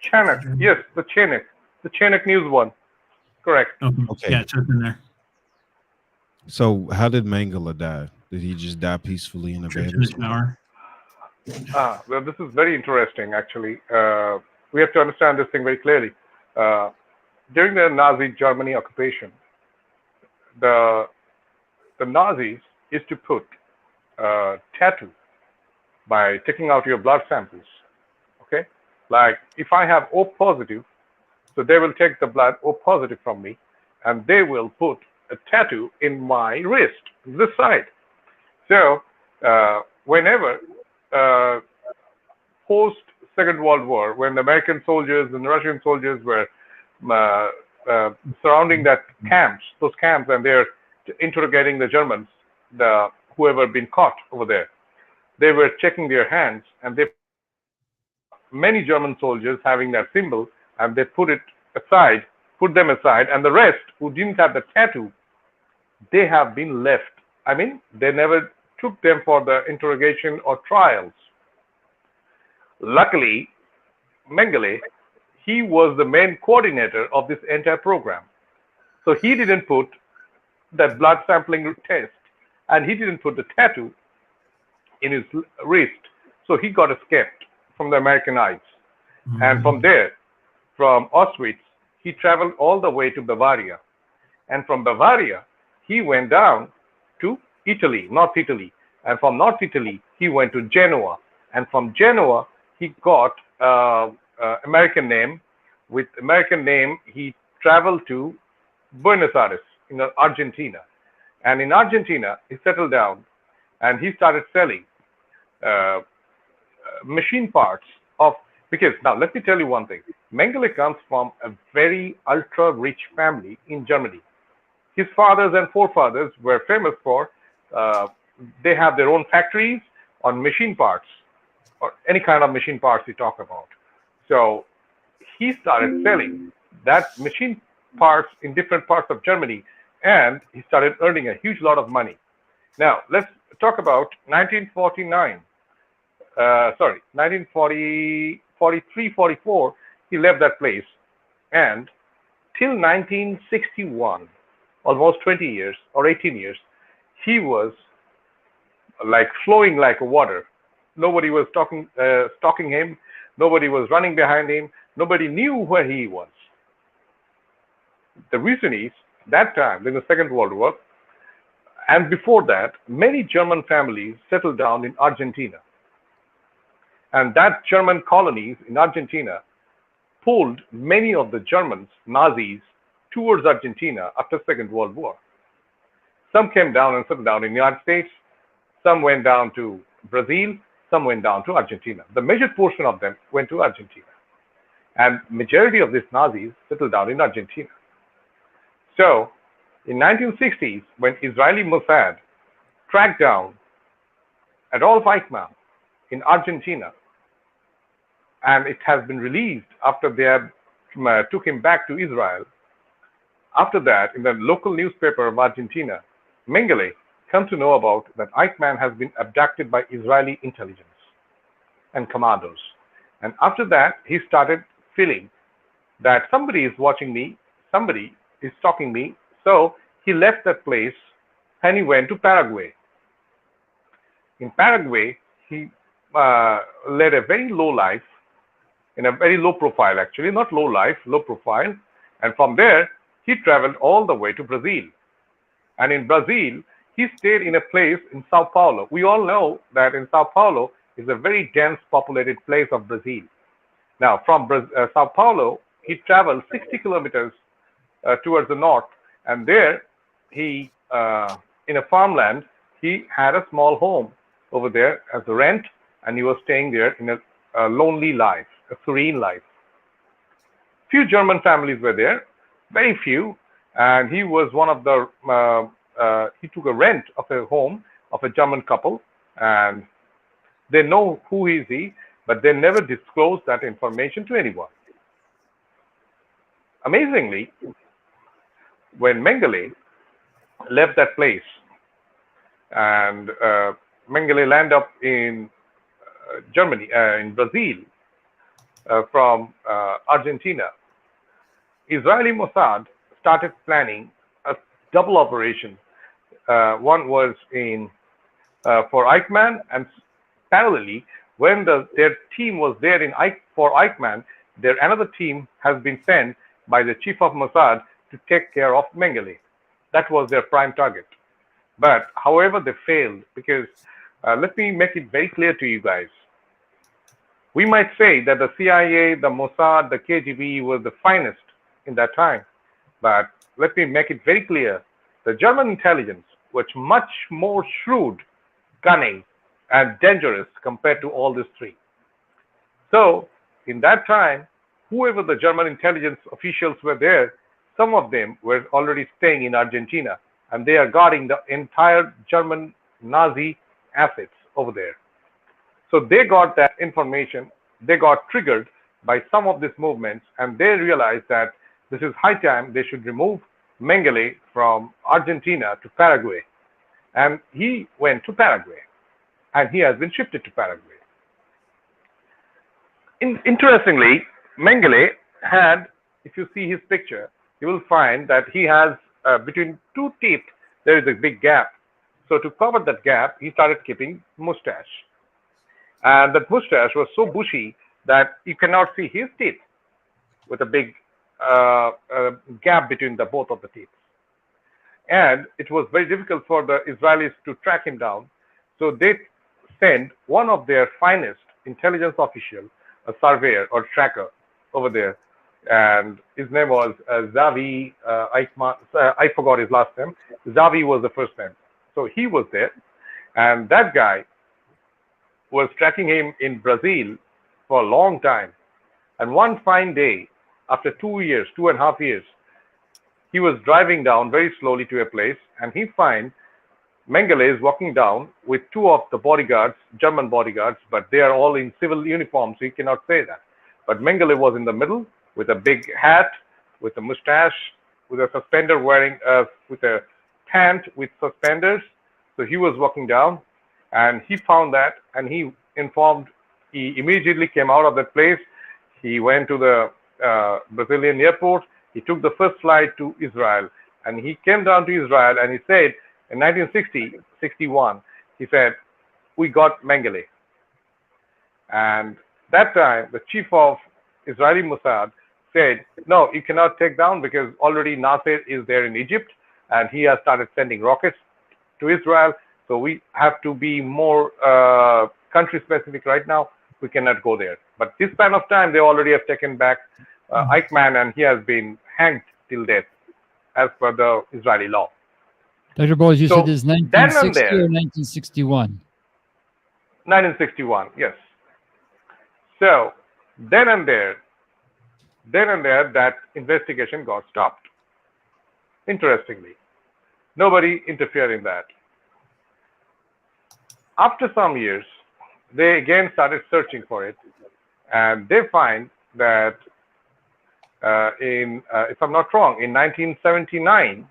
Chinook, yes, the Chinook News one. Correct. Okay. Yeah, it's in there. So how did Mengele die? Did he just die peacefully in a bed? Well, this is very interesting, actually. We have to understand this thing very clearly. During the Nazi Germany occupation, the Nazis used to put tattoo by taking out your blood samples. Okay, like if I have O positive, so they will take the blood O positive from me, and they will put a tattoo in my wrist, this side. So whenever post Second World War, when the American soldiers and the Russian soldiers were surrounding those camps, and they're interrogating the Germans, whoever been caught over there, they were checking their hands, and many German soldiers having that symbol, and they put them aside, and the rest who didn't have the tattoo, they have been left. I mean, they never took them for the interrogation or trials. Luckily, Mengele, he was the main coordinator of this entire program. So he didn't put that blood sampling test, and he didn't put the tattoo in his wrist. So he got escaped from the American eyes. And from there, from Auschwitz, he traveled all the way to Bavaria. And from Bavaria, he went down to Italy, North Italy. And from North Italy, he went to Genoa. And from Genoa, he got American name. With American name, he traveled to Buenos Aires in Argentina. And in Argentina, he settled down, and he started selling machine parts of Because now let me tell you one thing. Mengele comes from a very ultra-rich family in Germany. His fathers and forefathers were famous for, they have their own factories on machine parts, or any kind of machine parts we talk about. So he started selling that machine parts in different parts of Germany, and he started earning a huge lot of money. Now, let's talk about 1943, 44, he left that place. And till 1961, almost 20 years or 18 years, he was like flowing like water. Nobody was stalking him. Nobody was running behind him. Nobody knew where he was. The reason is, that time, in the Second World War, and before that, many German families settled down in Argentina. And that German colonies in Argentina pulled many of the Germans, Nazis, towards Argentina after Second World War. Some came down and settled down in the United States. Some went down to Brazil. Some went down to Argentina. The major portion of them went to Argentina. And majority of these Nazis settled down in Argentina. So in 1960s, when Israeli Mossad tracked down Adolf Eichmann in Argentina, and it has been released after they have took him back to Israel. After that, in the local newspaper of Argentina, Mengele come to know about that Eichmann has been abducted by Israeli intelligence and commandos. And after that, he started feeling that somebody is watching me, somebody is stalking me. So he left that place and he went to Paraguay. In Paraguay, he led a very low life, in a very low profile, actually, not low life, low profile. And from there, he traveled all the way to Brazil. And in Brazil, he stayed in a place in Sao Paulo. We all know that in Sao Paulo is a very dense populated place of Brazil. Now, from Sao Paulo, he traveled 60 kilometers towards the north. And there, he, in a farmland, he had a small home over there as a rent, and he was staying there in a lonely life, a serene life. Few German families were there, very few, and he was one of the, he took a rent of a home of a German couple, and they know who is he, but they never disclosed that information to anyone. Amazingly, when Mengele left that place, and Mengele landed up in Germany, in Brazil, from Argentina, Israeli Mossad started planning a double operation. One was in for Eichmann, and parallelly, when their team was there for Eichmann, another team has been sent by the chief of Mossad to take care of Mengele. That was their prime target. But however, they failed because let me make it very clear to you guys. We might say that the CIA, the Mossad, the KGB were the finest in that time. But let me make it very clear. The German intelligence was much more shrewd, cunning, and dangerous compared to all these three. So in that time, whoever the German intelligence officials were there, some of them were already staying in Argentina, and they are guarding the entire German Nazi assets over there. So they got that information, they got triggered by some of these movements, and they realized that this is high time they should remove Mengele from Argentina to Paraguay. And he went to Paraguay, and he has been shifted to Paraguay. Interestingly, Mengele had, if you see his picture, you will find that he has between two teeth, there is a big gap. So to cover that gap, he started keeping mustache. And that mustache was so bushy that you cannot see his teeth with a big gap between both of the teeth. And it was very difficult for the Israelis to track him down. So they sent one of their finest intelligence officials, a surveyor or tracker over there. And his name was Zavi Eichmann. I forgot his last name. Zavi was the first name. So he was there. And that guy was tracking him in Brazil for a long time. And one fine day, after 2.5 years, he was driving down very slowly to a place, and he finds Mengele is walking down with two of the bodyguards, German bodyguards, but they are all in civil uniforms, so he cannot say that. But Mengele was in the middle with a big hat, with a mustache, with a suspender wearing, with a pant with suspenders. So he was walking down, and he found that, and he immediately came out of that place. He went to the Brazilian airport. He took the first flight to Israel, and he came down to Israel, and he said, in 1961, he said, we got Mengele. And that time, the chief of Israeli Mossad said, no, you cannot take down because already Nasser is there in Egypt, and he has started sending rockets to Israel. So we have to be more country specific right now. We cannot go there. But this span of time, they already have taken back Eichmann, and he has been hanged till death as per the Israeli law. Dr. Bowles, you So said this is then 1960 and there, or 1961? 1961, yes. So then and there, that investigation got stopped. Interestingly, nobody interfered in that. After some years, they again started searching for it, and they find that if I'm not wrong, in 1979,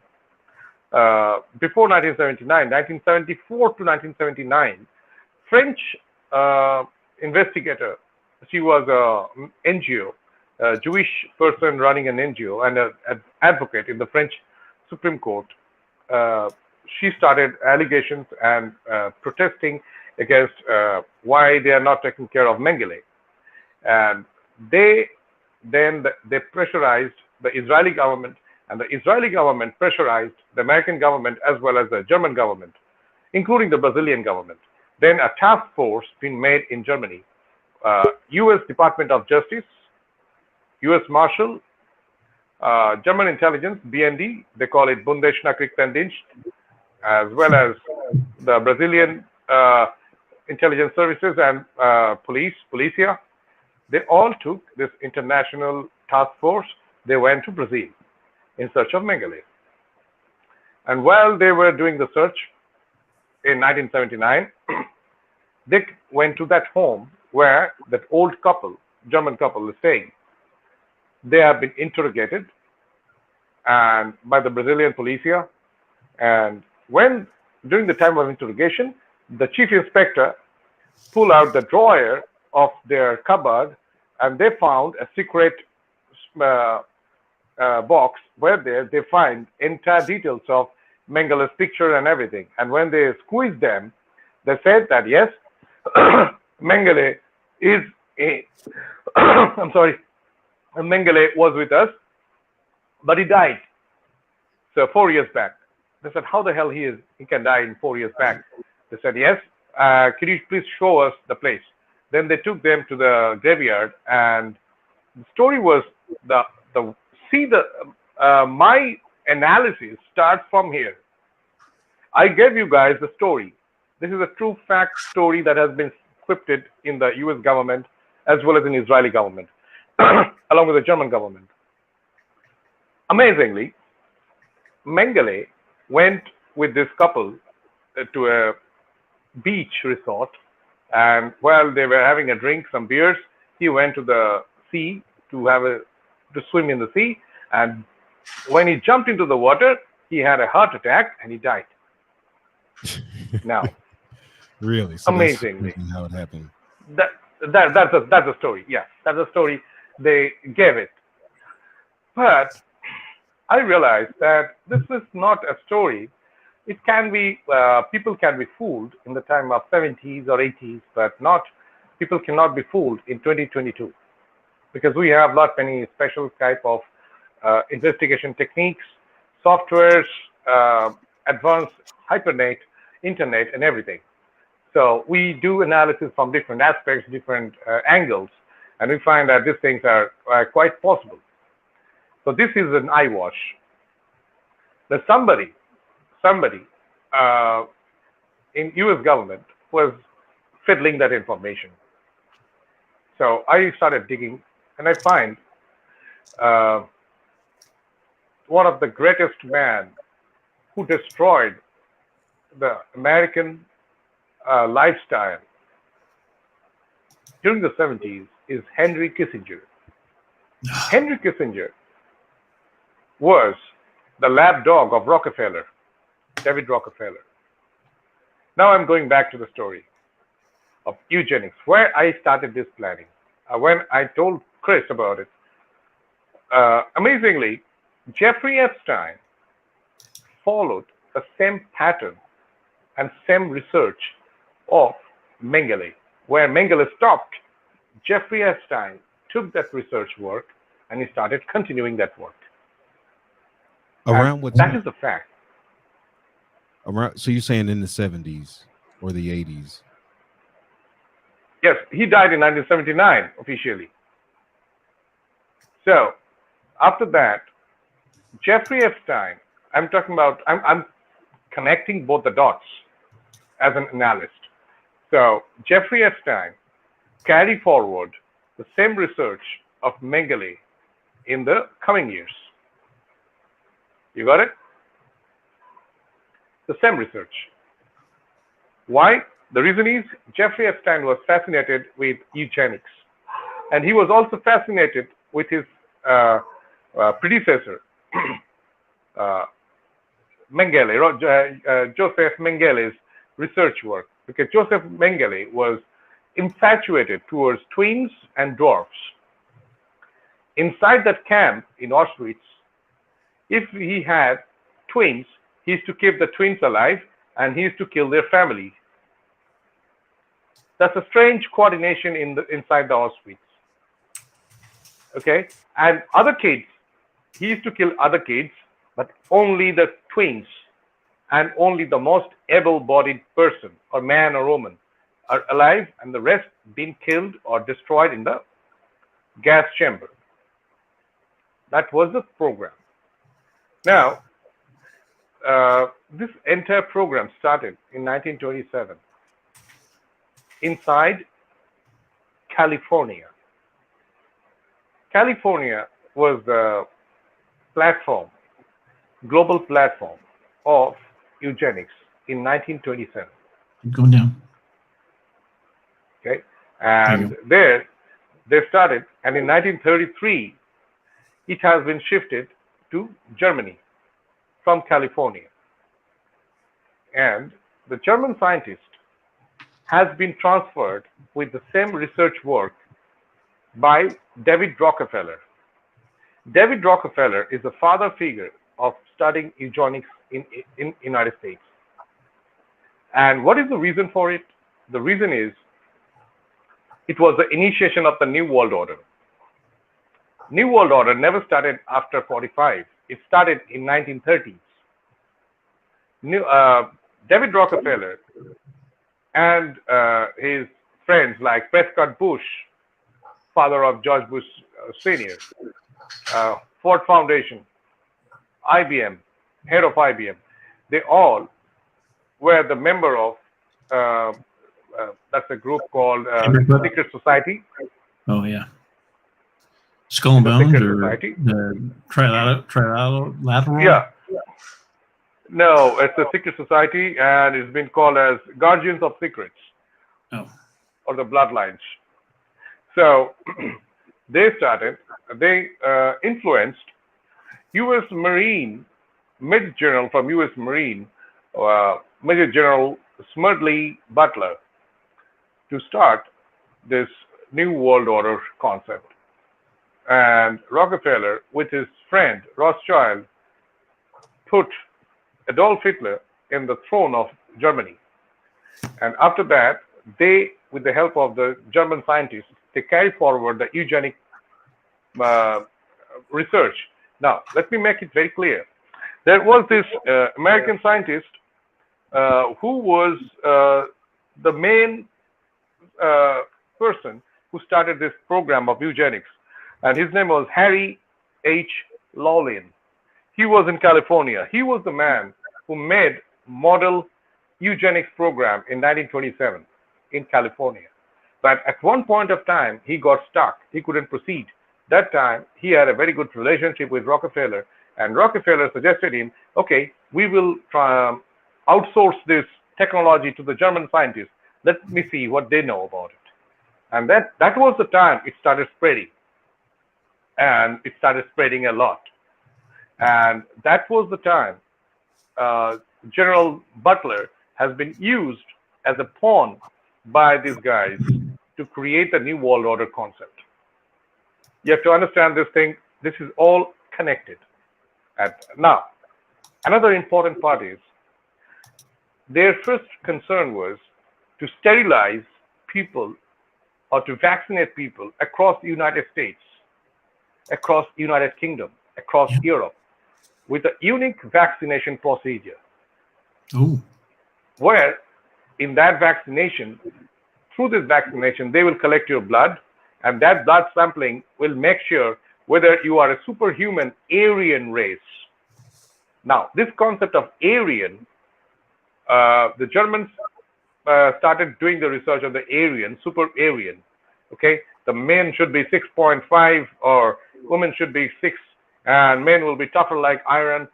before 1979, 1974 to 1979, French investigator, she was an NGO, a Jewish person running an NGO and an advocate in the French Supreme Court. She started allegations and protesting against why they are not taking care of Mengele. And they pressurized the Israeli government, and the Israeli government pressurized the American government as well as the German government, including the Brazilian government. Then a task force been made in Germany, U.S. Department of Justice, U.S. Marshal, German intelligence, BND, they call it Bundesnachrichtendienst, as well as the Brazilian intelligence services and Policia. They all took this international task force. They went to Brazil in search of Mengele. And while they were doing the search in 1979, they went to that home where that old couple, German couple, is staying. They have been interrogated and by the Brazilian Policia. And during the time of interrogation, the chief inspector pulled out the drawer of their cupboard, and they found a secret box where they find entire details of Mengele's picture and everything. And when they squeezed them, they said that yes, Mengele is I'm sorry, Mengele was with us, but he died. So 4 years back. They said, how the hell he can die in 4 years back? They said, yes, could you please show us the place? Then they took them to the graveyard, and the story was my analysis starts from here. I gave you guys the story. This is a true fact story that has been scripted in the US government as well as in the Israeli government, along with the German government. Amazingly, Mengele went with this couple to a beach resort, and while they were having a drink, some beers, he went to the sea to swim in the sea, and when he jumped into the water, he had a heart attack and he died. Now, really? So amazingly, that's how it happened. That's a story. Yeah, that's a story. They gave it, but I realized that this is not a story. It can be people can be fooled in the time of 70s or 80s, but people cannot be fooled in 2022 because we have many special type of investigation techniques, softwares, advanced hypernet, internet, and everything. So we do analysis from different aspects, different angles, and we find that these things are quite possible. So this is an eyewash. That somebody in US government was fiddling that information. So I started digging and I find one of the greatest men who destroyed the American lifestyle during the 70s is Henry Kissinger. Henry Kissinger was the lap dog of Rockefeller, David Rockefeller. Now I'm going back to the story of eugenics, where I started this planning. When I told Kris about it, amazingly, Jeffrey Epstein followed the same pattern and same research of Mengele. Where Mengele stopped, Jeffrey Epstein took that research work and he started continuing that work. Around what That time? is the fact. Around, so you're saying in the 70s or the 80s? Yes, he died in 1979 officially. So after that, Jeffrey Epstein, I'm talking about, I'm connecting both the dots as an analyst. So Jeffrey Epstein carried forward the same research of Mengele in the coming years. You got it? The same research. Why? The reason is Jeffrey Epstein was fascinated with eugenics, and he was also fascinated with his predecessor, Mengele, Joseph Mengele's research work, because Joseph Mengele was infatuated towards twins and dwarfs. Inside that camp in Auschwitz, if he had twins, he used to keep the twins alive and he used to kill their family. That's a strange coordination inside the Auschwitz. Okay, and other kids, he used to kill other kids, but only the twins and only the most able-bodied person or man or woman are alive, and the rest being killed or destroyed in the gas chamber. That was the program. Now, this entire program started in 1927 inside California. California was the platform, global platform of eugenics in 1927. Keep going down. Okay, and there they started, and in 1933, it has been shifted to Germany from California. And the German scientist has been transferred with the same research work by David Rockefeller. David Rockefeller is the father figure of studying eugenics in United States. And what is the reason for it? The reason is it was the initiation of the New World Order. New World Order never started after 45. It started in 1930s. David Rockefeller and his friends like Prescott Bush, father of George Bush Sr., Ford Foundation, IBM, head of IBM, they all were the member of, that's a group called Secret Society. Oh, yeah. Skull and Bones Secret or Society. the Trilateral? Yeah. No, it's a secret society, and it's been called as Guardians of Secrets. Oh. Or the Bloodlines. So they influenced U.S. Marine, Major General from U.S. Marine, Major General Smedley Butler, to start this New World Order concept. And Rockefeller, with his friend Rothschild, put Adolf Hitler in the throne of Germany. And after that, they, with the help of the German scientists, they carried forward the eugenic research. Now, let me make it very clear. There was this American scientist who was the main person who started this program of eugenics. And his name was Harry H. Loughlin. He was in California. He was the man who made model eugenics program in 1927 in California. But at one point of time, he got stuck. He couldn't proceed That time, he had a very good relationship with Rockefeller, and Rockefeller suggested him, okay, we will try outsource this technology to the German scientists. Let me see what they know about it. And that was the time it started spreading. And it started spreading a lot. And that was the time General Butler has been used as a pawn by these guys to create the New World Order concept. You have to understand this thing. This is all connected. And now, another important part is their first concern was to sterilize people or to vaccinate people across the United States, across the United Kingdom, across Europe, with a unique vaccination procedure. Oh. Where in that vaccination, through this vaccination, they will collect your blood, and that blood sampling will make sure whether you are a superhuman Aryan race. Now, this concept of Aryan, the Germans started doing the research on the Aryan, super Aryan. Okay, the men should be 6.5 or women should be 6, and men will be tougher like iron.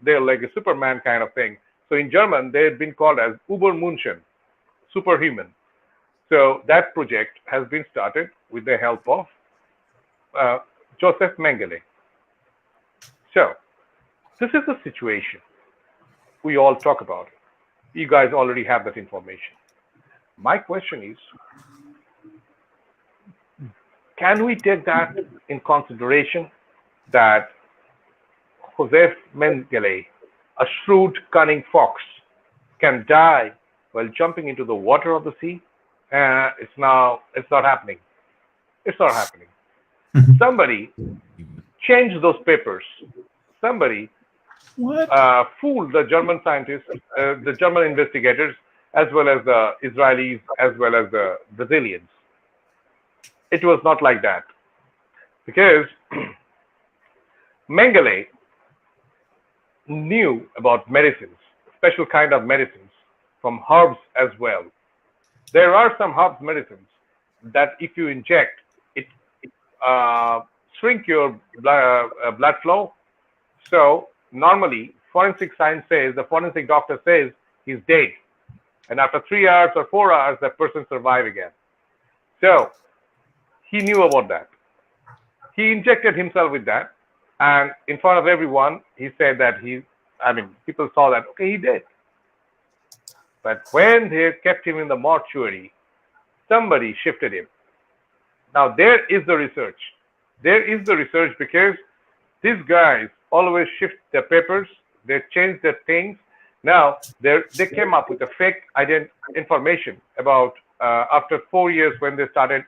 They're like a Superman kind of thing. So in German, they've been called as Übermenschen, superhuman. So that project has been started with the help of Joseph Mengele. So this is the situation. We all talk about it. You guys already have that information. My question is, can we take that in consideration that Joseph Mengele, a shrewd, cunning fox, can die while jumping into the water of the sea? It's not happening. It's not happening. Somebody changed those papers. Somebody fooled the German scientists, the German investigators, as well as the Israelis, as well as the Brazilians. It was not like that. Because Mengele knew about medicines, special kind of medicines, from herbs as well. There are some herbs medicines that if you inject, it shrink your blood flow. So normally, forensic science says, the forensic doctor says he's dead. And after 3 hours or 4 hours, that person survives again. So he knew about that. He injected himself with that. And in front of everyone, he said that people saw that, okay, he did. But when they kept him in the mortuary, somebody shifted him. Now, there is the research. There is the research because these guys always shift their papers. They change their things. Now, they came up with a fake information about after 4 years when they started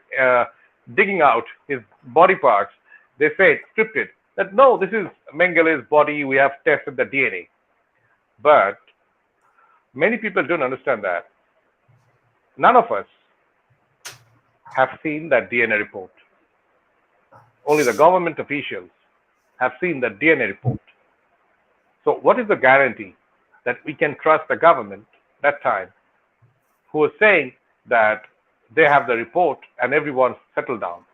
digging out his body parts. They said, scripted, that no, this is Mengele's body. We have tested the DNA. But many people don't understand that. None of us have seen that DNA report. Only the government officials have seen the DNA report. So what is the guarantee that we can trust the government that time who was saying that they have the report and everyone's settled down?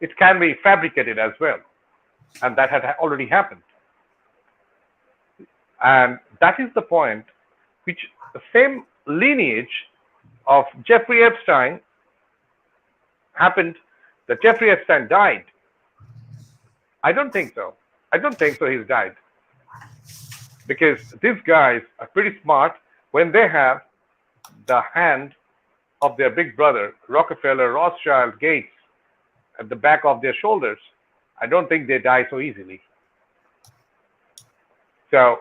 It can be fabricated as well. And that had already happened. And that is the point which the same lineage of Jeffrey Epstein happened, that Jeffrey Epstein died. I don't think so. I don't think so he's died. Because these guys are pretty smart when they have the hand of their big brother, Rockefeller, Rothschild, Gates, at the back of their shoulders. I don't think they die so easily. So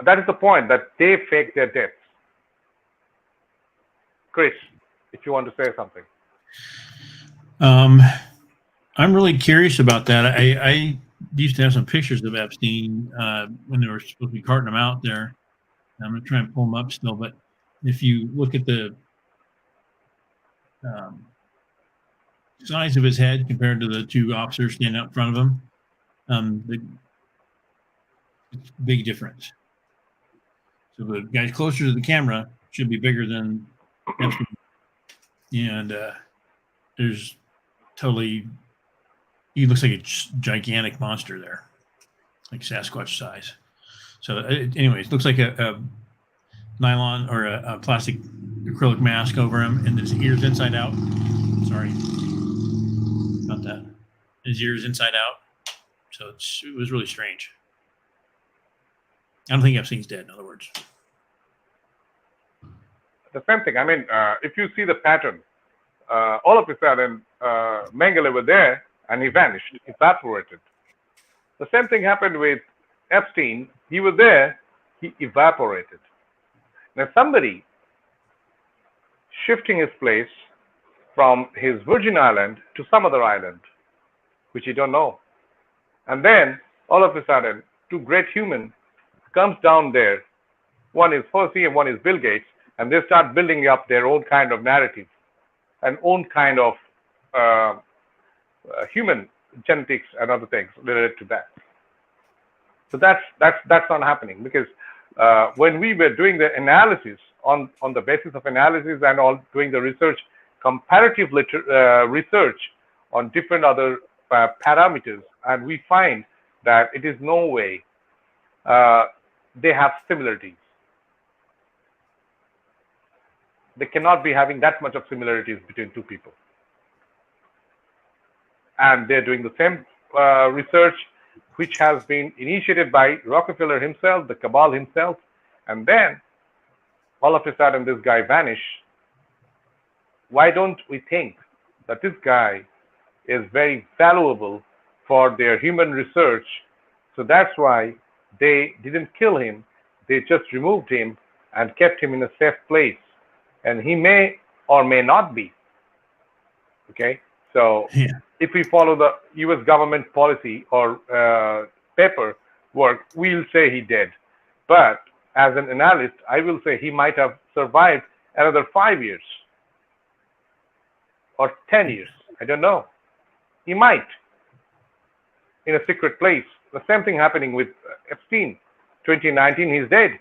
that is the point, that they fake their deaths. Kris, if you want to say something. I'm really curious about that. I used to have some pictures of Epstein when they were supposed to be carting him out there. I'm going to try and pull them up still, but if you look at the size of his head compared to the two officers standing out in front of him, it's a big difference. So the guys closer to the camera should be bigger than Epstein. And there's totally He looks like a gigantic monster there, like Sasquatch size. So anyways, looks like a nylon or a plastic acrylic mask over him, and his ears inside out. Sorry about that. His ears inside out. So it was really strange. I don't think Epstein's dead, in other words. The same thing. I mean, if you see the pattern, all of a sudden, Mengele was there and he vanished, evaporated. The same thing happened with Epstein. He was there, he evaporated. Now somebody shifting his place from his Virgin Island to some other island, which you don't know. And then all of a sudden, two great humans comes down there. One is Fauci and one is Bill Gates, and they start building up their own kind of narrative and own kind of human genetics and other things related to that. So that's not happening, because when we were doing the analysis on the basis of analysis and all doing the research, comparative research on different other parameters, and we find that it is no way they have similarities. They cannot be having that much of similarities between two people. And they're doing the same research which has been initiated by Rockefeller himself, the cabal himself, and then all of a sudden this guy vanished. Why don't we think that this guy is very valuable for their human research? So that's why they didn't kill him. They just removed him and kept him in a safe place. And he may or may not be. Okay? So if we follow the US government policy or paperwork, we'll say he did. But as an analyst, I will say he might have survived another 5 years or 10 years. I don't know. He might in a secret place. The same thing happening with Epstein. 2019, he's dead.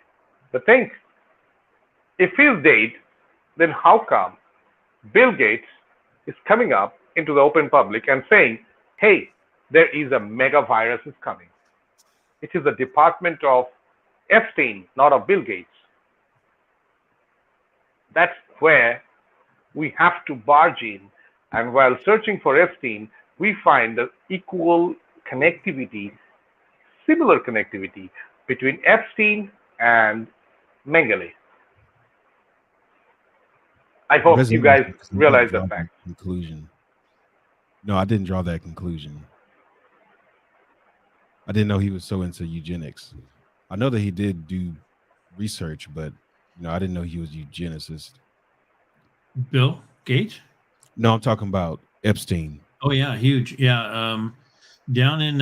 But think, if he's dead, then how come Bill Gates is coming up into the open public and saying, hey, there is a mega virus is coming. It is the department of Epstein, not of Bill Gates. That's where we have to barge in. And while searching for Epstein, we find the equal connectivity, similar connectivity between Epstein and Mengele. I hope you guys realize that fact. Conclusion. No, I didn't draw that conclusion. I didn't know he was so into eugenics. I know that he did do research, but I didn't know he was a eugenicist. Bill Gates? No, I'm talking about Epstein. Oh yeah, huge. Yeah, down in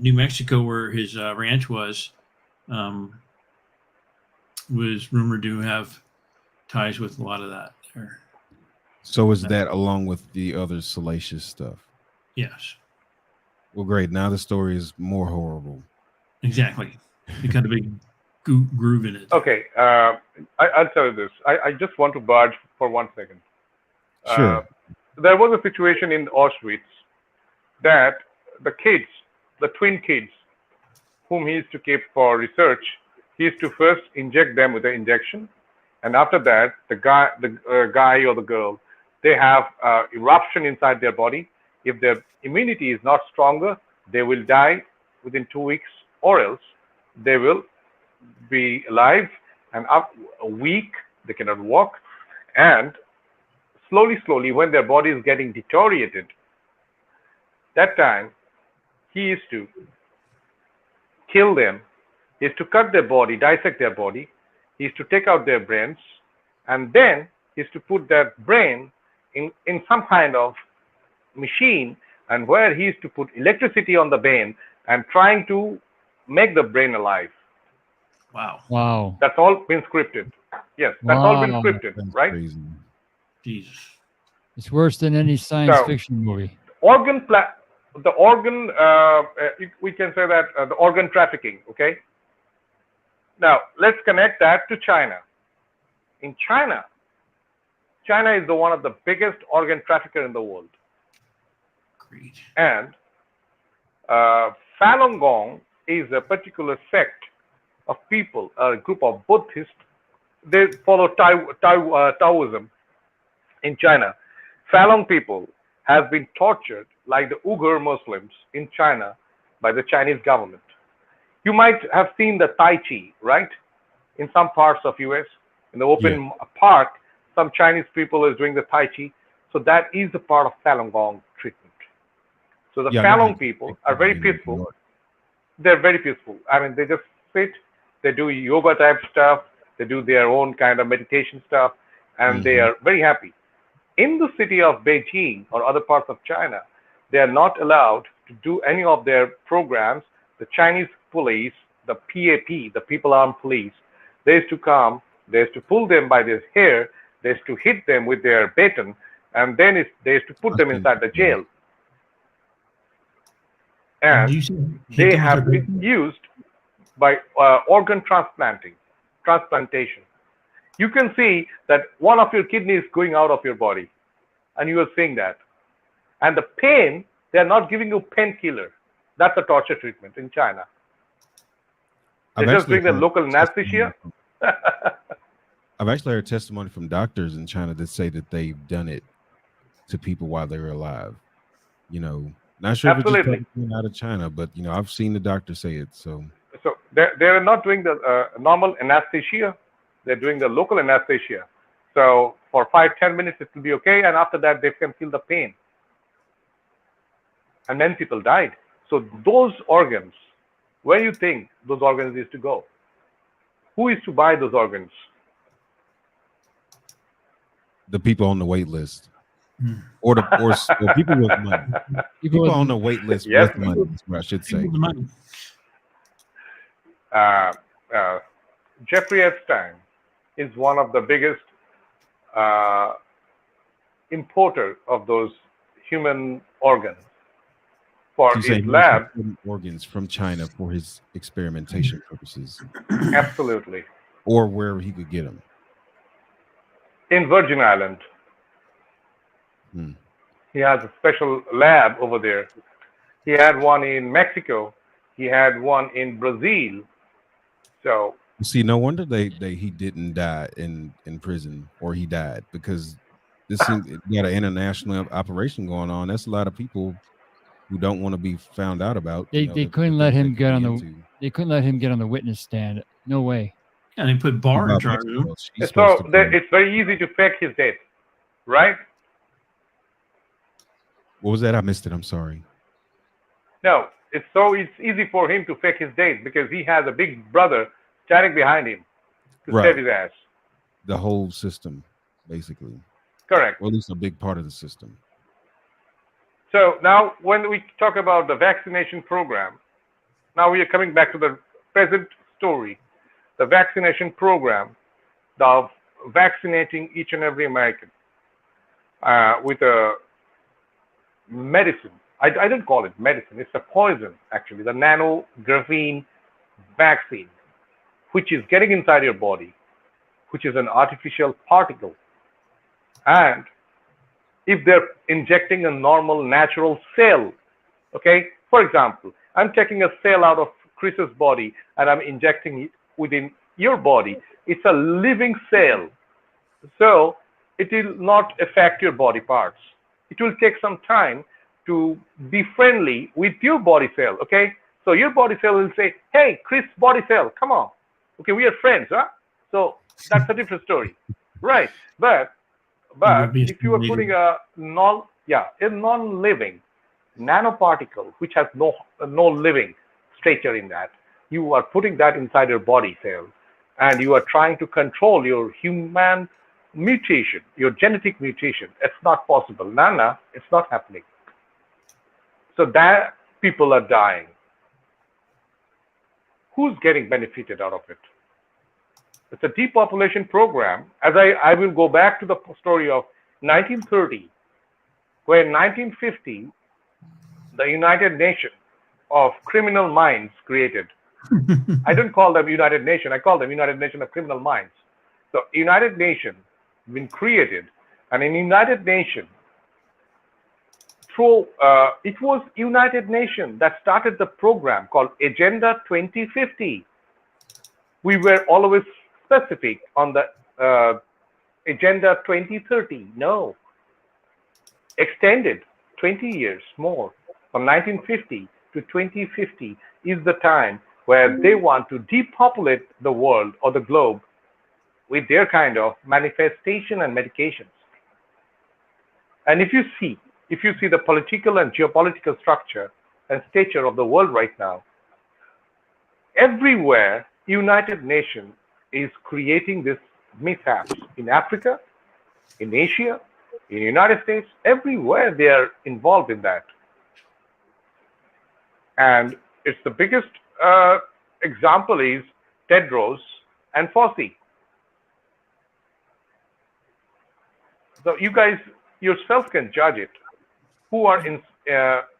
New Mexico, where his ranch was rumored to have ties with a lot of that there. So is that along with the other salacious stuff? Yes. Well, great. Now the story is more horrible. Exactly. It got a big groove in it. Okay. I'll tell you this. I just want to barge for 1 second. Sure. There was a situation in Auschwitz that the kids, the twin kids, whom he used to keep for research, he used to first inject them with an injection. And after that, the guy or the girl, they have eruption inside their body. If their immunity is not stronger, they will die within 2 weeks, or else they will be alive, and up a week they cannot walk. And slowly, when their body is getting deteriorated, that time he used to kill them. He used to cut their body, dissect their body. He used to take out their brains, and then he used to put that brain in some kind of machine, and where he used to put electricity on the brain and trying to make the brain alive. Wow. Wow. That's all been scripted. Yes, that's all been scripted, That's right? crazy. Jesus. It's worse than any science So, fiction movie. The organ, we can say that the organ trafficking, okay? Now, let's connect that to China. In China is one of the biggest organ trafficker in the world. Great. And Falun Gong is a particular sect of people, a group of Buddhists. They follow Taoism in China. Falun people have been tortured like the Uyghur Muslims in China by the Chinese government. You might have seen the Tai Chi, right? In some parts of US, in the open park, some Chinese people is doing the Tai Chi. So that is a part of Falun Gong treatment. So the Falun people are very peaceful. They're very peaceful. I mean, they just sit, they do yoga type stuff, they do their own kind of meditation stuff, and they are very happy. In the city of Beijing or other parts of China, they are not allowed to do any of their programs. The Chinese police, the PAP, the People Armed Police, they used to come, they used to pull them by their hair, they used to hit them with their baton, and then they used to put them inside the jail. And they have been used by organ transplantation. You can see that one of your kidneys is going out of your body, and you are seeing that. And the pain, they are not giving you painkiller. That's a torture treatment in China. They just bring the local anesthesia. I've actually heard testimony from doctors in China that say that they've done it to people while they were alive. You know, not sure if it's just coming out of China, but you know, I've seen the doctor say it. So they're not doing the normal anesthesia. They're doing the local anesthesia. So for 5-10 minutes, it will be okay. And after that, they can feel the pain. And many people died. So those organs, where do you think those organs used to go? Who is to buy those organs? The people on the wait list. Or people with money. People on the wait list with money, I should say. Jeffrey Epstein is one of the biggest importer of those human organs for his lab. Organs from China for his experimentation purposes. Absolutely. Or wherever he could get them. In Virgin Island. He has a special lab over there. He had one in Mexico. He had one in Brazil. So see, no wonder he didn't die in prison, or he died, because this seems got an international operation going on. That's a lot of people who don't want to be found out about. They couldn't let him get on the witness stand. No way. Yeah, they put Barr in charge of him. So it's very easy to fake his death, right? What was that? I missed it. I'm sorry. No, it's easy for him to fake his death because he has a big brother standing behind him to save his ass. The whole system, basically. Correct. Or at least a big part of the system. So now when we talk about the vaccination program, now we are coming back to the present story. The vaccination program of vaccinating each and every American with a medicine. I don't call it medicine. It's a poison, actually. The nanographene vaccine, which is getting inside your body, which is an artificial particle. And if they're injecting a normal, natural cell, okay? For example, I'm taking a cell out of Kris's body and I'm injecting it within your body. It's a living cell. So it will not affect your body parts. It will take some time to be friendly with your body cell, okay? So your body cell will say, hey, Kris body cell, come on. Okay, we are friends, huh? So that's a different story, right? But if you are putting a non-living nanoparticle, which has no living stature in that, you are putting that inside your body cell, and you are trying to control your human mutation, your genetic mutation. It's not possible. No, it's not happening. So that people are dying. Who's getting benefited out of it? It's a depopulation program. As I will go back to the story of 1930, where in 1950, the United Nations of Criminal Minds created. I don't call them United Nations. I call them United Nations of Criminal Minds. So United Nations been created, and in United Nations, control. It was United Nations that started the program called Agenda 2050. We were always specific on the Agenda 2030. No. Extended 20 years more, from 1950 to 2050 is the time where they want to depopulate the world or the globe with their kind of manifestation and medications. And if you see the political and geopolitical structure and stature of the world right now, everywhere United Nations is creating this mishaps in Africa, in Asia, in the United States, everywhere they are involved in that. And it's the biggest example is Tedros and Fauci. So you guys yourself can judge it. Who are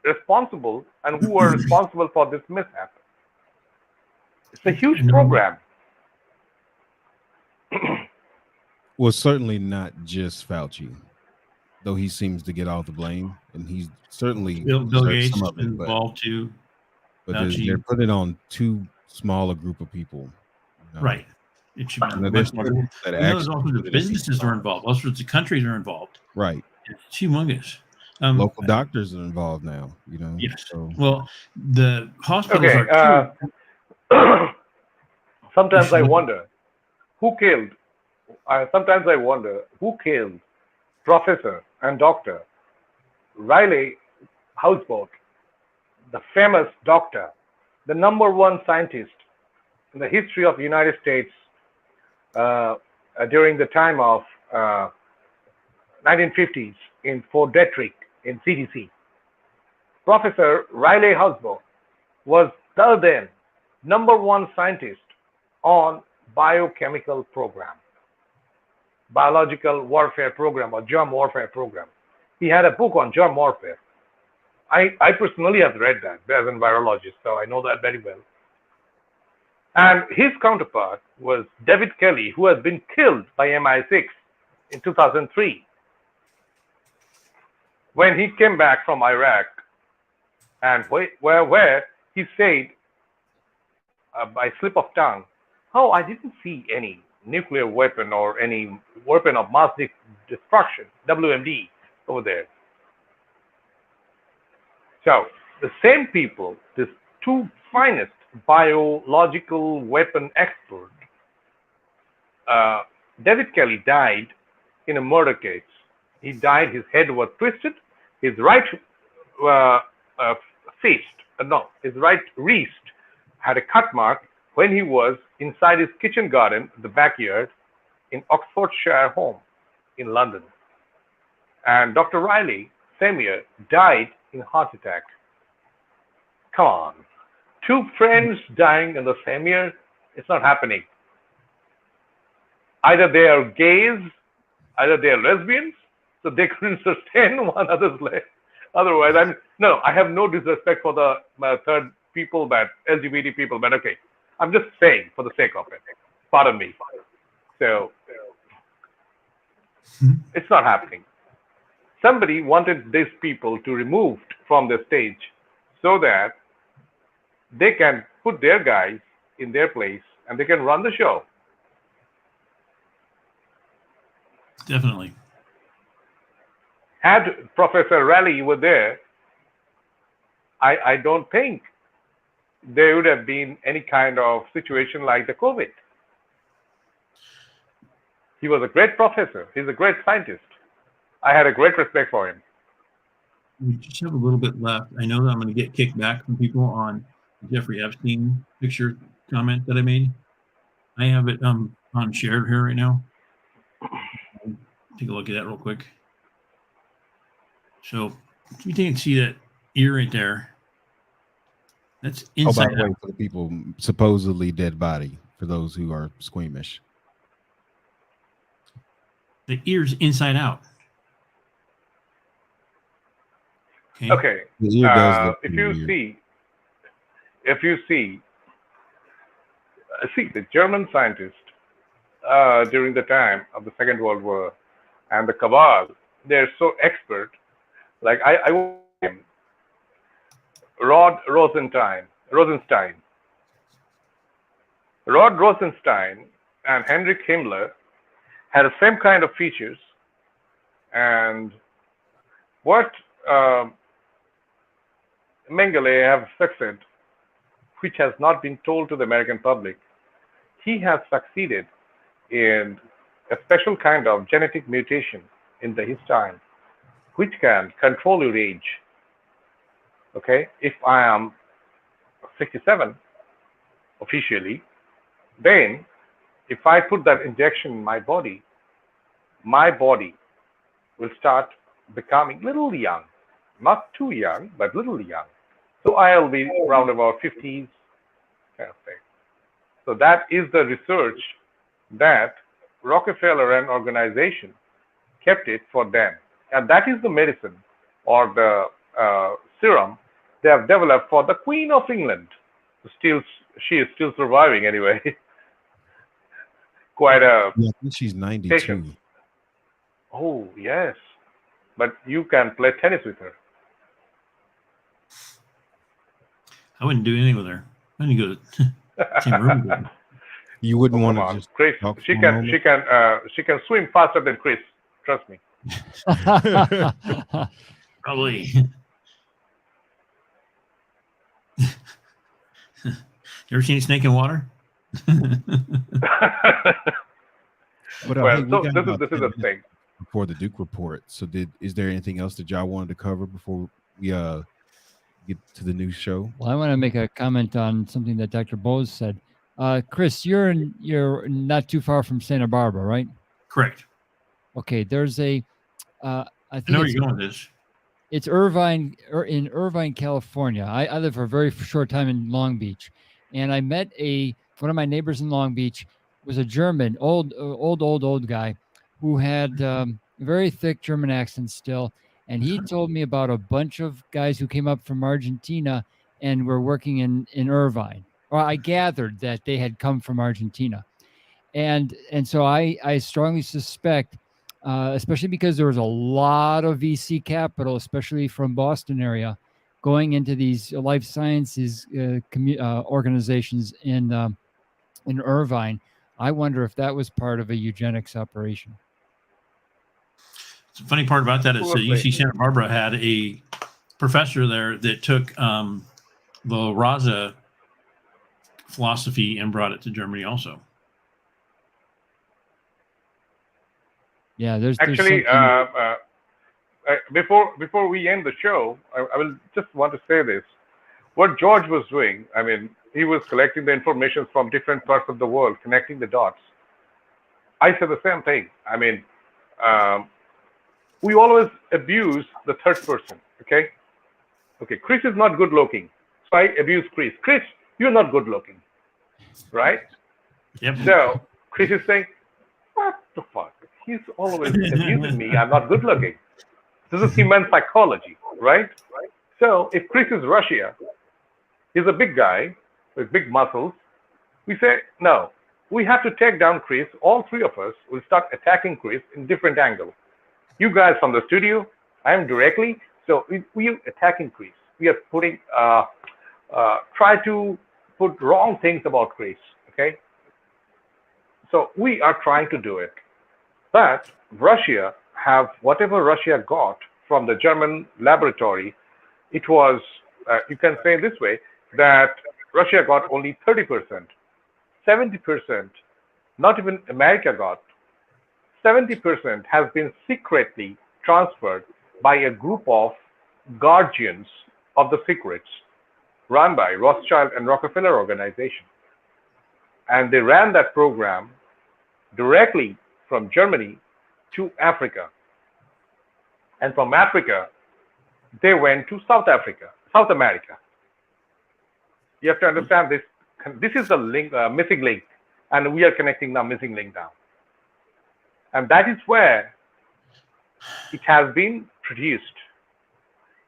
responsible and who are responsible for this mishap? It's a huge program. Well, certainly not just Fauci, though he seems to get all the blame, and he's certainly Bill deserves Gates some of it, involved too. but Fauci. they're putting it on too small a group of people. You know? Right. It should be You know, much there's more. that You know, there's actually also the put it in businesses people. are involved. All sorts of countries are involved. Right. It's humongous. Local doctors are involved now. You know. Yes. So. Well, the hospitals Okay. are too. Sometimes I wonder who killed. Sometimes I wonder who killed Professor and Dr. Riley Houseboat, the famous doctor, the #1 scientist in the history of the United States during the time of 1950s in Fort Detrick in CDC. Professor Riley Houseboat was the then #1 scientist on biochemical program, biological warfare program or germ warfare program. He had a book on germ warfare. I personally have read that as a virologist, so I know that very well. And his counterpart was David Kelly, who has been killed by MI6 in 2003. When he came back from Iraq, and where he said, by slip of tongue, "Oh, I didn't see any nuclear weapon or any weapon of mass destruction, WMD, over there." So the same people, these two finest biological weapon experts, David Kelly died in a murder case. He died, his head was twisted, his right his right wrist had a cut mark when he was inside his kitchen garden, the backyard, in Oxfordshire home in London. And Dr. Riley, same year, died in heart attack. Come on. Two friends dying in the same year? It's not happening. Either they are gays, either they are lesbians, so they couldn't sustain one another's life. Otherwise, I have no disrespect for the third people, but LGBT people, but okay. I'm just saying for the sake of it. Pardon me. So it's not happening. Somebody wanted these people to removed from the stage so that they can put their guys in their place and they can run the show. Definitely. Had Professor Riley were there, I don't think there would have been any kind of situation like the COVID. He was a great professor. He's a great scientist. I had a great respect for him. We just have a little bit left. I know that I'm going to get kicked back from people on the Jeffrey Epstein picture comment that I made. I have it on shared here right now. Take a look at that real quick. So you can see that ear right there. That's inside by the way, out. for the people, supposedly dead body, for those who are squeamish. The ear's inside out. Okay. The ear does look if pretty you see, the German scientists during the time of the Second World War and the cabal, they're so expert. Like I Rod Rosenstein. Rod Rosenstein and Heinrich Himmler had the same kind of features, and what Mengele have succeeded, which has not been told to the American public, he has succeeded in a special kind of genetic mutation in the histone, which can control your age. Okay, if I am 67 officially, then if I put that injection in my body will start becoming little young, not too young, but little young. So I'll be around about 50s kind of thing. So that is the research that Rockefeller and organization kept it for them. And that is the medicine or the serum they have developed for the Queen of England. She is still surviving anyway. Quite a Yeah, I think she's 92. patient. Oh, yes. But you can play tennis with her. I wouldn't do anything with her. I wouldn't go to same room with her. You wouldn't want Come to on, just Kris. talk She for a can moment? she can swim faster than Kris. Trust me. Probably. You ever seen a snake in water? But I Well, think so we got this about is 10 the minutes thing. before the Duke report. So is there anything else that y'all wanted to cover before we get to the new show? Well, I want to make a comment on something that Dr. Bose said. Kris, you're not too far from Santa Barbara, right? Correct. Okay, there's a I I think know where it's you're going with this. It's Irvine, in Irvine, California. I lived for a very short time in Long Beach, and I met one of my neighbors in Long Beach was a German, old guy, who had a very thick German accent still, and he told me about a bunch of guys who came up from Argentina and were working in Irvine. Or I gathered that they had come from Argentina, and so I strongly suspect. Especially because there was a lot of VC capital, especially from Boston area, going into these life sciences organizations in Irvine. I wonder if that was part of a eugenics operation. The funny part about that is Absolutely. UC Santa Barbara had a professor there that took the Raza philosophy and brought it to Germany also. Yeah, there's Actually, something- before we end the show, I will just want to say this. What George was doing, I mean, he was collecting the information from different parts of the world, connecting the dots. I said the same thing. I mean, we always abuse the third person, okay? Okay, Kris is not good looking, so I abuse Kris. Kris, you're not good looking, right? Yep. So Kris is saying, what the fuck? He's always abusing me. I'm not good looking. This is human psychology, right? So if Kris is Russia, he's a big guy with big muscles. We say, no, we have to take down Kris. All three of us will start attacking Kris in different angles. You guys from the studio, I am directly. So we are attacking Kris. We are putting, try to put wrong things about Kris, okay? So we are trying to do it. But Russia have whatever Russia got from the German laboratory. It was, you can say this way, that Russia got only 30%. 70%, not even America got. 70% has been secretly transferred by a group of guardians of the secrets run by Rothschild and Rockefeller organization. And they ran that program directly from Germany to Africa. And from Africa, they went to South America. You have to understand this. This is the link, missing link, and we are connecting the missing link now. And that is where it has been produced.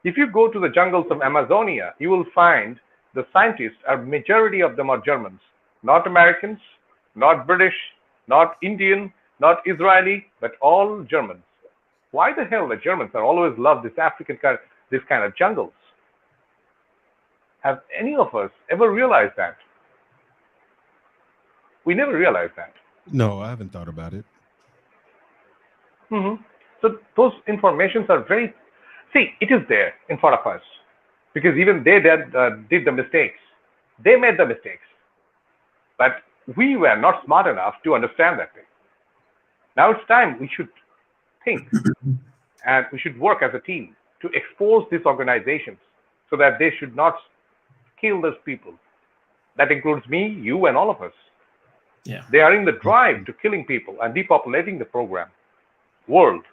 If you go to the jungles of Amazonia, you will find the scientists, a majority of them are Germans, not Americans, not British, not Indian, not Israeli, but all Germans. Why the hell the Germans are always love this African kind, this kind of jungles? Have any of us ever realized that? We never realized that. No, I haven't thought about it. So those informations are very, see, it is there in front of us because even they did the mistakes. They made the mistakes, but we were not smart enough to understand that thing. Now it's time we should think and we should work as a team to expose these organizations so that they should not kill those people. That includes me, you, and all of us. Yeah. They are in the drive to killing people and depopulating the world.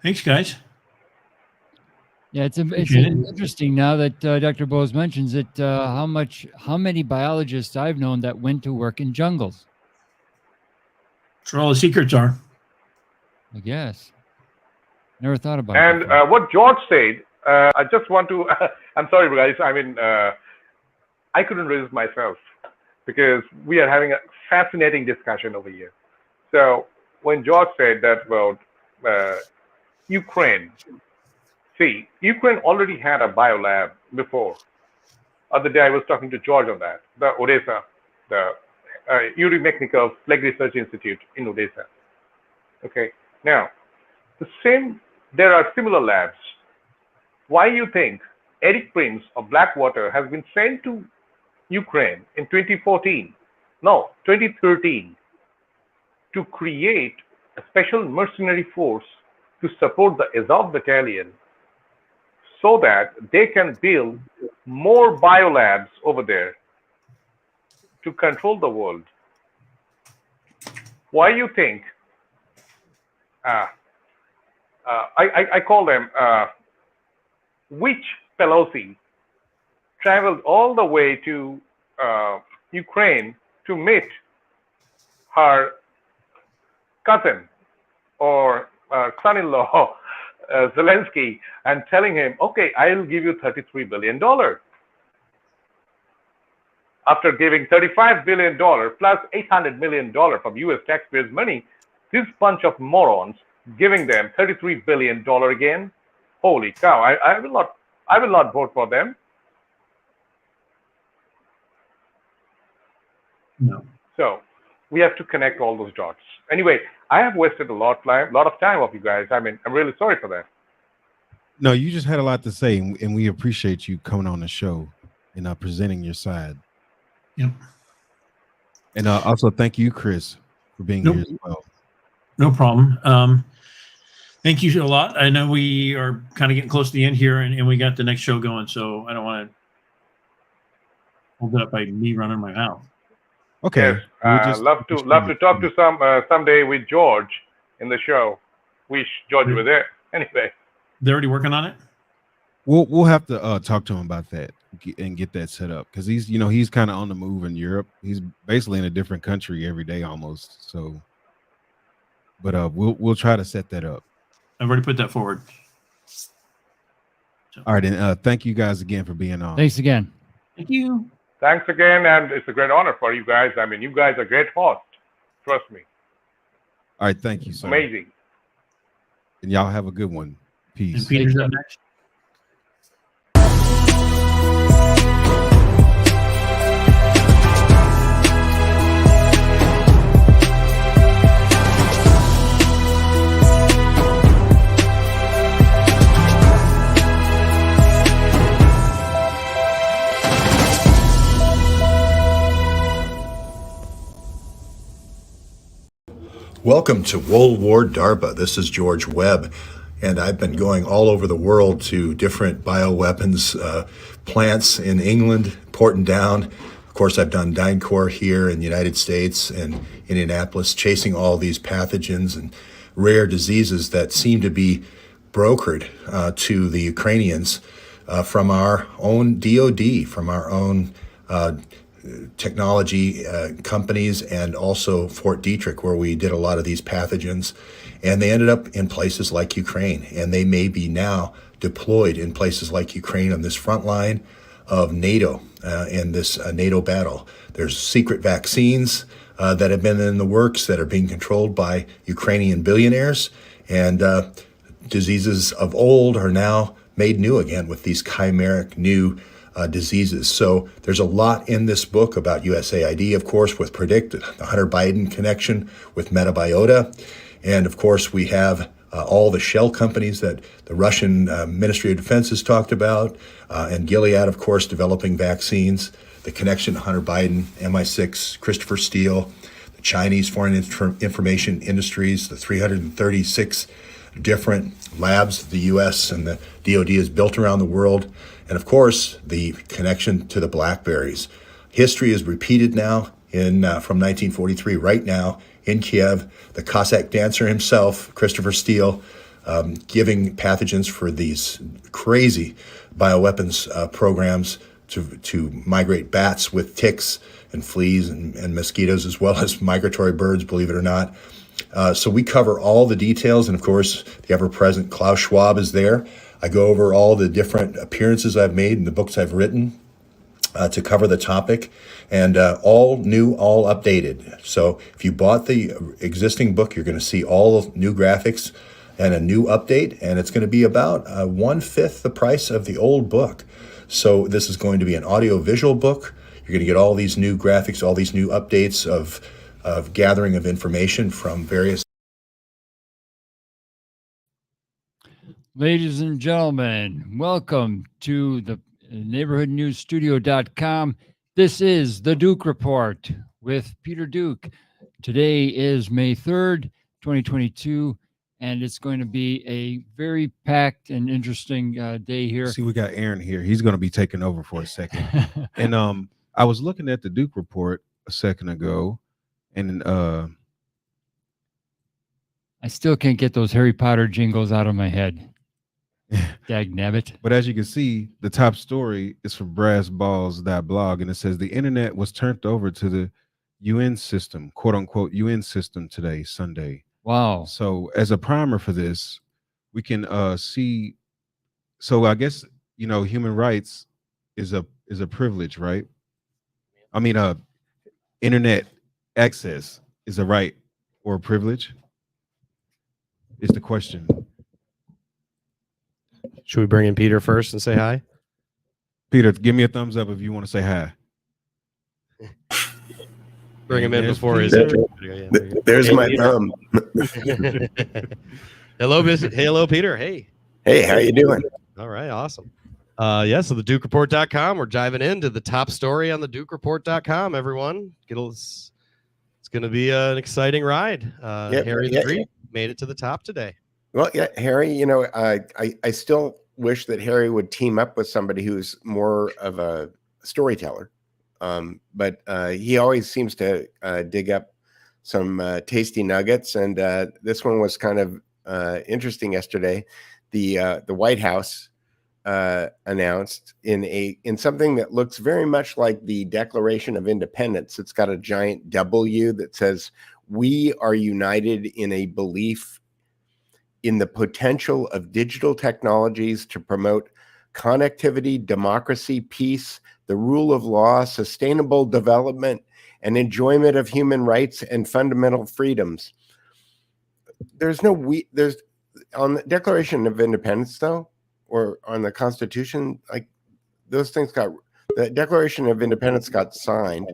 Thanks, guys. Yeah, it's Appreciate it. interesting now that Dr. Bose mentions it, how many biologists I've known that went to work in jungles. That's where all the secrets are. I guess. Never thought about it. And what George said, I just want to, I'm sorry, guys. I mean, I couldn't resist myself because we are having a fascinating discussion over here. So when George said that about Ukraine, see, Ukraine already had a biolab before. Other day I was talking to George on that, the Odessa, the Yuri Mechnikov Plague Research Institute in Odessa. Okay, now, there are similar labs. Why you think Eric Prince of Blackwater has been sent to Ukraine in 2013 to create a special mercenary force to support the Azov Battalion so that they can build more biolabs over there to control the world? Why you think I call them Witch Pelosi traveled all the way to Ukraine to meet her cousin or son-in-law Zelensky and telling him, okay, I'll give you $33 billion. After giving $35 billion plus $800 million from US taxpayers' money, this bunch of morons giving them $33 billion again. Holy cow, I will not vote for them. No. So we have to connect all those dots. Anyway, I have wasted a lot of time of you guys. I mean, I'm really sorry for that. No, you just had a lot to say, and we appreciate you coming on the show and presenting your side. Yep. And also thank you, Kris, for being here as well. No problem. Thank you a lot. I know we are kind of getting close to the end here, and we got the next show going, so I don't want to hold it up by me running my mouth. Okay. Yes, love to talk to someday with George in the show. Wish George were there. Anyway, they're already working on it. We'll have to talk to him about that and get that set up because he's kind of on the move in Europe. He's basically in a different country every day almost. So, but we'll try to set that up. I've already put that forward. All right, and thank you guys again for being on. Thanks again. Thank you. Thanks again, and it's a great honor for you guys. I mean, you guys are great hosts. Trust me. All right, thank you, sir. Amazing. And y'all have a good one. Peace. And Peter's up next. Welcome to World War DARPA. This is George Webb, and I've been going all over the world to different bioweapons plants in England, Porton Down. Of course, I've done DynCorp here in the United States and Indianapolis, chasing all these pathogens and rare diseases that seem to be brokered to the Ukrainians from our own DOD, from our own technology companies, and also Fort Detrick, where we did a lot of these pathogens. And they ended up in places like Ukraine, and they may be now deployed in places like Ukraine on this front line of NATO in this NATO battle. There's secret vaccines that have been in the works that are being controlled by Ukrainian billionaires, and diseases of old are now made new again with these chimeric new diseases. So there's a lot in this book about USAID, of course, with PREDICT, the Hunter Biden connection with Metabiota. And of course, we have all the shell companies that the Russian Ministry of Defense has talked about, and Gilead, of course, developing vaccines, the connection to Hunter Biden, MI6, Christopher Steele, the Chinese Foreign Information Industries, the 336 different labs the U.S. and the DoD has built around the world, and of course, the connection to the blackberries. History is repeated now from 1943, right now in Kiev, the Cossack dancer himself, Christopher Steele, giving pathogens for these crazy bioweapons programs to migrate bats with ticks and fleas and mosquitoes, as well as migratory birds, believe it or not. So we cover all the details, and of course, the ever-present Klaus Schwab is there. I go over all the different appearances I've made and the books I've written to cover the topic, and all new, all updated. So if you bought the existing book, you're going to see all new graphics and a new update, and it's going to be about 1/5 the price of the old book. So this is going to be an audio-visual book. You're going to get all these new graphics, all these new updates of gathering of information from various. Ladies and gentlemen, welcome to the neighborhoodnewsstudio.com. This is the Duke Report with Peter Duke. Today is May 3rd, 2022, and it's going to be a very packed and interesting day here. See, we got Aaron here. He's going to be taking over for a second. And I was looking at the Duke Report a second ago, and I still can't get those Harry Potter jingles out of my head. Dagnabbit. But as you can see, the top story is from brassballs.blog, and it says the internet was turned over to the UN system, quote unquote UN system today, Sunday. Wow. So as a primer for this, we can see. So I guess, you know, human rights is a privilege, right? I mean, internet access is a right or a privilege? Is the question. Should we bring in Peter first and say hi? Peter, give me a thumbs up if you want to say hi. Bring him in before his. There's my thumb. Hello, Peter. Hey. Hey, how you doing? All right, awesome. So the DukeReport.com. We're diving into the top story on the DukeReport.com. Everyone, it's going to be an exciting ride. Harry the Greek made it to the top today. Well, yeah, Harry, you know, I still wish that Harry would team up with somebody who's more of a storyteller. But he always seems to dig up some tasty nuggets. And this one was kind of interesting yesterday. The White House announced in something that looks very much like the Declaration of Independence. It's got a giant W that says, "We are united in a belief in the potential of digital technologies to promote connectivity, democracy, peace, the rule of law, sustainable development, and enjoyment of human rights and fundamental freedoms." There's on the Declaration of Independence, though, or on the Constitution, like those things the Declaration of Independence got signed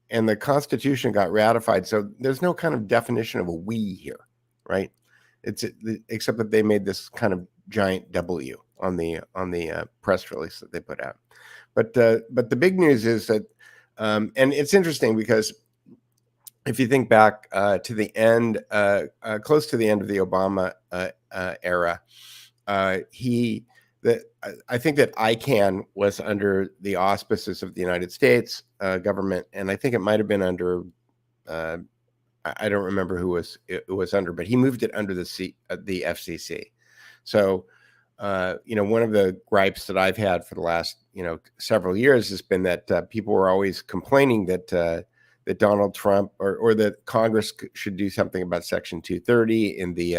and the Constitution got ratified. So there's no kind of definition of a we here, right? Except that they made this kind of giant W on the press release that they put out. But the big news is that, and it's interesting because if you think back to the end, close to the end of the Obama era, I think that ICANN was under the auspices of the United States government, and I think it might have been under. I don't remember who it was under, but he moved it under the FCC. So, one of the gripes that I've had for the last, several years has been that people were always complaining that Donald Trump or that Congress should do something about Section 230 in the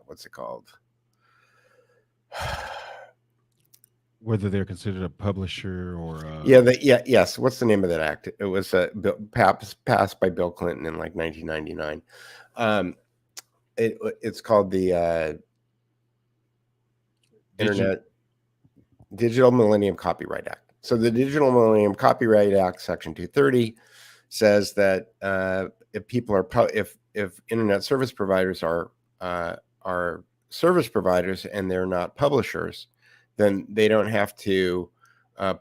what's it called? Whether they're considered a publisher or yes. What's the name of that act? It was passed by Bill Clinton in like 1999. It's called the Digital Millennium Copyright Act. So the Digital Millennium Copyright Act, Section 230, says that if people are if internet service providers are service providers and they're not publishers, then they don't have to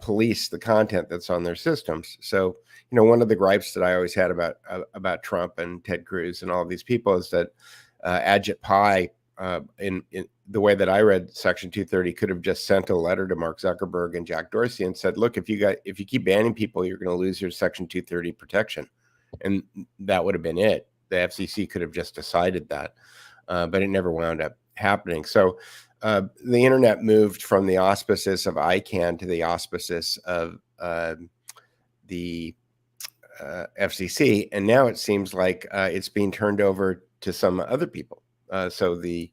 police the content that's on their systems. So, you know, one of the gripes that I always had about Trump and Ted Cruz and all of these people is that Ajit Pai, in the way that I read Section 230, could have just sent a letter to Mark Zuckerberg and Jack Dorsey and said, look, if you keep banning people, you're going to lose your Section 230 protection. And that would have been it. The FCC could have just decided that, but it never wound up happening. So the internet moved from the auspices of ICANN to the auspices of the FCC, and now it seems like it's being turned over to some other people. So the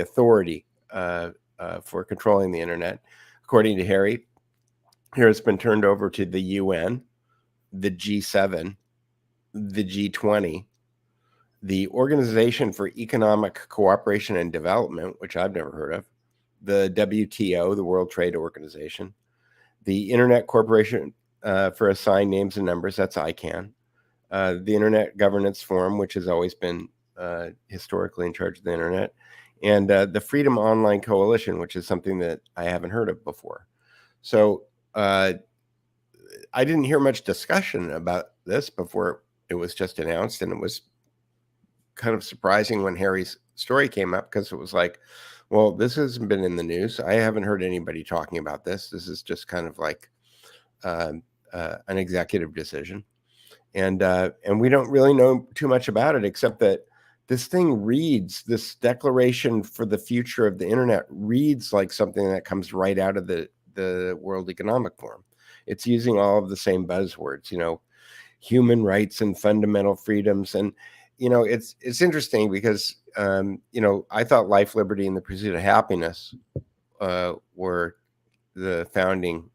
authority for controlling the internet, according to Harry, here it's been turned over to the UN, the G7, the G20, the Organization for Economic Cooperation and Development, which I've never heard of, the WTO, the World Trade Organization, the Internet Corporation for Assigned Names and Numbers, that's ICANN, the Internet Governance Forum, which has always been historically in charge of the internet, and the Freedom Online Coalition, which is something that I haven't heard of before. So I didn't hear much discussion about this before it was just announced, and it was kind of surprising when Harry's story came up, because it was like, well, this hasn't been in the news. I haven't heard anybody talking about this. This is just kind of like an executive decision, and we don't really know too much about it, except that this thing reads, this Declaration for the Future of the Internet reads like something that comes right out of the World Economic Forum. It's using all of the same buzzwords, you know, human rights and fundamental freedoms. And, you know, it's interesting because, you know, I thought life, liberty, and the pursuit of happiness were the founding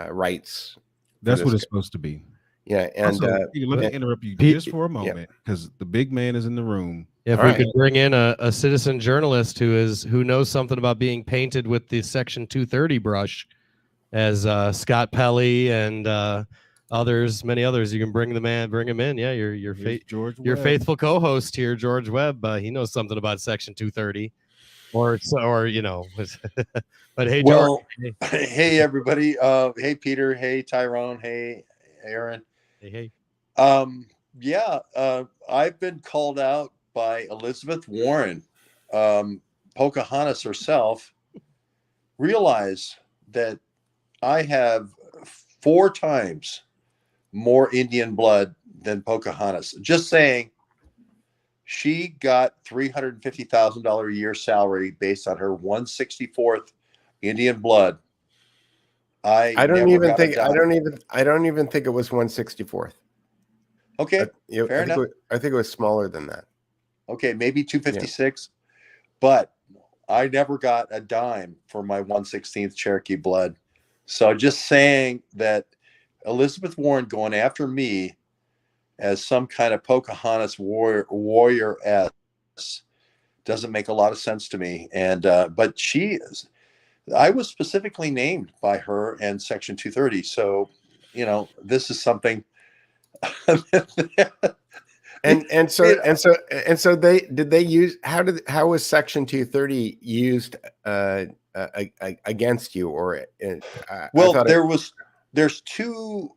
rights. That's what it's supposed to be. Yeah, and also, let me interrupt you just for a moment, because the big man is in the room. Yeah, if we could bring in a citizen journalist who knows something about being painted with the Section 230 brush, as Scott Pelley and many others, you can bring him in. Yeah, your faithful co-host here, George Webb. He knows something about Section 230, or you know. But hey, well, George. Hey everybody. Hey Peter. Hey Tyrone. Hey Aaron. Hey. Yeah, I've been called out by Elizabeth Warren, Pocahontas herself. Realize that I have 4 times more Indian blood than Pocahontas. Just saying, she got $350,000 a year salary based on her 164th Indian blood. I don't even think it was 164th. Okay, fair enough. I think it was smaller than that. Okay, maybe 256, but I never got a dime for my 1/16th Cherokee blood. So just saying that Elizabeth Warren going after me as some kind of Pocahontas warrior doesn't make a lot of sense to me. And but I was specifically named by her and Section 230. So, you know, this is something. and so they use how was Section 230 used against you, or well, there's 2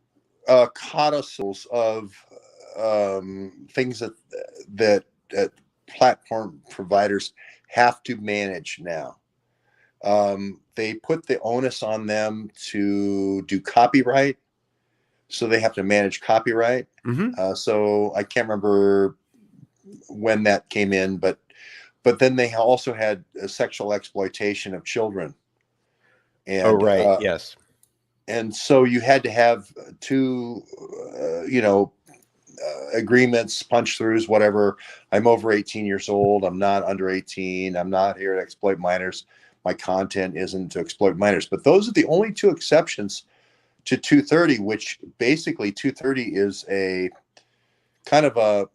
codicils of things that platform providers have to manage now. They put the onus on them to do copyright, so they have to manage copyright. So I can't remember when that came in, but then they also had sexual exploitation of children. And, yes. And so you had to have 2, agreements, punch throughs, whatever. I'm over 18 years old. I'm not under 18. I'm not here to exploit minors. My content isn't to exploit minors. But those are the only 2 exceptions to 230, which basically 230 is a kind of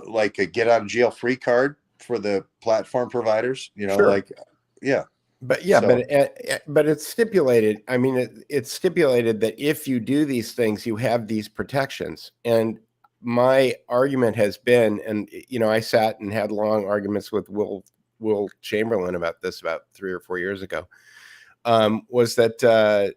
like a get out of jail free card platform providers, Sure. like, yeah. But yeah, So- but it's stipulated. I mean, it's stipulated that if you do these things, you have these protections. And my argument has been, and I sat and had long arguments with Will Chamberlain about this about 3 or 4 years ago, was that the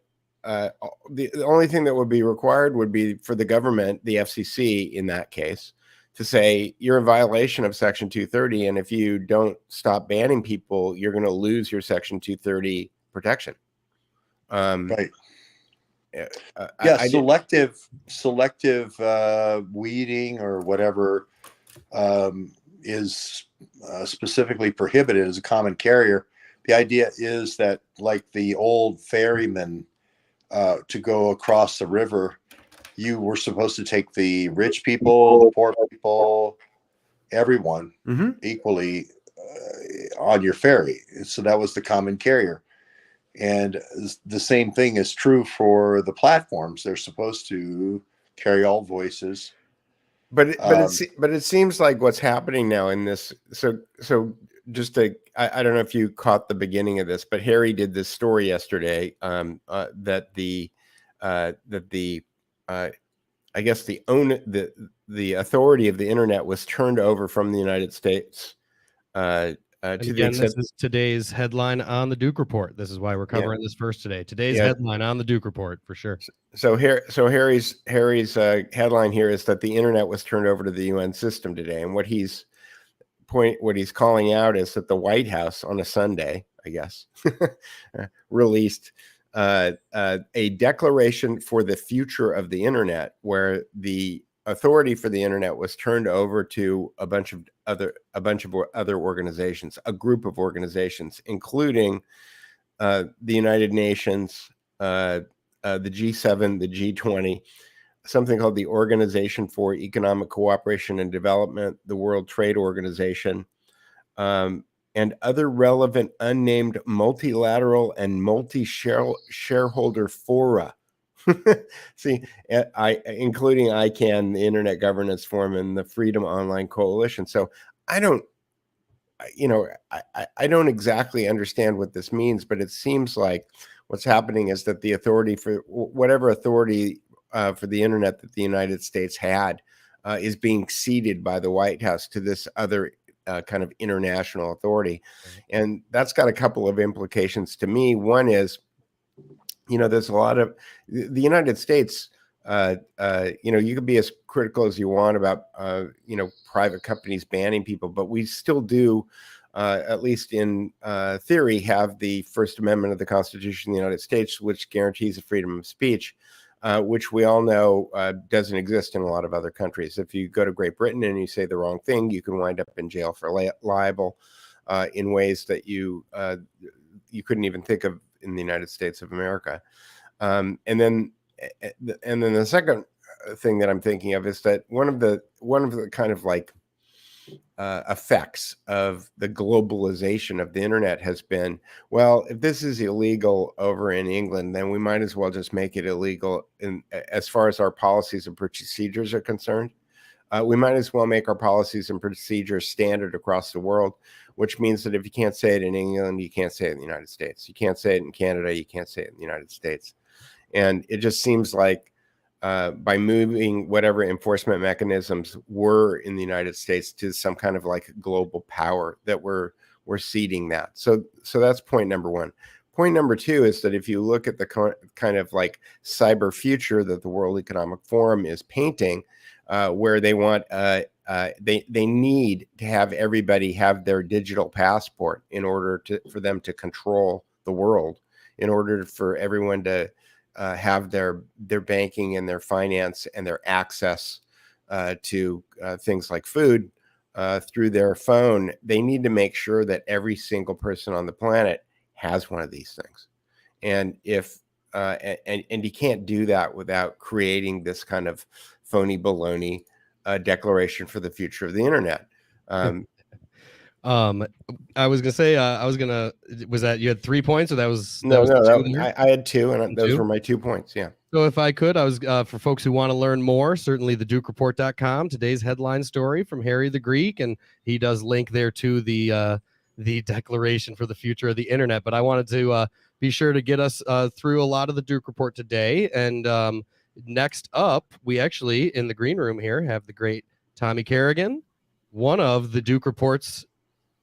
only thing that would be required would be for the government, the FCC in that case, to say you're in violation of Section 230, and if you don't stop banning people, you're going to lose your Section 230 protection. Right. I selective weeding or whatever is specifically prohibited as a common carrier. The idea is that, like the old ferryman, to go across the river, you were supposed to take the rich people, the poor people, everyone equally on your ferry. So that was the common carrier. And the same thing is true for the platforms. They're supposed to carry all voices. But it seems like what's happening now in this. So just I don't know if you caught the beginning of this, but Harry did this story yesterday that I guess the authority of the internet was turned over from the United States. This is today's headline on the Duke Report. This is why we're covering this first today. Today's headline on the Duke Report, for sure. So Harry's headline here is that the internet was turned over to the UN system today, and what he's calling out is that the White House on a Sunday, I guess, released a declaration for the future of the internet, where the authority for the internet was turned over to a bunch of other organizations, a group of organizations, including the United Nations, the G7, the G20, something called the Organization for Economic Cooperation and Development, the World Trade Organization, and other relevant unnamed multilateral and multi-shareholder fora. See, including ICANN, the Internet Governance Forum, and the Freedom Online Coalition. So I don't exactly understand what this means, but it seems like what's happening is that the authority for whatever authority for the internet that the United States had is being ceded by the White House to this other kind of international authority. And that's got a couple of implications to me. One is, there's a lot of the United States, you can be as critical as you want about, private companies banning people, but we still do, at least in theory, have the First Amendment of the Constitution of the United States, which guarantees the freedom of speech, which we all know doesn't exist in a lot of other countries. If you go to Great Britain and you say the wrong thing, you can wind up in jail for libel in ways that you couldn't even think of in the United States of America. And then the second thing that I'm thinking of is that one of the kind of like effects of the globalization of the internet has been, well, if this is illegal over in England, then we might as well just make it illegal as far as our policies and procedures are concerned. We might as well make our policies and procedures standard across the world, which means that if you can't say it in England, you can't say it in the United States. You can't say it in Canada, you can't say it in the United States. And it just seems like by moving whatever enforcement mechanisms were in the United States to some kind of like global power, that we're ceding that. So that's point number one. Point number two is that if you look at the kind of like cyber future that the World Economic Forum is painting, where they want they need to have everybody have their digital passport in order for them to control the world, in order for everyone to have their banking and their finance and their access to things like food through their phone. They need to make sure that every single person on the planet has one of these things. And if and you can't do that without creating this kind of phony baloney declaration for the future of the internet. I was gonna say, was that you had 3 points, or that was I had 2, and those were my 2 points. Yeah. So if I could, I was for folks who want to learn more, certainly the DukeReport.com, today's headline story from Harry the Greek, and he does link there to the Declaration for the Future of the Internet. But I wanted to be sure to get us through a lot of the Duke Report today. And next up, we actually in the green room here have the great Tommy Kerrigan, one of the Duke Report's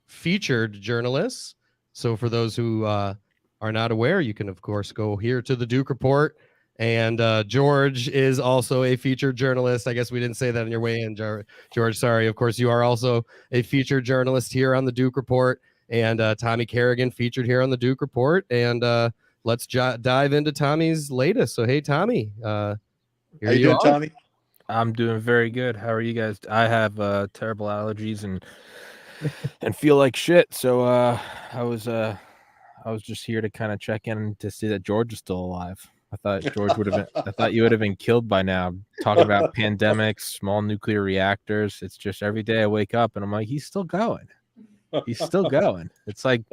featured journalists. So for those who are not aware, you can of course go here to the Duke Report, and George is also a featured journalist. I guess we didn't say that on your way in, George. Sorry. Of course, you are also a featured journalist here on the Duke Report, and Tommy Kerrigan featured here on the Duke Report. And let's dive into Tommy's latest. So hey, Tommy, how you doing, Tommy? I'm doing very good. How are you guys? I have terrible allergies and feel like shit. So I was just here to kind of check in to see that George is still alive. I thought George would have been. I thought you would have been killed by now. Talking about pandemics, small nuclear reactors. It's just every day I wake up and I'm like, he's still going. He's still going. It's like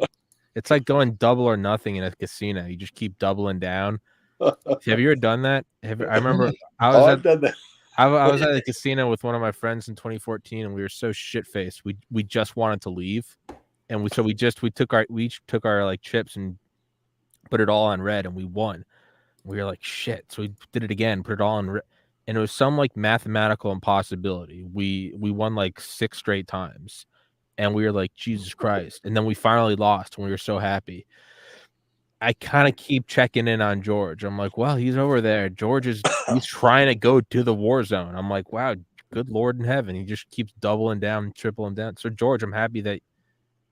going double or nothing in a casino. You just keep doubling down. Have you ever done that? I remember I've done that. I was at a casino with one of my friends in 2014, and we were so shit faced. We just wanted to leave, and we each took our like chips and put it all on red, and we won. We were like shit, so we did it again, put it all on red, and it was some like mathematical impossibility. We won like 6 straight times, and we were like Jesus Christ, and then we finally lost, and we were so happy. I kind of keep checking in on George. I'm like, well, he's over there. He's trying to go to the war zone. I'm like, wow, good Lord in heaven. He just keeps doubling down, tripling down. So George, I'm happy that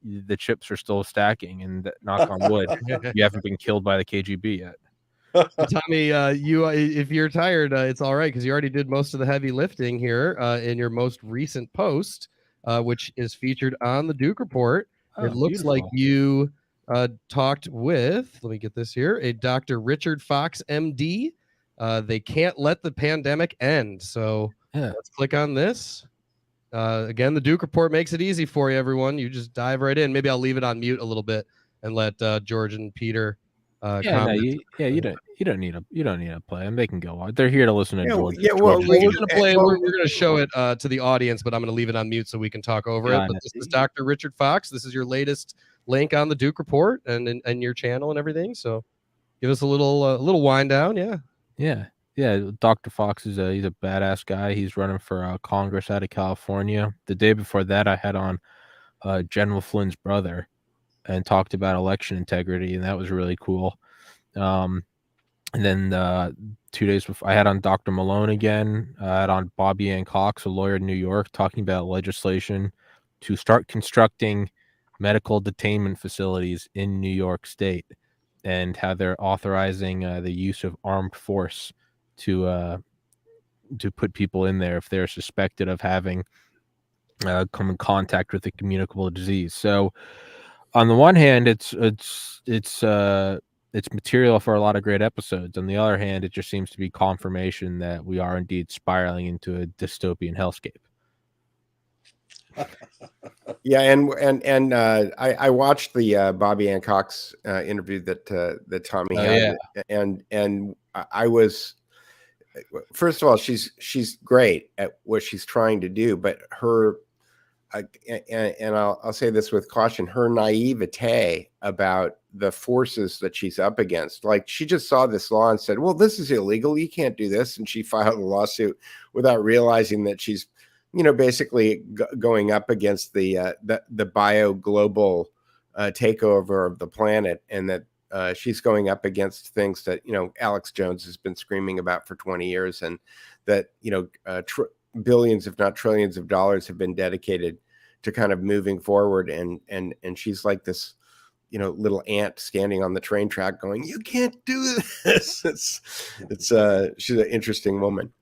the chips are still stacking, and that, knock on wood, you haven't been killed by the KGB yet. Tommy, if you're tired, it's all right, because you already did most of the heavy lifting here in your most recent post, which is featured on the Duke Report. It looks beautiful. like you talked with, let me get this here, a Dr. Richard Fox, MD. They can't let the pandemic end. So let's click on this. Again, the Duke Report makes it easy for you, everyone. You just dive right in. Maybe I'll leave it on mute a little bit and let George and Peter comment. You don't need to play them. They can go on. They're here to listen to George. Yeah, well, we're gonna play. We're gonna show it to the audience, but I'm gonna leave it on mute so we can talk over it. But this is Dr. Richard Fox. This is your latest link on the Duke Report and your channel and everything. So give us a little wind down. Yeah. Dr. Fox he's a badass guy. He's running for Congress out of California. The day before that, I had on General Flynn's brother and talked about election integrity, and that was really cool. And then 2 days before, I had on Dr. Malone again. I had on Bobby Ann Cox, a lawyer in New York, talking about legislation to start constructing medical detainment facilities in New York State, and how they're authorizing the use of armed force to put people in there if they're suspected of having come in contact with a communicable disease. So on the one hand, it's material for a lot of great episodes. On the other hand, it just seems to be confirmation that we are indeed spiraling into a dystopian hellscape. Yeah, and I watched the Bobby Ann Cox interview that Tommy had, and I was, first of all, she's great at what she's trying to do, but her and I'll say this with caution, her naivete about the forces that she's up against. Like, she just saw this law and said, well, this is illegal, you can't do this, and she filed a lawsuit without realizing that she's basically going up against the bio global takeover of the planet, and that she's going up against things that Alex Jones has been screaming about for 20 years, and that billions, if not trillions, of dollars have been dedicated to kind of moving forward, and she's like this little ant standing on the train track going, you can't do this. She's an interesting woman.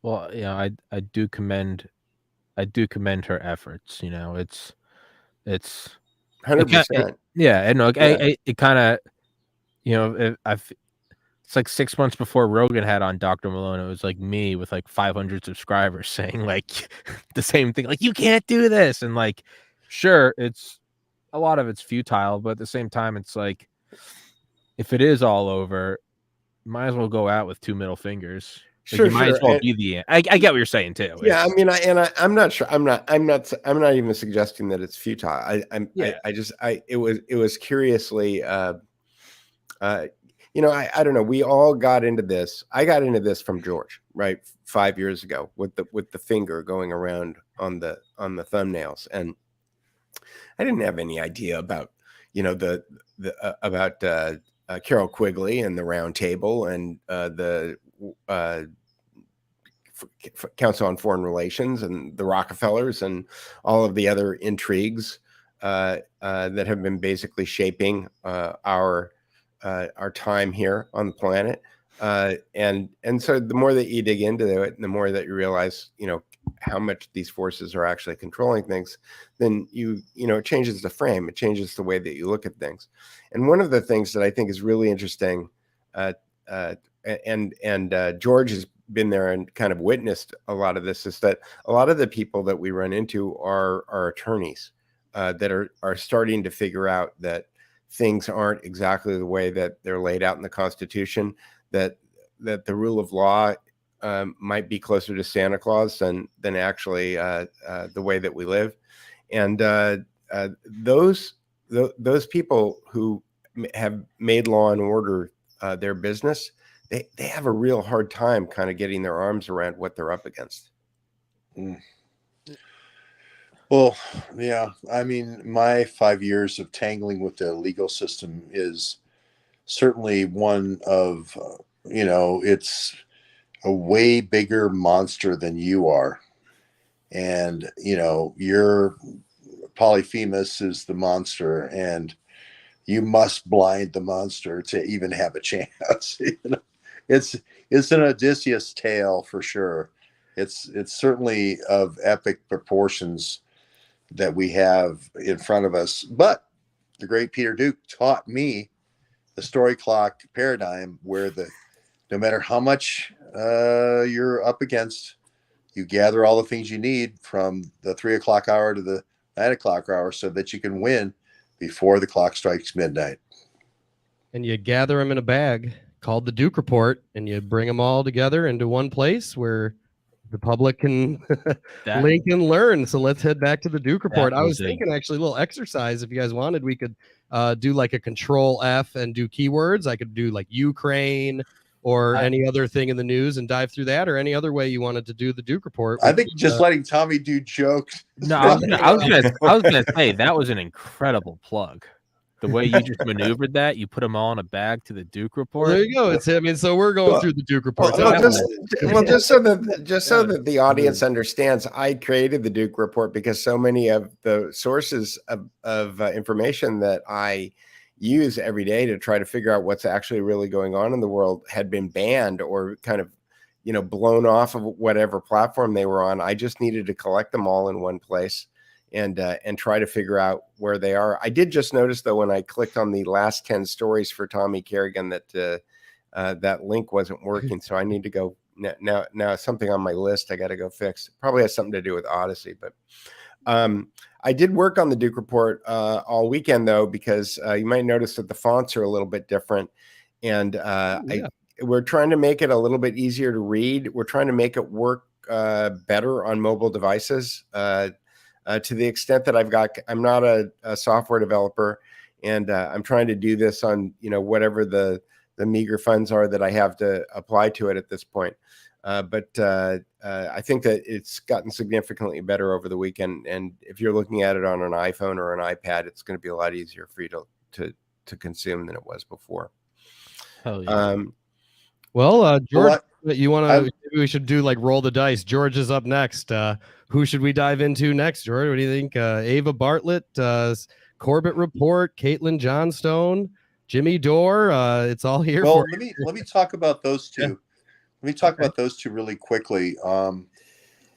Well, I do commend her efforts. It's 100%. And it kind of, it's like 6 months before Rogan had on Dr. Malone. It was like me with like 500 subscribers saying like the same thing, like, you can't do this. And like, sure, it's a lot of it's futile, but at the same time, it's like if it is all over, might as well go out with 2 middle fingers. Like, Sure, you might as sure. well be the. I get what you're saying too. Yeah, It's, I mean, I'm not sure. I'm not even suggesting that it's futile. It was curiously, I don't know. We all got into this. I got into this from George, right, 5 years ago with the finger going around on the thumbnails, and I didn't have any idea about about Carol Quigley and the Round Table and the Council on Foreign Relations and the Rockefellers and all of the other intrigues that have been basically shaping our time here on the planet. And so the more that you dig into it, and the more that you realize, how much these forces are actually controlling things, then it changes the frame. It changes the way that you look at things. And one of the things that I think is really interesting, and George has been there and kind of witnessed a lot of this, is that a lot of the people that we run into are attorneys that are starting to figure out that things aren't exactly the way that they're laid out in the Constitution, that the rule of law might be closer to Santa Claus than actually the way that we live. And those people who have made law and order their business, they have a real hard time kind of getting their arms around what they're up against. Well, yeah, I mean, my 5 years of tangling with the legal system is certainly one of, it's a way bigger monster than you are. And, your Polyphemus is the monster, and you must blind the monster to even have a chance. It's an Odysseus tale for sure. It's certainly of epic proportions that we have in front of us. But the great Peter Duke taught me the story clock paradigm, where no matter how much you're up against, you gather all the things you need from the 3 o'clock hour to the 9 o'clock hour so that you can win before the clock strikes midnight. And you gather them in a bag called the Duke Report, and you bring them all together into one place where the public can link and learn. So let's head back to the Duke Report. I was thinking actually a little exercise. If you guys wanted, we could do like a Control F and do keywords. I could do like Ukraine or any other thing in the news and dive through that, or any other way you wanted to do the Duke Report. I think just letting Tommy do jokes. No, I was gonna say that was an incredible plug. The way you just maneuvered that, you put them all in a bag to the Duke Report. Well, there you go. So we're going through the Duke Report. Just so that the audience understands, I created the Duke Report because so many of the sources of information that I use every day to try to figure out what's actually really going on in the world had been banned or kind of, blown off of whatever platform they were on. I just needed to collect them all in one place and try to figure out where they are. I did just notice, though, when I clicked on the last 10 stories for Tommy Kerrigan that that link wasn't working. So I need to go now. Something on my list I got to go fix. Probably has something to do with Odyssey, but I did work on the Duke Report all weekend, though, because you might notice that the fonts are a little bit different, and we're trying to make it a little bit easier to read. We're trying to make it work better on mobile devices. To the extent that I'm not a software developer, and I'm trying to do this on whatever the meager funds are that I have to apply to it at this point. But I think that it's gotten significantly better over the weekend. And if you're looking at it on an iPhone or an iPad, it's going to be a lot easier for you to consume than it was before. Hell yeah. George, you want to? We should do like roll the dice. George is up next. Who should we dive into next, George? What do you think? Ava Bartlett, Corbett Report, Caitlin Johnstone, Jimmy Dore. It's all here. Well, let me talk about those two. Yeah. Let me talk about those two really quickly.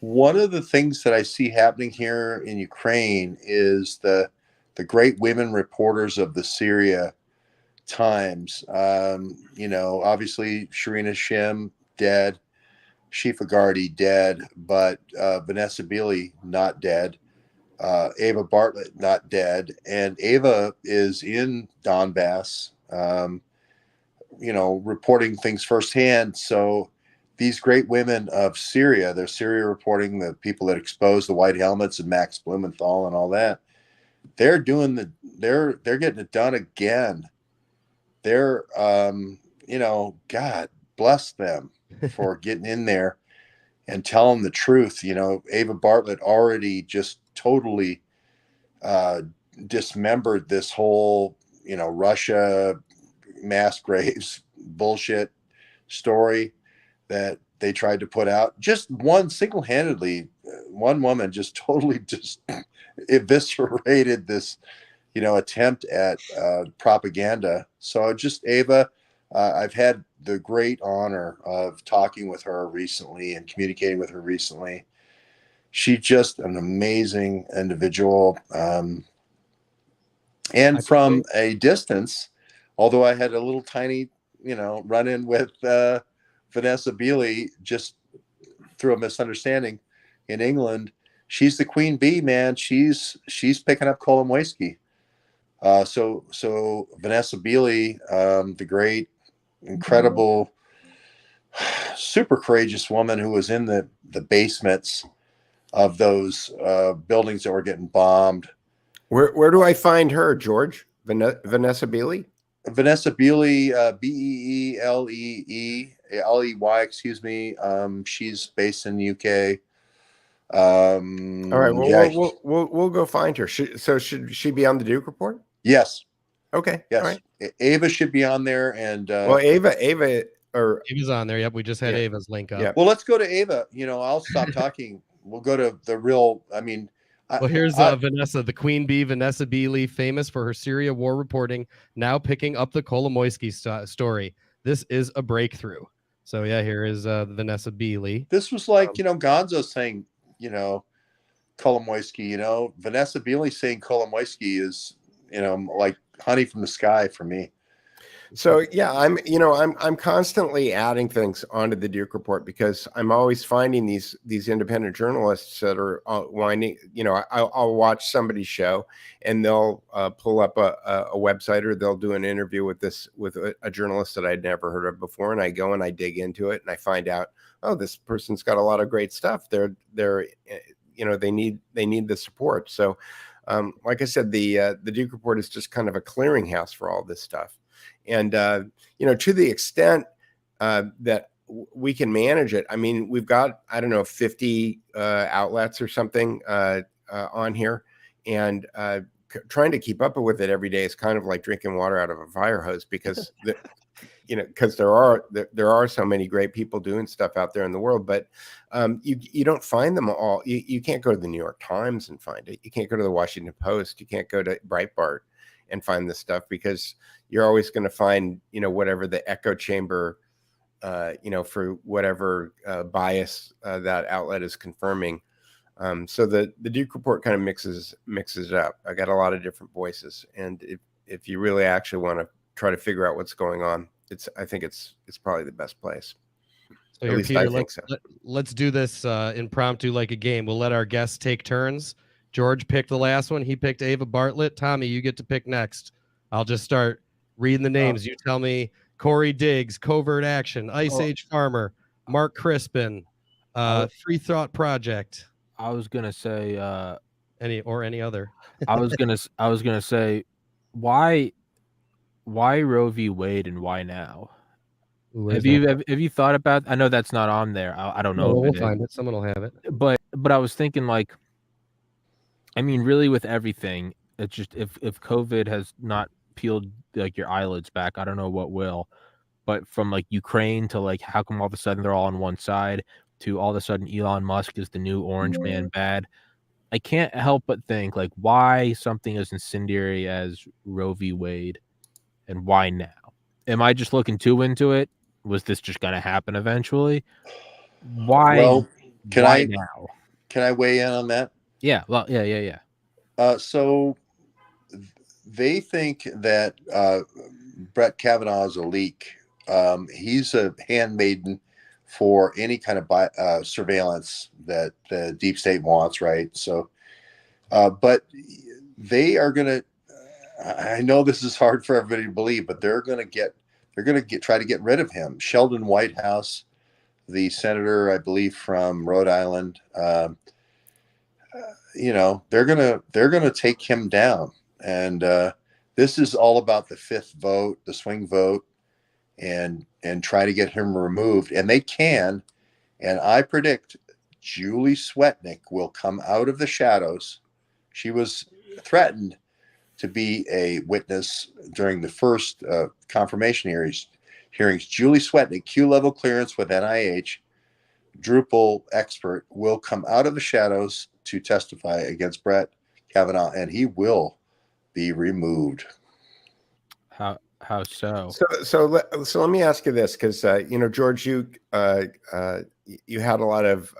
One of the things that I see happening here in Ukraine is the great women reporters of the Syria Times. Obviously Sharina Shim dead, Shifa Gardi dead, but Vanessa Beeley not dead. Ava Bartlett not dead, and Ava is in Donbass, reporting things firsthand. So these great women of Syria, they're Syria reporting, the people that exposed the white helmets and Max Blumenthal and all that. They're getting it done again. They're, God bless them for getting in there and telling the truth. Ava Bartlett already just totally dismembered this whole, Russia mass graves bullshit story that they tried to put out. Just single-handedly, one woman just totally just eviscerated this, attempt at propaganda. So just Ava, I've had the great honor of talking with her recently and communicating with her recently. She's just an amazing individual. And from a distance, although I had a little tiny, run in with Vanessa Beeley just through a misunderstanding in England, she's the queen bee, man. She's picking up Kolomoisky. So Vanessa Beeley, the great, incredible, super courageous woman who was in the basements of those buildings that were getting bombed. Where do I find her, George? Vanessa Beeley? Vanessa Beeley, Beeley, excuse me. She's based in the UK. All right. Well, we'll go find her. Should she be on the Duke Report? Yes. Okay. Yes. All right. Ava should be on there, and Ava's on there. Yep, we just had Ava's link up. Yeah. Well, let's go to Ava. I'll stop talking. We'll go to the real. Well, here's Vanessa, the queen bee, Vanessa Beeley, famous for her Syria war reporting, now picking up the Kolomoisky story. This is a breakthrough. So yeah, here is Vanessa Beeley. This was like, Gonzo saying, Kolomoisky, Vanessa Beeley saying Kolomoisky is, like honey from the sky for me. So yeah, I'm constantly adding things onto the Duke Report because I'm always finding these independent journalists that are winding. I'll watch somebody's show and they'll pull up a website, or they'll do an interview with a journalist that I'd never heard of before, and I go and I dig into it and I find out, oh, this person's got a lot of great stuff. They need the support. So, like I said, the Duke Report is just kind of a clearinghouse for all this stuff. And, to the extent that we can manage it, we've got, 50 outlets or something on here, and trying to keep up with it every day is kind of like drinking water out of a fire hose because, because there are so many great people doing stuff out there in the world, but you don't find them all. You can't go to the New York Times and find it. You can't go to the Washington Post. You can't go to Breitbart and find this stuff because you're always going to find, whatever the echo chamber, for whatever bias that outlet is confirming. So the Duke Report kind of mixes it up. I got a lot of different voices, and if you really actually want to try to figure out what's going on, I think it's probably the best place. So here, Peter, let's do this impromptu like a game. We'll let our guests take turns. George picked the last one. He picked Ava Bartlett. Tommy, you get to pick next. I'll just start reading the names. You tell me Corey Diggs, Covert Action, Ice Age Farmer, Mark Crispin, Free Thought Project. I was gonna say any other. I was gonna say why Roe v. Wade and why now? Have you thought about? I know that's not on there. I don't know. We'll find it. Someone will have it. But I was thinking really with everything, it's just if COVID has not peeled your eyelids back, I don't know what will. But from Ukraine to how come all of a sudden they're all on one side to all of a sudden Elon Musk is the new orange man bad. I can't help but think why something as incendiary as Roe v. Wade and why now? Am I just looking too into it? Was this just going to happen eventually? Why? Well, can I weigh in on that? Yeah. Well, yeah. So they think that Brett Kavanaugh is a leak. He's a handmaiden for any kind of surveillance that the deep state wants, right? So But they are going to. I know this is hard for everybody to believe, but they're going to try to get rid of him. Sheldon Whitehouse, the senator, I believe, from Rhode Island. They're gonna take him down, and this is all about the fifth vote, the swing vote, and try to get him removed. And they can, and I predict Julie Swetnick will come out of the shadows. She was threatened to be a witness during the first confirmation hearings. Julie Swetnick, Q-level clearance with NIH, Drupal expert, will come out of the shadows to testify against Brett Kavanaugh, and he will be removed. How so? So let me ask you this, because George, you had a lot of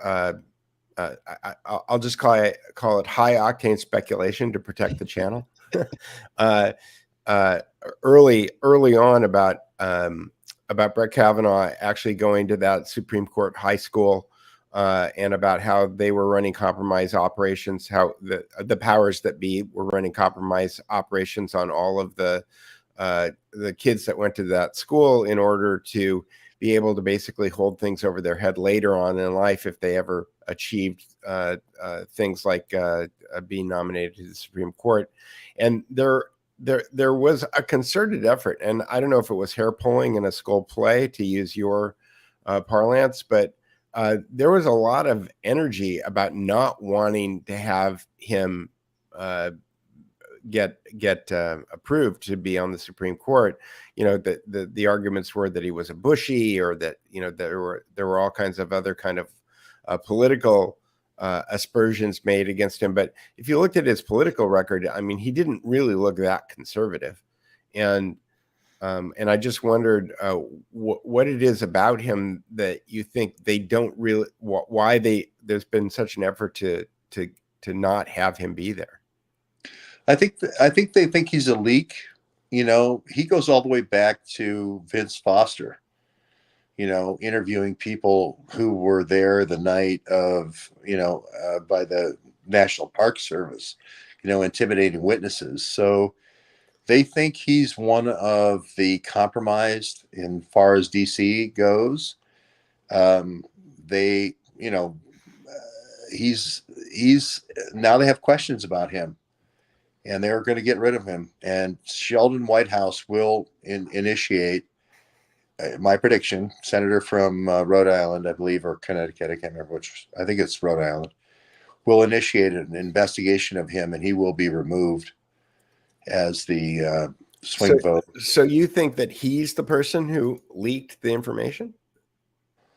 I'll just call it high octane speculation to protect the channel. Early on about Brett Kavanaugh actually going to that Supreme Court high school, and about how they were running compromise operations, how the powers that be were running compromise operations on all of the kids that went to that school in order to be able to basically hold things over their head later on in life if they ever achieved things like being nominated to the Supreme Court. And there was a concerted effort, and I don't know if it was hair pulling in a skull play, to use your parlance, but there was a lot of energy about not wanting to have him get approved to be on the Supreme Court. The arguments were that he was a Bushy, or that there were all kinds of other kind of political aspersions made against him. But if you looked at his political record, I mean, he didn't really look that conservative, and I just wondered what it is about him that you think they don't really, why there's been such an effort to not have him be there. I think they think he's a leak. He goes all the way back to Vince Foster, interviewing people who were there the night of, by the National Park Service, intimidating witnesses. So they think he's one of the compromised in far as DC goes. He's now they have questions about him, and they're going to get rid of him. And Sheldon Whitehouse will initiate, my prediction, senator from Rhode Island, I believe, or Connecticut, I can't remember which. I think it's Rhode Island, will initiate an investigation of him, and he will be removed as the swing vote. So you think that he's the person who leaked the information?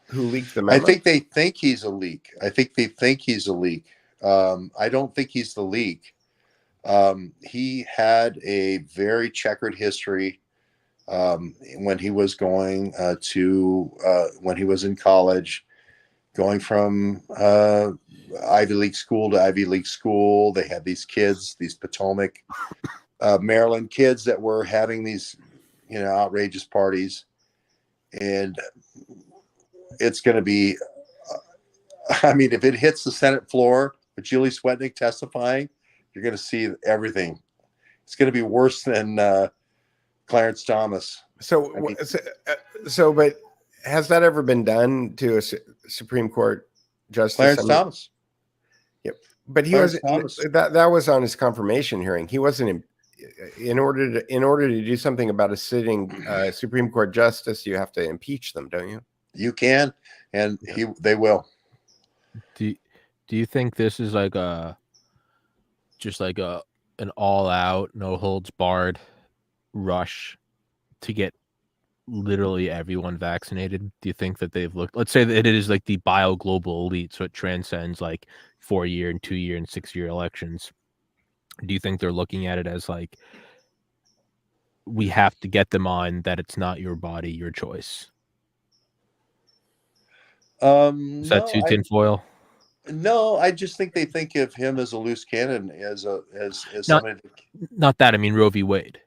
Who leaked the memo? I think they think he's a leak. I don't think he's the leak. He had a very checkered history when he was going when he was in college, going from Ivy League school to Ivy League school. They had these kids, these Potomac, Maryland kids that were having these, outrageous parties. And it's going to be, if it hits the Senate floor with Julie Swetnick testifying, you're going to see everything. It's going to be worse than Clarence Thomas. But has that ever been done to a Supreme Court justice? Clarence Thomas. Yep. But he was that was on his confirmation hearing. He wasn't in order to do something about a sitting Supreme Court justice, you have to impeach them, don't you? You can, and they will. Do you think this is like an all out, no holds barred rush to get literally everyone vaccinated? Do you think that they've looked, let's say that it is like the bio global elite, so it transcends like 4-year and 2-year and 6-year elections? Do you think they're looking at it as like, we have to get them on, that it's not your body, your choice? Is that too tinfoil? No, I just think they think of him as a loose cannon, as somebody. Not that. I mean, Roe v. Wade.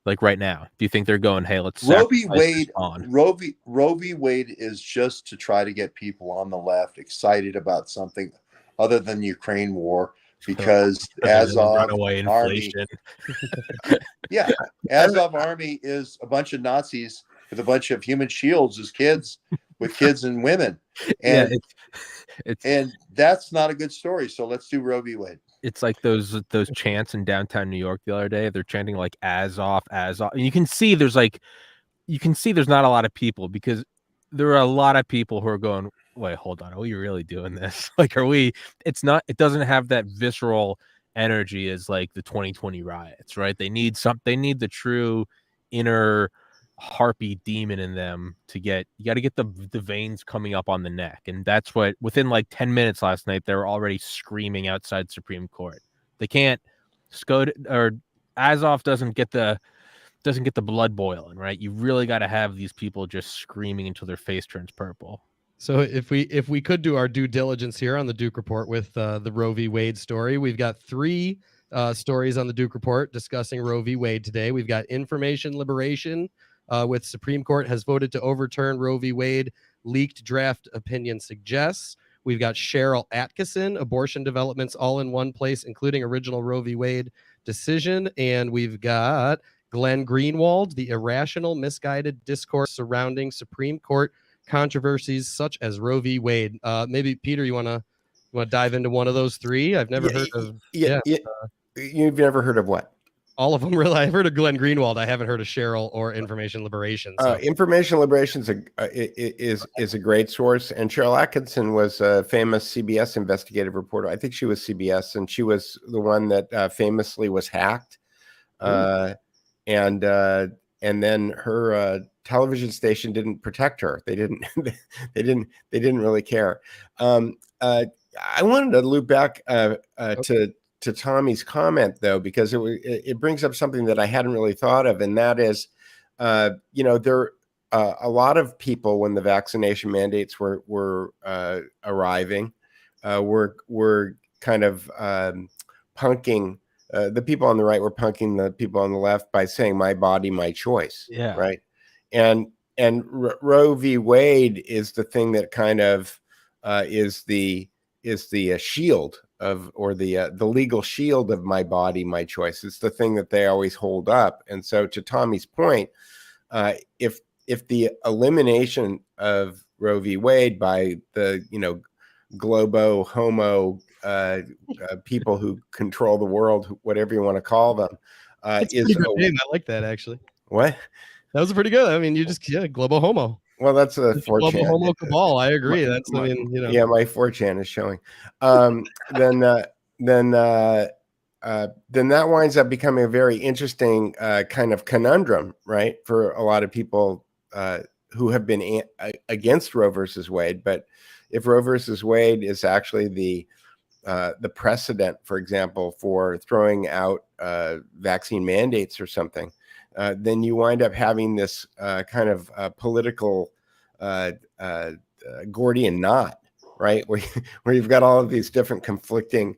Like right now, do you think they're going, hey, let's Roe v. Wade on? Roe v. Wade is just to try to get people on the left excited about something other than the Ukraine war, because runaway Army, inflation. yeah, Azov Army is a bunch of Nazis with a bunch of human shields as kids, with kids and women, and and that's not a good story. So let's do Roe v. Wade. It's like those chants in downtown New York the other day. They're chanting like Azov. And you can see there's not a lot of people, because there are a lot of people who are going, wait, hold on, are we really doing this? Like, it doesn't have that visceral energy as like the 2020 riots, right? They need the true inner harpy demon in them you got to get the veins coming up on the neck. And that's what, within like 10 minutes last night, they were already screaming outside Supreme Court. They can't or Azov doesn't get the blood boiling, right? You really got to have these people just screaming until their face turns purple. So if we could do our due diligence here on the Duke Report with the Roe v. Wade story, we've got 3 stories on the Duke Report discussing Roe v. Wade today. We've got information liberation, with Supreme Court has voted to overturn Roe v. Wade, leaked draft opinion suggests. We've got Cheryl Atkinson, abortion developments all in one place, including original Roe v. Wade decision. And we've got Glenn Greenwald, the irrational, misguided discourse surrounding Supreme Court controversies such as Roe v. Wade. Maybe Peter, you want to dive into one of those 3? I've never heard of. You've never heard of what? All of them, really. I've heard of Glenn Greenwald. I haven't heard of Cheryl or Information Liberation. So. Information Liberation is a great source, and Cheryl Atkinson was a famous CBS investigative reporter. I think she was CBS, and she was the one that famously was hacked, and then her television station didn't protect her. They didn't really care. I wanted to loop back to Tommy's comment, though, because it brings up something that I hadn't really thought of, and that is, there a lot of people, when the vaccination mandates were arriving, were kind of punking. The people on the right were punking the people on the left by saying "my body, my choice." Yeah, right. And Roe v. Wade is the thing that kind of is the shield of, or the legal shield of "my body, my choice." It's the thing that they always hold up. And so, to Tommy's point, if the elimination of Roe v. Wade by the globo homo people who control the world, whatever you want to call them, is a good name. I like that, actually. What? That was pretty good. I mean, globo homo. Well, that's a 4chan. Global homo cabal. I agree. Yeah, my 4chan is showing. Then that winds up becoming a very interesting kind of conundrum, right, for a lot of people who have been against Roe versus Wade. But if Roe versus Wade is actually the precedent, for example, for throwing out vaccine mandates or something, then you wind up having this kind of political Gordian knot, right? Where you've got all of these different conflicting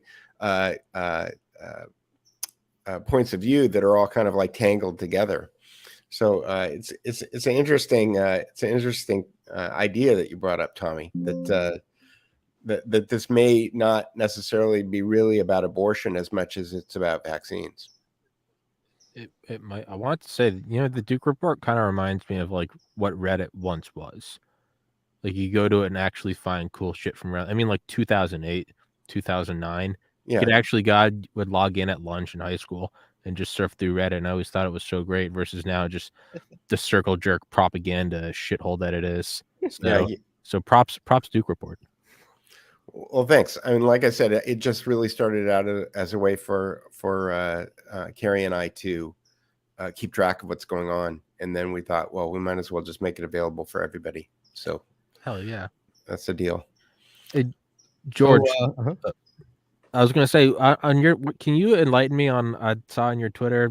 points of view that are all kind of like tangled together. So it's an interesting idea that you brought up, Tommy, that this may not necessarily be really about abortion as much as it's about vaccines. It might. I want to say, the Duke Report kind of reminds me of like what Reddit once was. Like, you go to it and actually find cool shit from Reddit. I mean, like 2008, 2009. Yeah. Kid actually would log in at lunch in high school and just surf through Reddit, and I always thought it was so great. Versus now, just the circle jerk propaganda shithole that it is. So, so props Duke Report. Well, thanks. I mean, like I said, it just really started out as a way for Carrie and I to keep track of what's going on, and then we thought, well, we might as well just make it available for everybody. So, hell yeah, that's the deal. Hey, George, I was going to say, can you enlighten me on? I saw on your Twitter,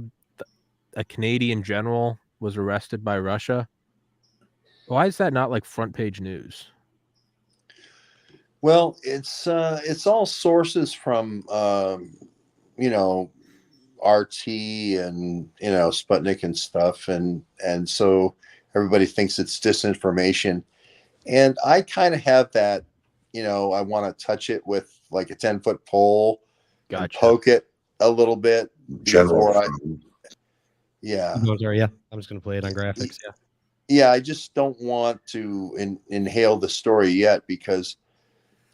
a Canadian general was arrested by Russia. Why is that not like front page news? Well, it's all sources from RT and Sputnik and stuff, and so everybody thinks it's disinformation, and I kind of have that, I want to touch it with like a 10-foot pole and poke it a little bit before yeah. Oh, sorry, yeah. I'm just going to play it on graphics. Yeah. Yeah, I just don't want to inhale the story yet because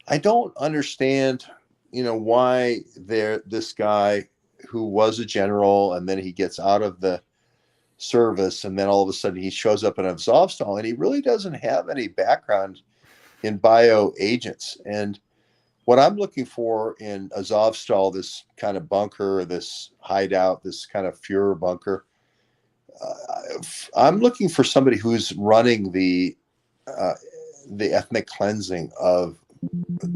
I don't understand, why this guy who was a general and then he gets out of the service and then all of a sudden he shows up in Azovstal and he really doesn't have any background in bioagents. And what I'm looking for in Azovstal, this kind of bunker, this hideout, this kind of Fuhrer bunker, I'm looking for somebody who's running the ethnic cleansing of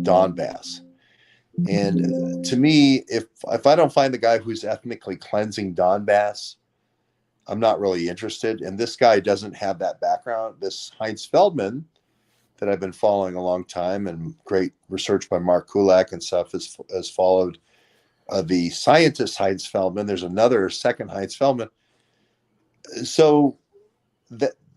Donbass. And to me, if I don't find the guy who's ethnically cleansing Donbass, I'm not really interested. And this guy doesn't have that background. This Heinz Feldman that I've been following a long time, and great research by Mark Kulak and stuff has followed the scientist Heinz Feldman. There's another second Heinz Feldman. So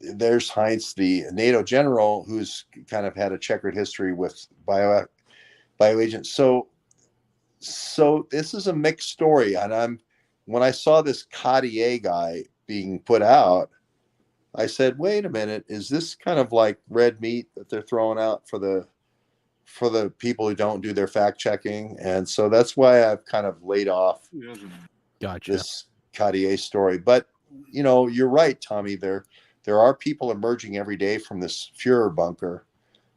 there's Heinz, the NATO general, who's kind of had a checkered history with bioagents. So this is a mixed story. And when I saw this Cartier guy being put out, I said, wait a minute, is this kind of like red meat that they're throwing out for the people who don't do their fact checking? And so that's why I've kind of laid off this Cartier story. But you're right, Tommy. There are people emerging every day from this Fuhrer bunker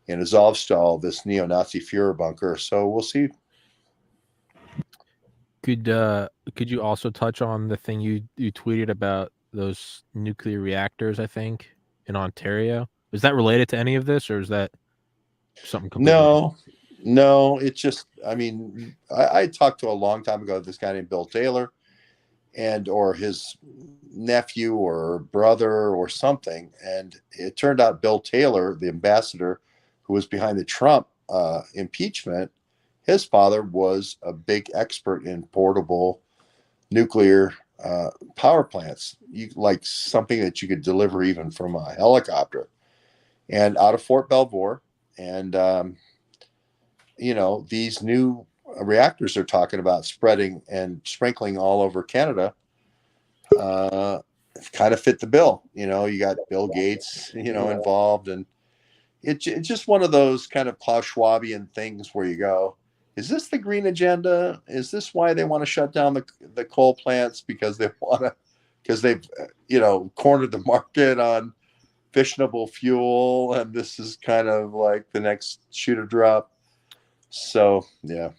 in Azovstal, this neo-Nazi Fuhrer bunker. So we'll see. Could you also touch on the thing you tweeted about those nuclear reactors, I think, in Ontario? Is that related to any of this, or is that something completely No, it's just, I talked to a long time ago this guy named Bill Taylor or his nephew or brother or something. And it turned out Bill Taylor, the ambassador who was behind the Trump impeachment, his father was a big expert in portable nuclear power plants, like something that you could deliver even from a helicopter, and out of Fort Belvoir. And, these new reactors they're talking about spreading and sprinkling all over Canada kind of fit the bill. You got Bill Gates, involved, and it's just one of those kind of Klaus Schwabian things where you go, is this the green agenda? Is this why they want to shut down the coal plants? Because they've cornered the market on fissionable fuel, and this is kind of like the next shoe to drop. So yeah.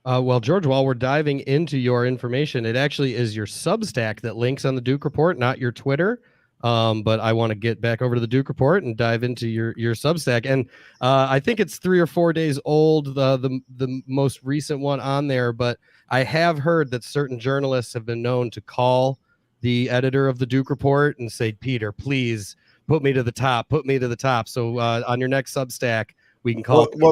Well, George, while we're diving into your information, it actually is your Substack that links on the Duke Report, not your Twitter. But I want to get back over to the Duke Report and dive into your Substack. And I think it's 3 or 4 days old, the most recent one on there. But I have heard that certain journalists have been known to call the editor of the Duke Report and say, Peter, please put me to the top. Put me to the top. So on your next Substack, we can call. The way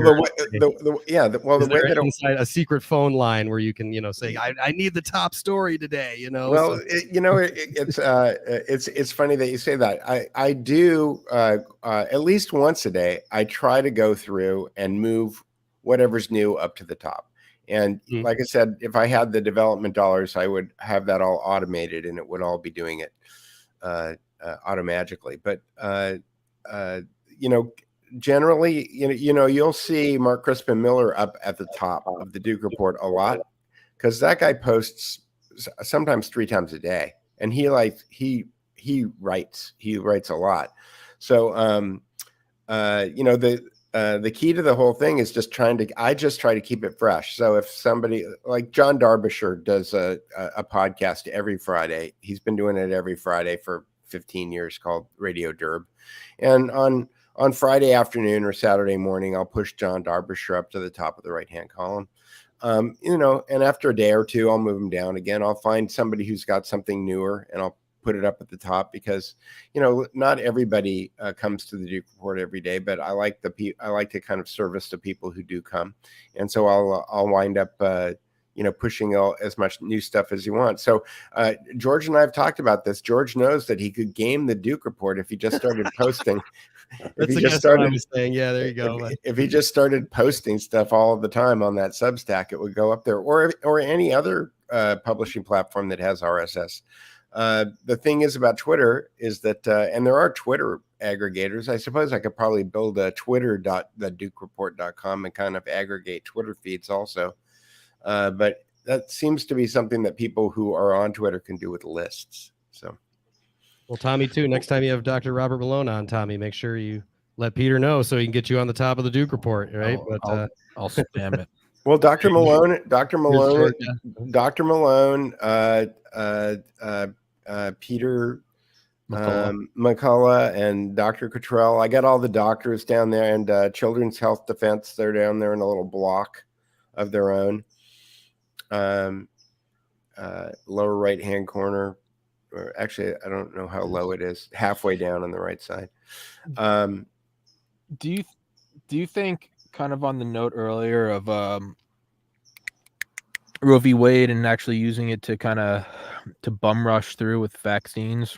that a secret phone line where you can, say, I need the top story today. Well, it's funny that you say that. I do at least once a day. I try to go through and move whatever's new up to the top. And like I said, if I had the development dollars, I would have that all automated, and it would all be doing it automatically. But generally, you'll see Mark Crispin Miller up at the top of the Duke Report a lot, because that guy posts sometimes 3 times a day, and he writes a lot. So the key to the whole thing is I just try to keep it fresh. So if somebody like John Derbyshire does a podcast every Friday, he's been doing it every Friday for 15 years, called Radio Derb, and on Friday afternoon or Saturday morning, I'll push John Derbyshire up to the top of the right-hand column. And after a day or two, I'll move him down again. I'll find somebody who's got something newer, and I'll put it up at the top, because, not everybody comes to the Duke Report every day, but I like to kind of service the people who do come. And so I'll wind up, pushing as much new stuff as you want. So George and I have talked about this. George knows that he could game the Duke Report if he just started posting That's he I just guess started, what I was saying. Yeah, there you go. If he just started posting stuff all of the time on that Substack, it would go up there, or any other publishing platform that has RSS. The thing is about Twitter is that, and there are Twitter aggregators. I suppose I could probably build a twitter.thedukereport.com and kind of aggregate Twitter feeds also. But that seems to be something that people who are on Twitter can do with lists. So, well, Tommy, too, next time you have Dr. Robert Malone on, Tommy, make sure you let Peter know so he can get you on the top of the Duke Report, right? I'll spam it. Well, Dr. Malone, Peter McCullough, and Dr. Cottrell. I got all the doctors down there, and Children's Health Defense. They're down there in a little block of their own. Lower right-hand corner, or actually, I don't know how low it is. Halfway down on the right side. Do you think, kind of on the note earlier of Roe v. Wade and actually using it to kind of bum rush through with vaccines,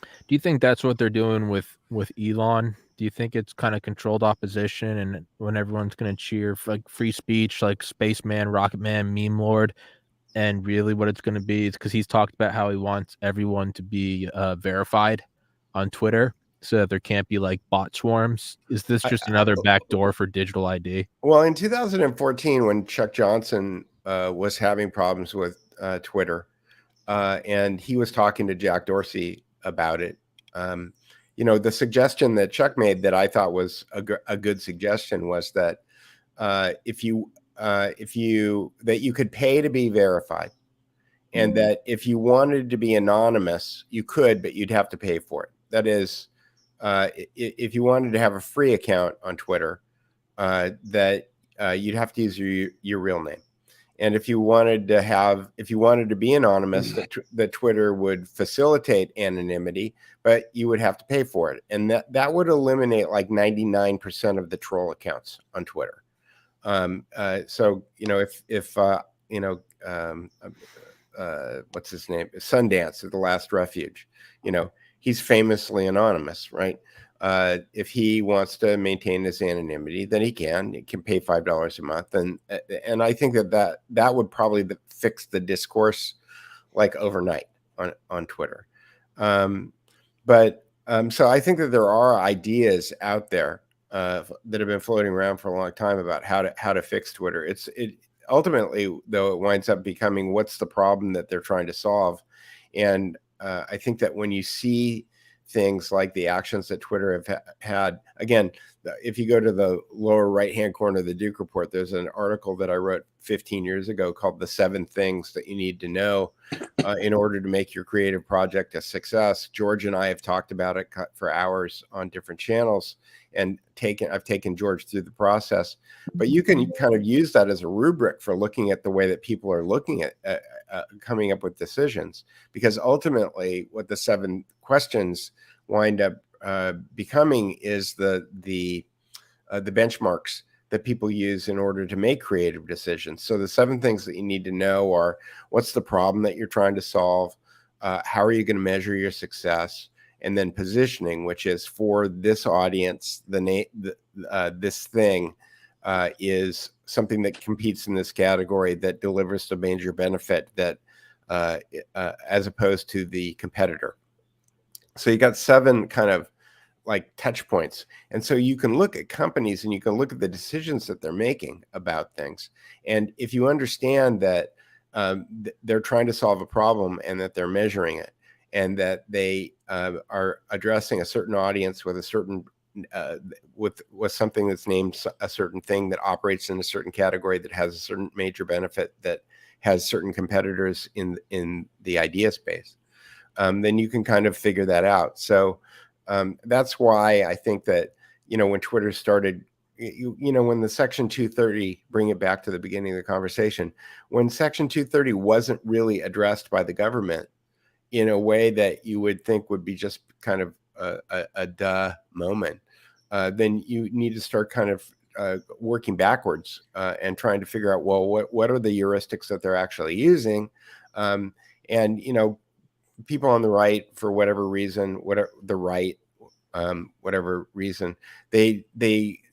do you think that's what they're doing with Elon? Do you think it's kind of controlled opposition, and when everyone's going to cheer for like free speech, like Spaceman, Rocket Man, Meme Lord, and really what it's going to be is because he's talked about how he wants everyone to be verified on Twitter so that there can't be like bot swarms? Is this just another backdoor for digital ID? Well, in 2014, when Chuck Johnson was having problems with Twitter, and he was talking to Jack Dorsey about it, the suggestion that Chuck made that I thought was a good suggestion was that you could pay to be verified, and that if you wanted to be anonymous, you could, but you'd have to pay for it. That is, if you wanted to have a free account on Twitter, that you'd have to use your real name. And if you wanted to be anonymous, that Twitter would facilitate anonymity, but you would have to pay for it. And that would eliminate like 99% of the troll accounts on Twitter. So, if what's his name? Sundance is the Last Refuge. He's famously anonymous, right? If he wants to maintain his anonymity, then he can pay $5 a month. And I think that would probably fix the discourse like overnight on Twitter. So I think that there are ideas out there that have been floating around for a long time about how to fix Twitter. It ultimately, though, it winds up becoming what's the problem that they're trying to solve. And I think that when you see things like the actions that Twitter have had, again, if you go to the lower right-hand corner of the Duke Report, there's an article that I wrote 15 years ago called The 7 Things That You Need to Know in Order to Make Your Creative Project a Success. George and I have talked about it for hours on different channels, and I've taken George through the process. But you can kind of use that as a rubric for looking at the way that people are looking at coming up with decisions, because ultimately what the 7 questions wind up becoming is the benchmarks that people use in order to make creative decisions. So the 7 things that you need to know are: what's the problem that you're trying to solve? How are you going to measure your success? And then positioning, which is for this audience, this thing is something that competes in this category that delivers the major benefit that as opposed to the competitor. So you got 7 kind of like touch points. And so you can look at companies and you can look at the decisions that they're making about things. And if you understand that they're trying to solve a problem and that they're measuring it, and that they are addressing a certain audience with a certain with something that's named a certain thing that operates in a certain category that has a certain major benefit that has certain competitors in the idea space, then you can kind of figure that out. So that's why I think that, when Twitter started, when the Section 230, bring it back to the beginning of the conversation, when Section 230 wasn't really addressed by the government in a way that you would think would be just kind of a duh moment, then you need to start kind of working backwards and trying to figure out, well, what are the heuristics that they're actually using? And people on the right, for whatever reason, whatever reason. They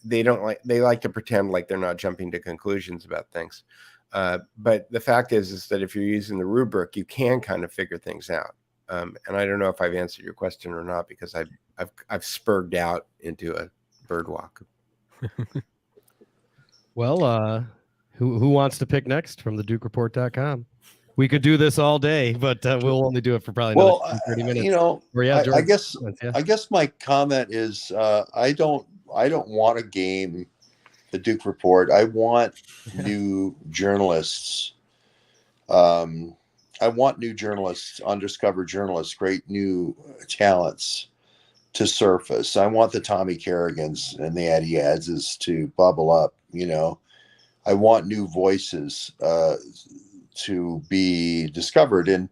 don't like, they like to pretend like they're not jumping to conclusions about things. But the fact is that if you're using the rubric, you can kind of figure things out. And I don't know if I've answered your question or not, because I've spurred out into a bird walk. Well, who wants to pick next from the DukeReport.com? We could do this all day, but we'll only do it for probably another 30 minutes. You know, yeah, I guess my comment is I don't want to game the Duke Report. I want new journalists. I want new journalists, undiscovered journalists, great new talents to surface. I want the Tommy Kerrigans and the Addie Adzes to bubble up. You know, I want new voices to be discovered. And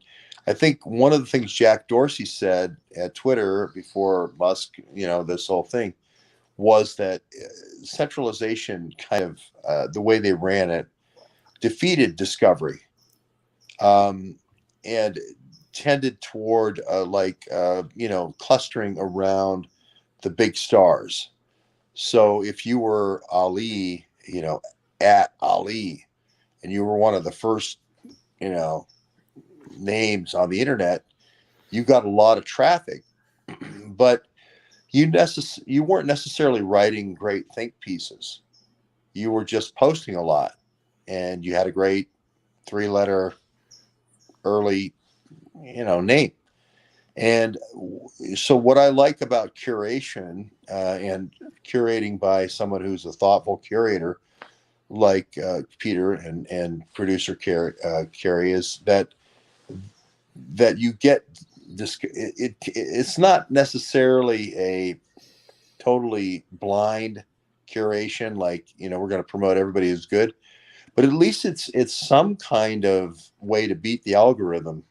I think one of the things Jack Dorsey said at Twitter before Musk, you know, this whole thing, was that centralization kind of the way they ran it defeated discovery and tended toward you know, clustering around the big stars. So if you were Ali, you know, at Ali, and you were one of the first, you know, names on the internet, you got a lot of traffic, but you weren't necessarily writing great think pieces. You were just posting a lot, and you had a great 3-letter early, you know, name. And so what I like about curation and curating by someone who's a thoughtful curator like Peter and producer Carrie is that you get this. It's not necessarily a totally blind curation, like, you know, we're going to promote everybody who's good, but at least it's some kind of way to beat the algorithm.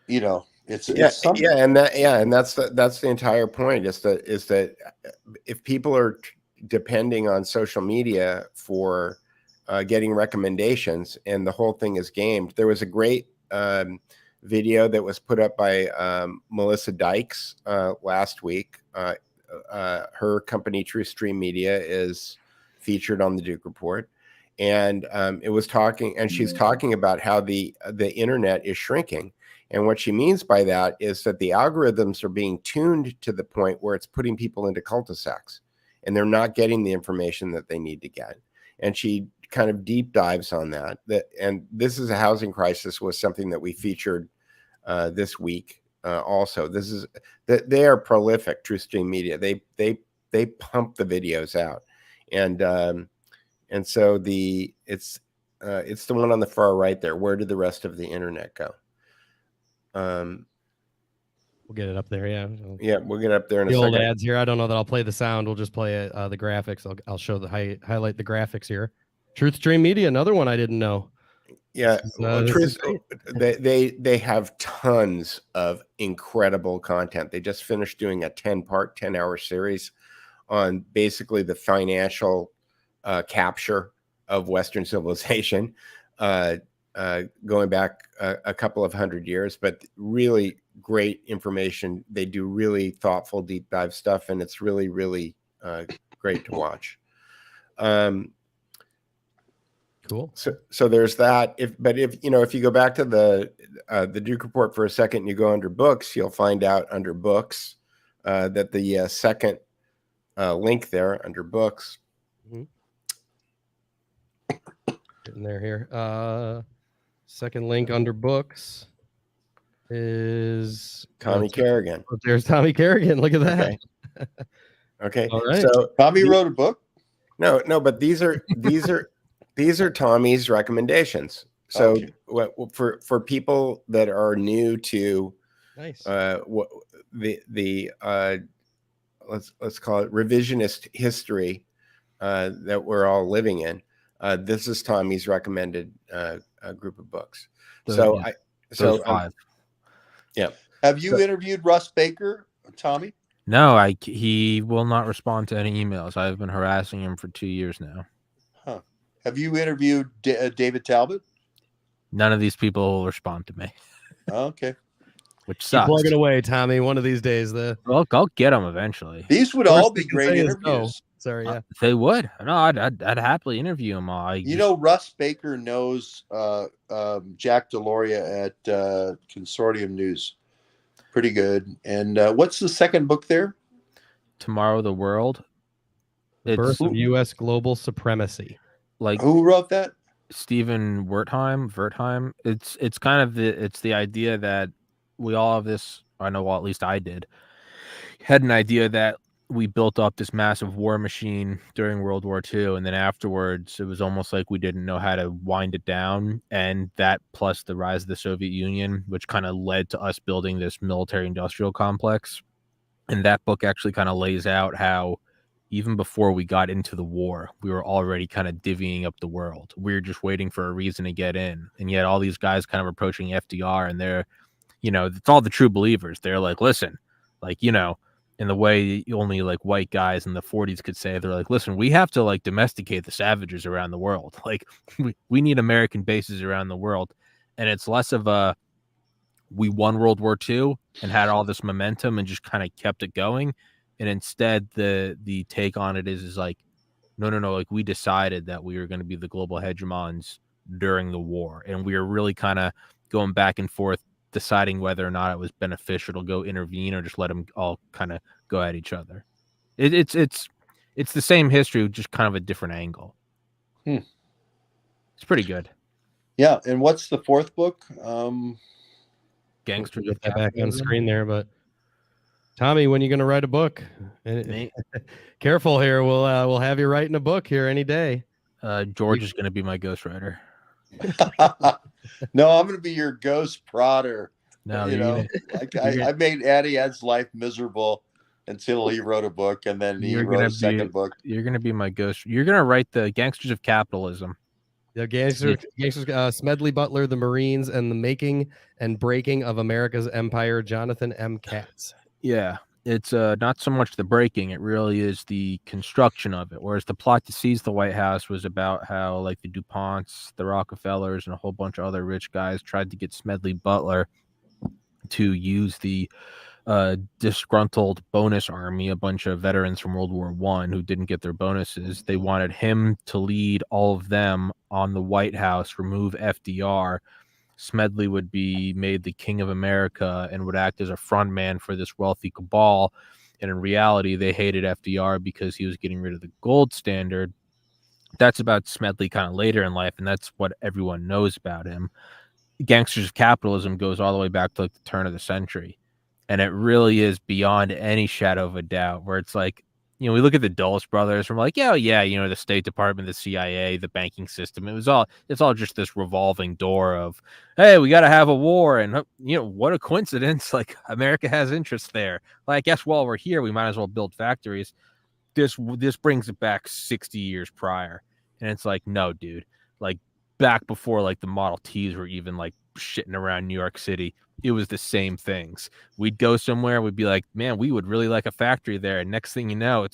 You know, it's something. And that's the entire point. Is that if people are depending on social media for getting recommendations, and the whole thing is gamed. There was a great video that was put up by Melissa Dykes last week. Her company, True Stream Media, is featured on the Duke Report, and it was talking, and she's talking about how the internet is shrinking. And what she means by that is that the algorithms are being tuned to the point where it's putting people into cul-de-sacs, and they're not getting the information that they need to get. And she kind of deep dives on that. And this is a housing crisis was something that we featured this week. Also, this is that they are prolific. True Stream Media. They pump the videos out, and so it's the one on the far right there. Where did the rest of the internet go? We'll get it up there. Yeah. Yeah, we'll get up there in the a old second. ads here. I don't know that I'll play the sound. We'll just play the graphics. I'll show the highlight the graphics here. Truth Stream Media, another one I didn't know. Yeah, they have tons of incredible content. They just finished doing a 10-part, 10-hour series on basically the financial capture of Western civilization, going back a couple of hundred years, but really great information. They do really thoughtful, deep dive stuff, and it's really, really great to watch. Cool. So there's that. If you go back to the Duke Report for a second, and you go under books, you'll find out under books that the second link there under books. Mm-hmm. Getting there here. Second link under books is Tommy Kerrigan. Oh, there's Tommy Kerrigan. Look at that. Okay. All right. So Tommy wrote a book. No, but these are Tommy's recommendations. So for people that are new to nice. Let's call it revisionist history that we're all living in. This is Tommy's recommended group of books. Yeah. Have you interviewed Russ Baker, Tommy? No, he will not respond to any emails. I've been harassing him for 2 years now. Huh. Have you interviewed David Talbot? None of these people will respond to me. Okay. which Keep sucks. plugging away, Tommy. One of these days, I'll get them eventually. These would all be great interviews. Sorry, yeah. They would. No, I'd happily interview them all. You know, Russ Baker knows Jack Deloria at Consortium News pretty good. And what's the second book there? Tomorrow the World. The Birth of U.S. Global Supremacy. Like, who wrote that? Stephen Wertheim. It's kind of the idea that we all have this. I know, well, at least I did. Had an idea that we built up this massive war machine during World War II, and then afterwards it was almost like we didn't know how to wind it down. And that plus the rise of the Soviet Union, which kind of led to us building this military-industrial complex. And that book actually kind of lays out how even before we got into the war, we were already kind of divvying up the world. We were just waiting for a reason to get in. And yet all these guys kind of approaching FDR, and they're, you know, it's all the true believers. They're like, listen, like, you know, in the way only like white guys in the 40s could say, they're like, listen, we have to like domesticate the savages around the world. Like we need American bases around the world. And it's less of a, we won World War II and had all this momentum and just kind of kept it going. And instead the take on it is like, no, like we decided that we were going to be the global hegemons during the war. And we were really kind of going back and forth, deciding whether or not it was beneficial to go intervene or just let them all kind of go at each other. It's the same history, just kind of a different angle. It's pretty good. Yeah. And what's the fourth book? Gangsters of that back on screen there, but Tommy, when are you going to write a book? Careful here. We'll have you writing a book here any day. George is going to be my ghostwriter. No, I'm going to be your ghost prodder. No, you know, I made Addie Ed's life miserable until he wrote a book, and then he wrote a second book. You're going to be my ghost. You're going to write the Gangsters of Capitalism. The Gangsters, Smedley Butler, the Marines, and the Making and Breaking of America's Empire, Jonathan M. Katz. Yeah, it's not so much the breaking, it really is the construction of it. Whereas the plot to seize the White House was about how like the DuPonts, the Rockefellers, and a whole bunch of other rich guys tried to get Smedley Butler to use the disgruntled bonus army, a bunch of veterans from World War I who didn't get their bonuses. They wanted him to lead all of them on the White House, remove FDR. Smedley would be made the king of America and would act as a front man for this wealthy cabal. And in reality, they hated FDR because he was getting rid of the gold standard. That's about Smedley kind of later in life, and that's what everyone knows about him. Gangsters of Capitalism goes all the way back to like the turn of the century. And it really is beyond any shadow of a doubt, where it's like, you know, we look at the Dulles brothers from like, yeah, you know, the State Department, the CIA, the banking system. It's all just this revolving door of, hey, we got to have a war. And, you know, what a coincidence. Like America has interest there. Well, I guess while we're here, we might as well build factories. This brings it back 60 years prior. And it's like, no, dude, like back before like the Model Ts were even like shitting around New York City, it was the same things. We'd go somewhere, we'd be like, man, we would really like a factory there. And next thing you know,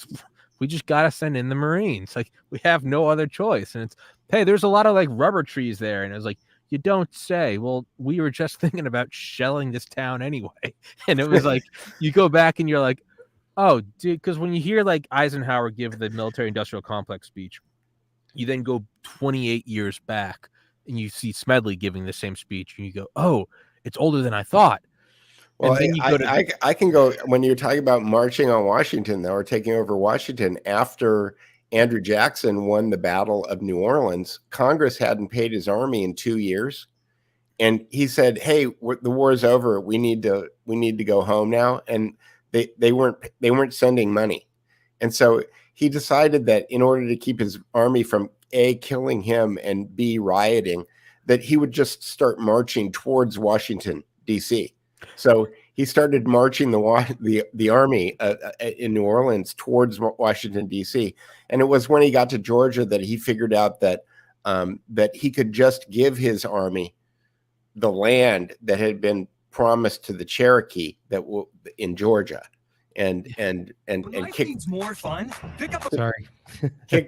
we just got to send in the Marines. Like we have no other choice. And it's, hey, there's a lot of like rubber trees there. And it was like, you don't say. Well, we were just thinking about shelling this town anyway. And it was like, you go back and you're like, oh, dude, because when you hear like Eisenhower give the military industrial complex speech, you then go 28 years back and you see Smedley giving the same speech and you go, oh, it's older than I thought. Well, I can go when you're talking about marching on Washington, though, or taking over Washington after Andrew Jackson won the Battle of New Orleans. Congress hadn't paid his army in 2 years, and he said, "Hey, the war is over. We need to go home now." And they weren't sending money, and so he decided that in order to keep his army from A, killing him, and B, rioting, that he would just start marching towards Washington, D.C. So he started marching the army in New Orleans towards Washington, D.C. And it was when he got to Georgia that he figured out that that he could just give his army the land that had been promised to the Cherokee in Georgia, and kick more fun. kick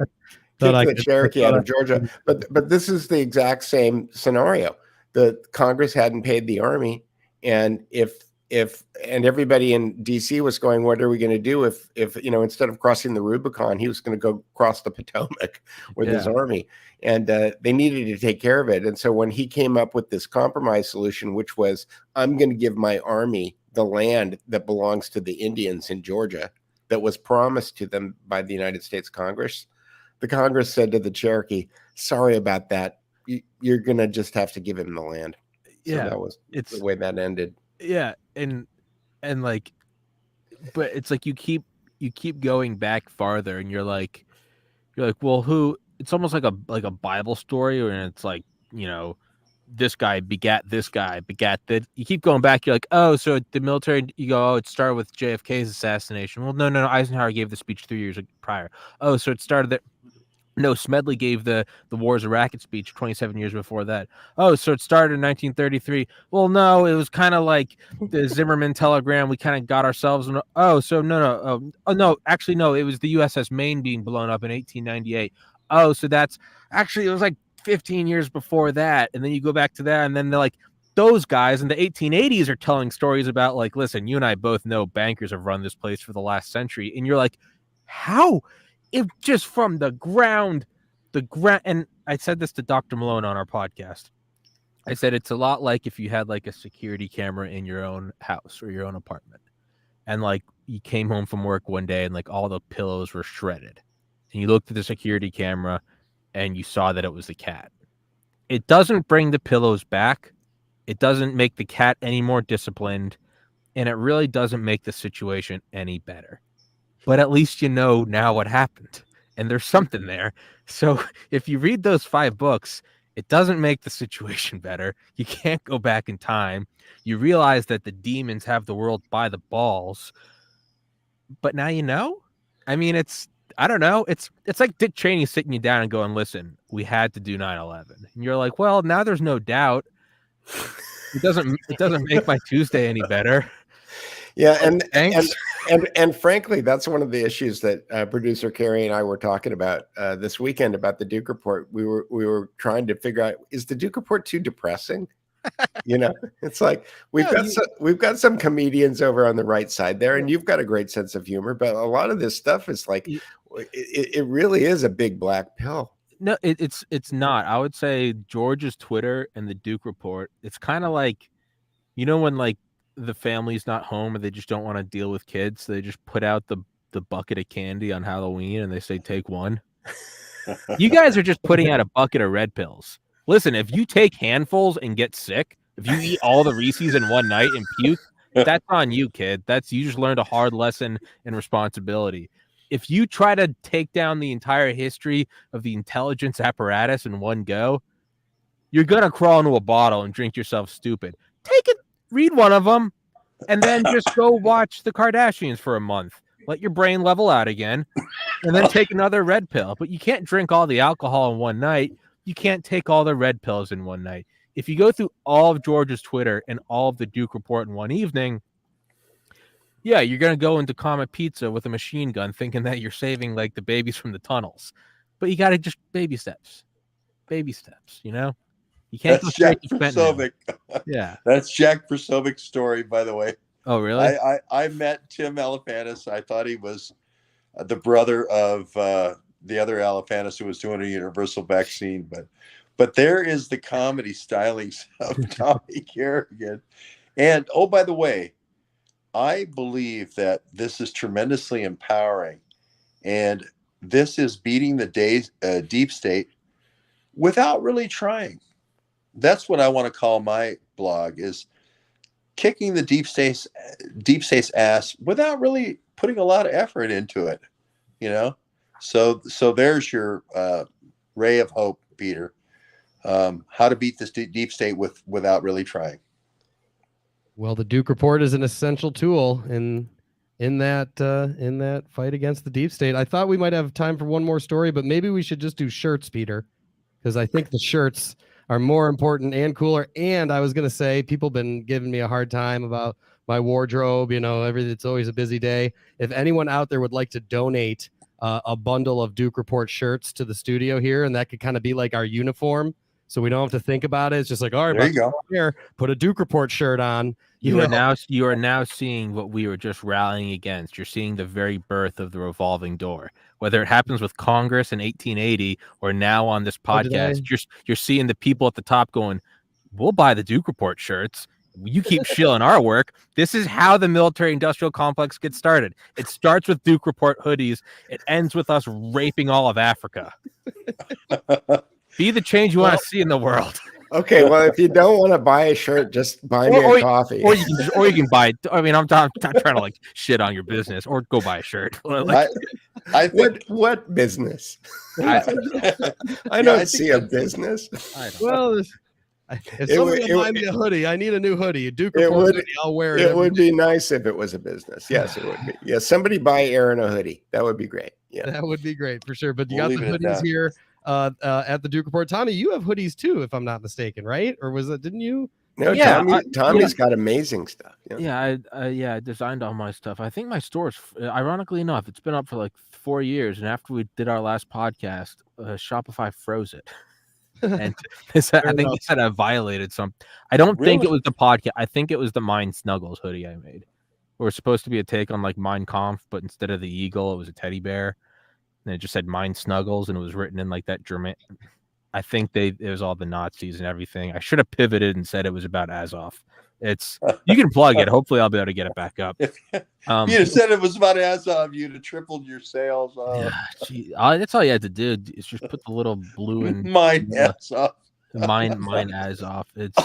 the Cherokee out of Georgia. But this is the exact same scenario. The Congress hadn't paid the army, and if and everybody in DC was going, what are we going to do if instead of crossing the Rubicon, he was going to go cross the Potomac with his army, and they needed to take care of it. And so when he came up with this compromise solution, which was, I'm going to give my army the land that belongs to the Indians in Georgia that was promised to them by the United States Congress, the Congress said to the Cherokee, sorry about that. You're going to just have to give him the land. So that was the way that ended. Yeah. And like, but it's like you keep going back farther, and you're like, well, it's almost like a Bible story, and it's like, this guy begat this guy, begat that. You keep going back. You're like, oh, so the military, you go, oh, it started with JFK's assassination. Well, no. Eisenhower gave the speech 3 years prior. Oh, so it started that. No, Smedley gave the War's a Racket speech 27 years before that. Oh, so it started in 1933. Well, no, it was kind of like the Zimmerman telegram. We kind of got ourselves. Oh, so no. Oh, no, actually, no. It was the USS Maine being blown up in 1898. Oh, so that's actually, it was like 15 years before that. And then you go back to that, and then they're like, those guys in the 1880s are telling stories about, like, listen, you and I both know bankers have run this place for the last century. And you're like, how? If just from the ground, and I said this to Dr. Malone on our podcast. I said it's a lot like if you had like a security camera in your own house or your own apartment, and like you came home from work one day and like all the pillows were shredded, and you looked at the security camera and you saw that it was the cat. It doesn't bring the pillows back. It doesn't make the cat any more disciplined, and it really doesn't make the situation any better. But at least you know now what happened, and there's something there. So if you read those 5 books, it doesn't make the situation better. You can't go back in time. You realize that the demons have the world by the balls. But now you know? I mean, I don't know. It's like Dick Cheney sitting you down and going, listen, we had to do 9/11. And you're like, well, now there's no doubt. It doesn't make my Tuesday any better. Yeah, and frankly, that's one of the issues that producer Carrie and I were talking about this weekend about the Duke Report. We were trying to figure out, is the Duke Report too depressing? It's like we've got some comedians over on the right side there, and you've got a great sense of humor, but a lot of this stuff is like it really is a big black pill. No, it's not. I would say George's Twitter and the Duke Report. It's kind of like, when like the family's not home and they just don't want to deal with kids, so they just put out the bucket of candy on Halloween and they say, take one. You guys are just putting out a bucket of red pills. Listen, if you take handfuls and get sick, if you eat all the Reese's in one night and puke, that's on you, kid. You just learned a hard lesson in responsibility. If you try to take down the entire history of the intelligence apparatus in one go, you're going to crawl into a bottle and drink yourself stupid. Take it. Read one of them, and then just go watch the Kardashians for a month. Let your brain level out again, and then take another red pill. But you can't drink all the alcohol in one night. You can't take all the red pills in one night. If you go through all of George's Twitter and all of the Duke Report in one evening, yeah, you're going to go into Comet Pizza with a machine gun thinking that you're saving like the babies from the tunnels. But you got to just baby steps. You can't. That's Jack Persovic. Yeah, that's Jack Persovic's story, by the way. Oh, really? I met Tim Alefantis. I thought he was the brother of the other Alefantis who was doing a universal vaccine, but there is the comedy stylings of Tommy Kerrigan. And oh, by the way, I believe that this is tremendously empowering, and this is beating the deep state without really trying. That's what I want to call my blog, is kicking the deep state's ass without really putting a lot of effort into it, So there's your ray of hope, Peter. How to beat this deep state without really trying. Well, the Duke Report is an essential tool in that fight against the deep state. I thought we might have time for one more story, but maybe we should just do shirts, Peter, because I think the shirts are more important and cooler. And I was going to say, people have been giving me a hard time about my wardrobe. It's always a busy day. If anyone out there would like to donate a bundle of Duke Report shirts to the studio here, and that could kind of be like our uniform, so we don't have to think about it. It's just like, all right, There you go. Here, put a Duke Report shirt on. You are now seeing what we were just rallying against. You're seeing the very birth of the revolving door. Whether it happens with Congress in 1880 or now on this podcast, you're seeing the people at the top going, "We'll buy the Duke Report shirts. You keep shilling our work." This is how the military-industrial complex gets started. It starts with Duke Report hoodies. It ends with us raping all of Africa. Be the change you want to see in the world. Okay, well, if you don't want to buy a shirt, just buy me a coffee. Or you can buy. I mean, I'm not trying to like shit on your business, or go buy a shirt. Like, I think what business? I don't see a business. Well, if somebody will buy me a hoodie, I need a new hoodie. A Duke Report hoodie, I'll wear it. It would be nice if it was a business. Yes, it would be. Yeah, somebody buy Aaron a hoodie. That would be great. Yeah, that would be great for sure. But you got the hoodies here at the Duke Report. Tommy, you have hoodies too, if I'm not mistaken, right? Or was it? Didn't you? No, yeah, Tommy's got amazing stuff. Yeah, I designed all my stuff. I think my store's, ironically enough, it's been up for like 4 years, and after we did our last podcast, Shopify froze it. And I think they said I violated some. I don't think it was the podcast. I think it was the Mind Snuggles hoodie I made. It was supposed to be a take on like Mein Kampf, but instead of the eagle, it was a teddy bear, and it just said Mind Snuggles, and it was written in like that German. I think it was all the Nazis and everything. I should have pivoted and said it was about Azov. You can plug it. Hopefully, I'll be able to get it back up. If you said it was about Azov, you'd have tripled your sales. That's all you had to do. Is just put the little blue and mine Azov. Mine Azov. It's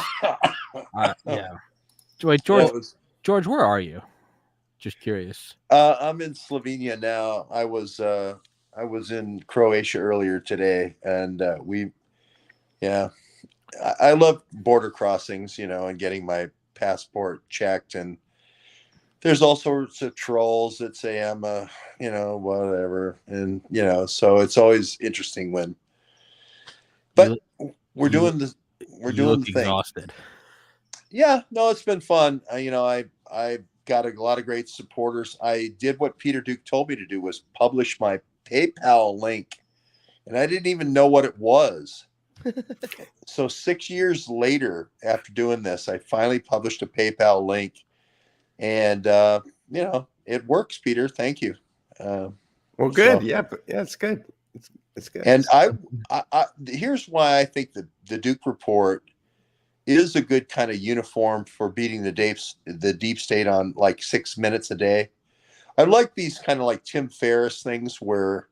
yeah. Wait, George, where are you? Just curious. I'm in Slovenia now. I was in Croatia earlier today, and I love border crossings, and getting my passport checked. And there's all sorts of trolls that say I'm whatever, and so it's always interesting when. But we're doing the thing. Exhausted. Yeah, no, it's been fun. I got a lot of great supporters. I did what Peter Duke told me to do, was publish my PayPal link, and I didn't even know what it was. So 6 years later, after doing this, I finally published a PayPal link, and it works. Peter, thank you. Well, good. Yeah, it's good. It's good. And I here's why I think the Duke Report is a good kind of uniform for beating the deep state on like 6 minutes a day. I like these kind of like Tim Ferriss things where,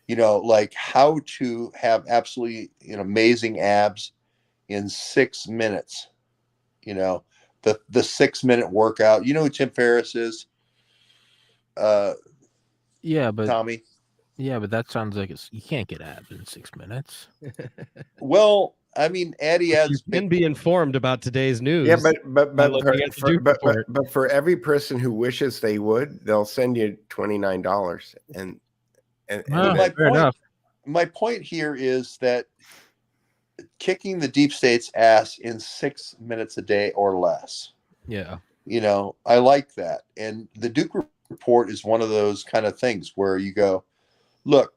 like how to have absolutely amazing abs in 6 minutes. The 6 minute workout. You know who Tim Ferriss is? Yeah, but Tommy. Yeah, but that sounds like you can't get abs in 6 minutes. Well, I mean, Eddie you can be informed about today's news. Yeah, but for every person who wishes they would, they'll send you $29. And my point here is that kicking the deep state's ass in 6 minutes a day or less. Yeah. I like that. And the Duke Report is one of those kind of things where you go, look,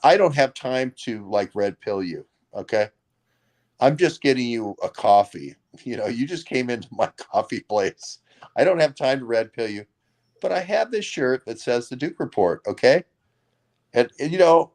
I don't have time to like red pill you. Okay. I'm just getting you a coffee. You just came into my coffee place. I don't have time to red pill you, but I have this shirt that says the Duke Report. Okay. And if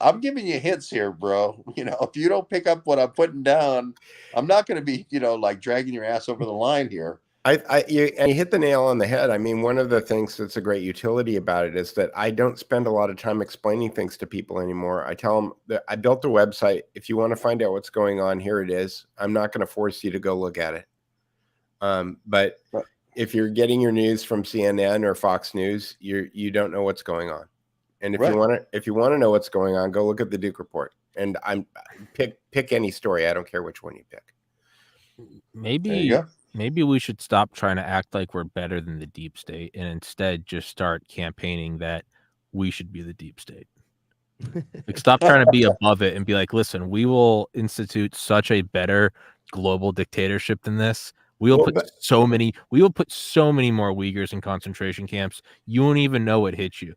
I'm giving you hints here, bro, if you don't pick up what I'm putting down, I'm not going to be, like dragging your ass over the line here. You hit the nail on the head. I mean, one of the things that's a great utility about it is that I don't spend a lot of time explaining things to people anymore. I tell them that I built a website. If you want to find out what's going on, here it is. I'm not going to force you to go look at it. But if you're getting your news from CNN or Fox News, you don't know what's going on. And if you want to know what's going on, go look at the Duke Report. And pick any story. I don't care which one you pick. Maybe we should stop trying to act like we're better than the deep state and instead just start campaigning that we should be the deep state. Like, stop trying to be above it and be like, listen, we will institute such a better global dictatorship than this. We will put so many more Uyghurs in concentration camps. You won't even know what hit you.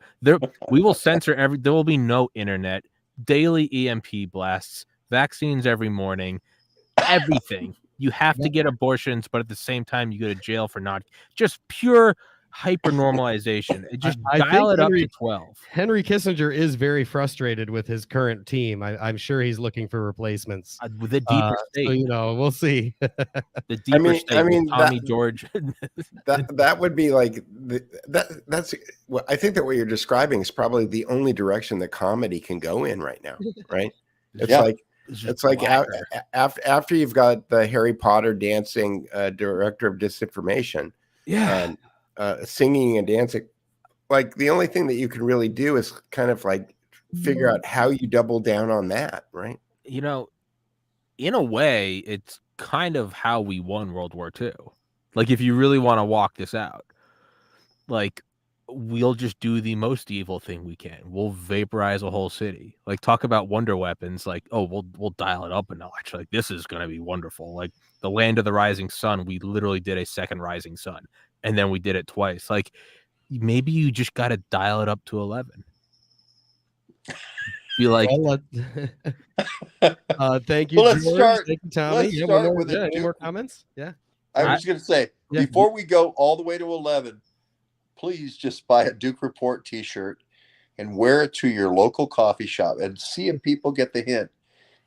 We will censor there will be no internet. daily EMP blasts, vaccines every morning, everything. You have to get abortions, but at the same time, you go to jail for not just pure hyper normalization. Just dial it up to 12. Henry Kissinger is very frustrated with his current team. I'm sure he's looking for replacements. With the deeper state. So, you know, we'll see. The deeper state with Tommy George. that would be like that's what I think that what you're describing is probably the only direction that comedy can go in right now, right? It's like after you've got the Harry Potter dancing director of disinformation, singing and dancing, like the only thing that you can really do is kind of like figure out how you double down on that, right? You know, in a way, it's kind of how we won World War II. Like, if you really want to walk this out, like, we'll just do the most evil thing we can. We'll vaporize a whole city. Like, talk about wonder weapons. Like, oh, we'll dial it up a notch. Like, this is going to be wonderful. Like, the land of the rising sun, we literally did a second rising sun, and then we did it twice. Like, maybe you just got to dial it up to 11. Be like, thank you, Well, let's George. start. Thank you, Tommy. Let's Yeah, start more, with yeah, it. any more comments? Yeah. I was going to say, before we go all the way to 11, please just buy a Duke Report t-shirt and wear it to your local coffee shop and see if people get the hint.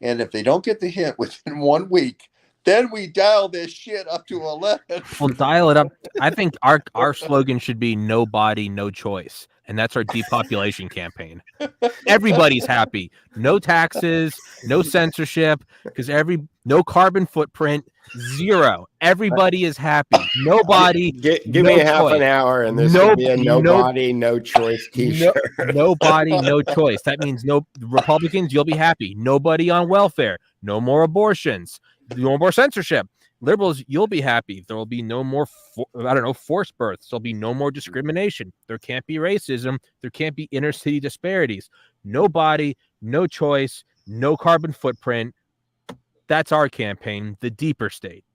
And if they don't get the hint within 1 week, then we dial this shit up to 11. We'll dial it up. I think our slogan should be "No body, no choice," and that's our depopulation campaign. Everybody's happy. No taxes, no censorship, because no carbon footprint, zero. Everybody is happy. Nobody. Give me a half an hour, and there's going to be a no body, no choice t-shirt. No body, no choice. That means no Republicans. You'll be happy. Nobody on welfare. No more abortions. No more censorship. Liberals, you'll be happy. There will be no more, forced births. There'll be no more discrimination. There can't be racism. There can't be inner city disparities. No body, no choice, no carbon footprint. That's our campaign, the deeper state.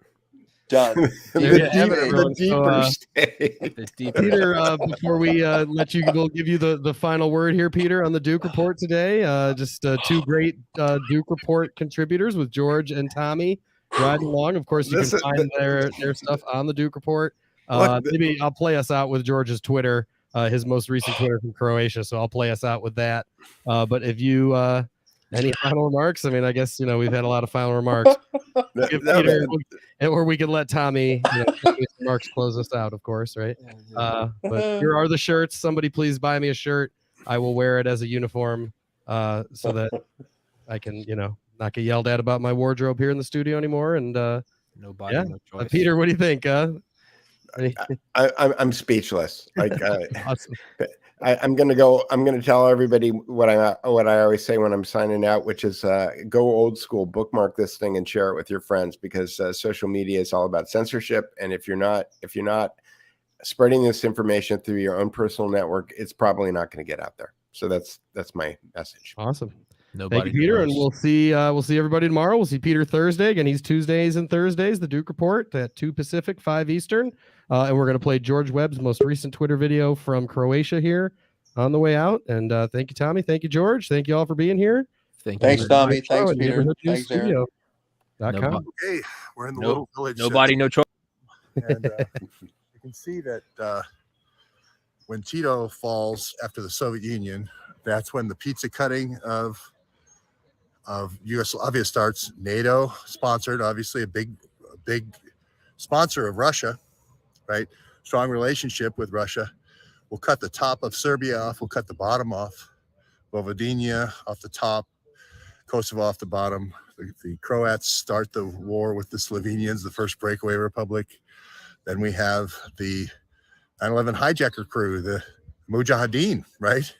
Done. The deeper state. Peter, before we let you, we'll give you the final word here, Peter, on the Duke Report today. Just two great Duke Report contributors with George and Tommy riding along. Of course, you can find their stuff on the Duke Report. Maybe I'll play us out with George's Twitter, his most recent Twitter from Croatia. So I'll play us out with that. But if you any final remarks? I mean, I guess, we've had a lot of final remarks. Or we could let Tommy, remarks close us out, of course, right? But here are the shirts. Somebody please buy me a shirt. I will wear it as a uniform so that I can, not get yelled at about my wardrobe here in the studio anymore. And nobody, no choice. Peter, what do you think? I'm speechless. Like, awesome. I'm gonna tell everybody what I always say when I'm signing out, which is go old school, bookmark this thing and share it with your friends, because social media is all about censorship, and if you're not spreading this information through your own personal network, it's probably not going to get out there. So that's my message. Awesome. Nobody Thank you, Peter, knows. and we'll see everybody tomorrow. We'll see Peter Thursday. Again, he's Tuesdays and Thursdays, the Duke Report at 2 Pacific, 5 Eastern. And we're going to play George Webb's most recent Twitter video from Croatia here on the way out. And thank you, Tommy. Thank you, George. Thank you all for being here. Thanks, Tommy. Thanks, Peter. Thanks, Aaron. Okay, we're in the little village. Nobody, no choice. And you can see that when Tito falls after the Soviet Union, that's when the pizza cutting of Yugoslavia starts. NATO sponsored, obviously a big sponsor of Russia, right? Strong relationship with Russia. We'll cut the top of Serbia off. We'll cut the bottom off. Vojvodina off the top. Kosovo off the bottom. The Croats start the war with the Slovenians, the first breakaway republic. Then we have the 9/11 hijacker crew, the Mujahideen, right?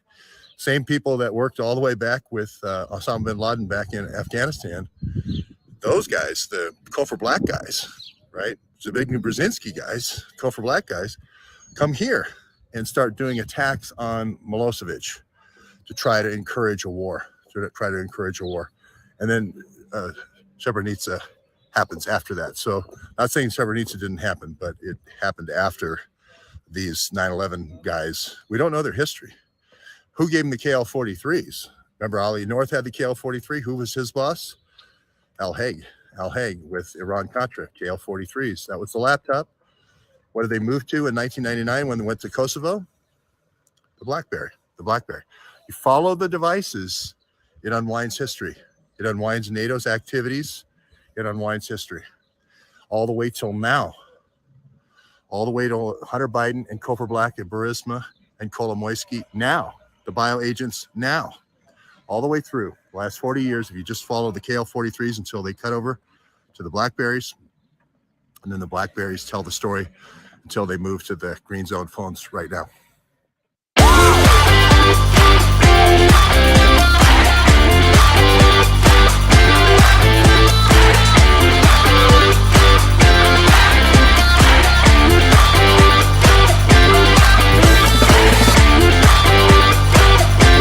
Same people that worked all the way back with Osama bin Laden back in Afghanistan. Those guys, the Koffer Black guys, right? Zbigniew Brzezinski guys, Koffer Black guys, come here and start doing attacks on Milosevic to try to encourage a war, And then Srebrenica happens after that. So not saying Srebrenica didn't happen, but it happened after these 9/11 guys. We don't know their history. Who gave them the KL-43s? Remember, Ali North had the KL-43. Who was his boss? Al Haig. Al Haig with Iran-Contra, KL-43s. That was the laptop. What did they move to in 1999 when they went to Kosovo? The BlackBerry. The BlackBerry. You follow the devices, it unwinds history. It unwinds NATO's activities. It unwinds history. All the way till now. All the way to Hunter Biden and Kofor Black and Burisma and Kolomoisky now. The bioagents now. All the way through the last 40 years, if you just follow the KL-43s until they cut over to the BlackBerries, and then the BlackBerries tell the story until they move to the green zone phones right now.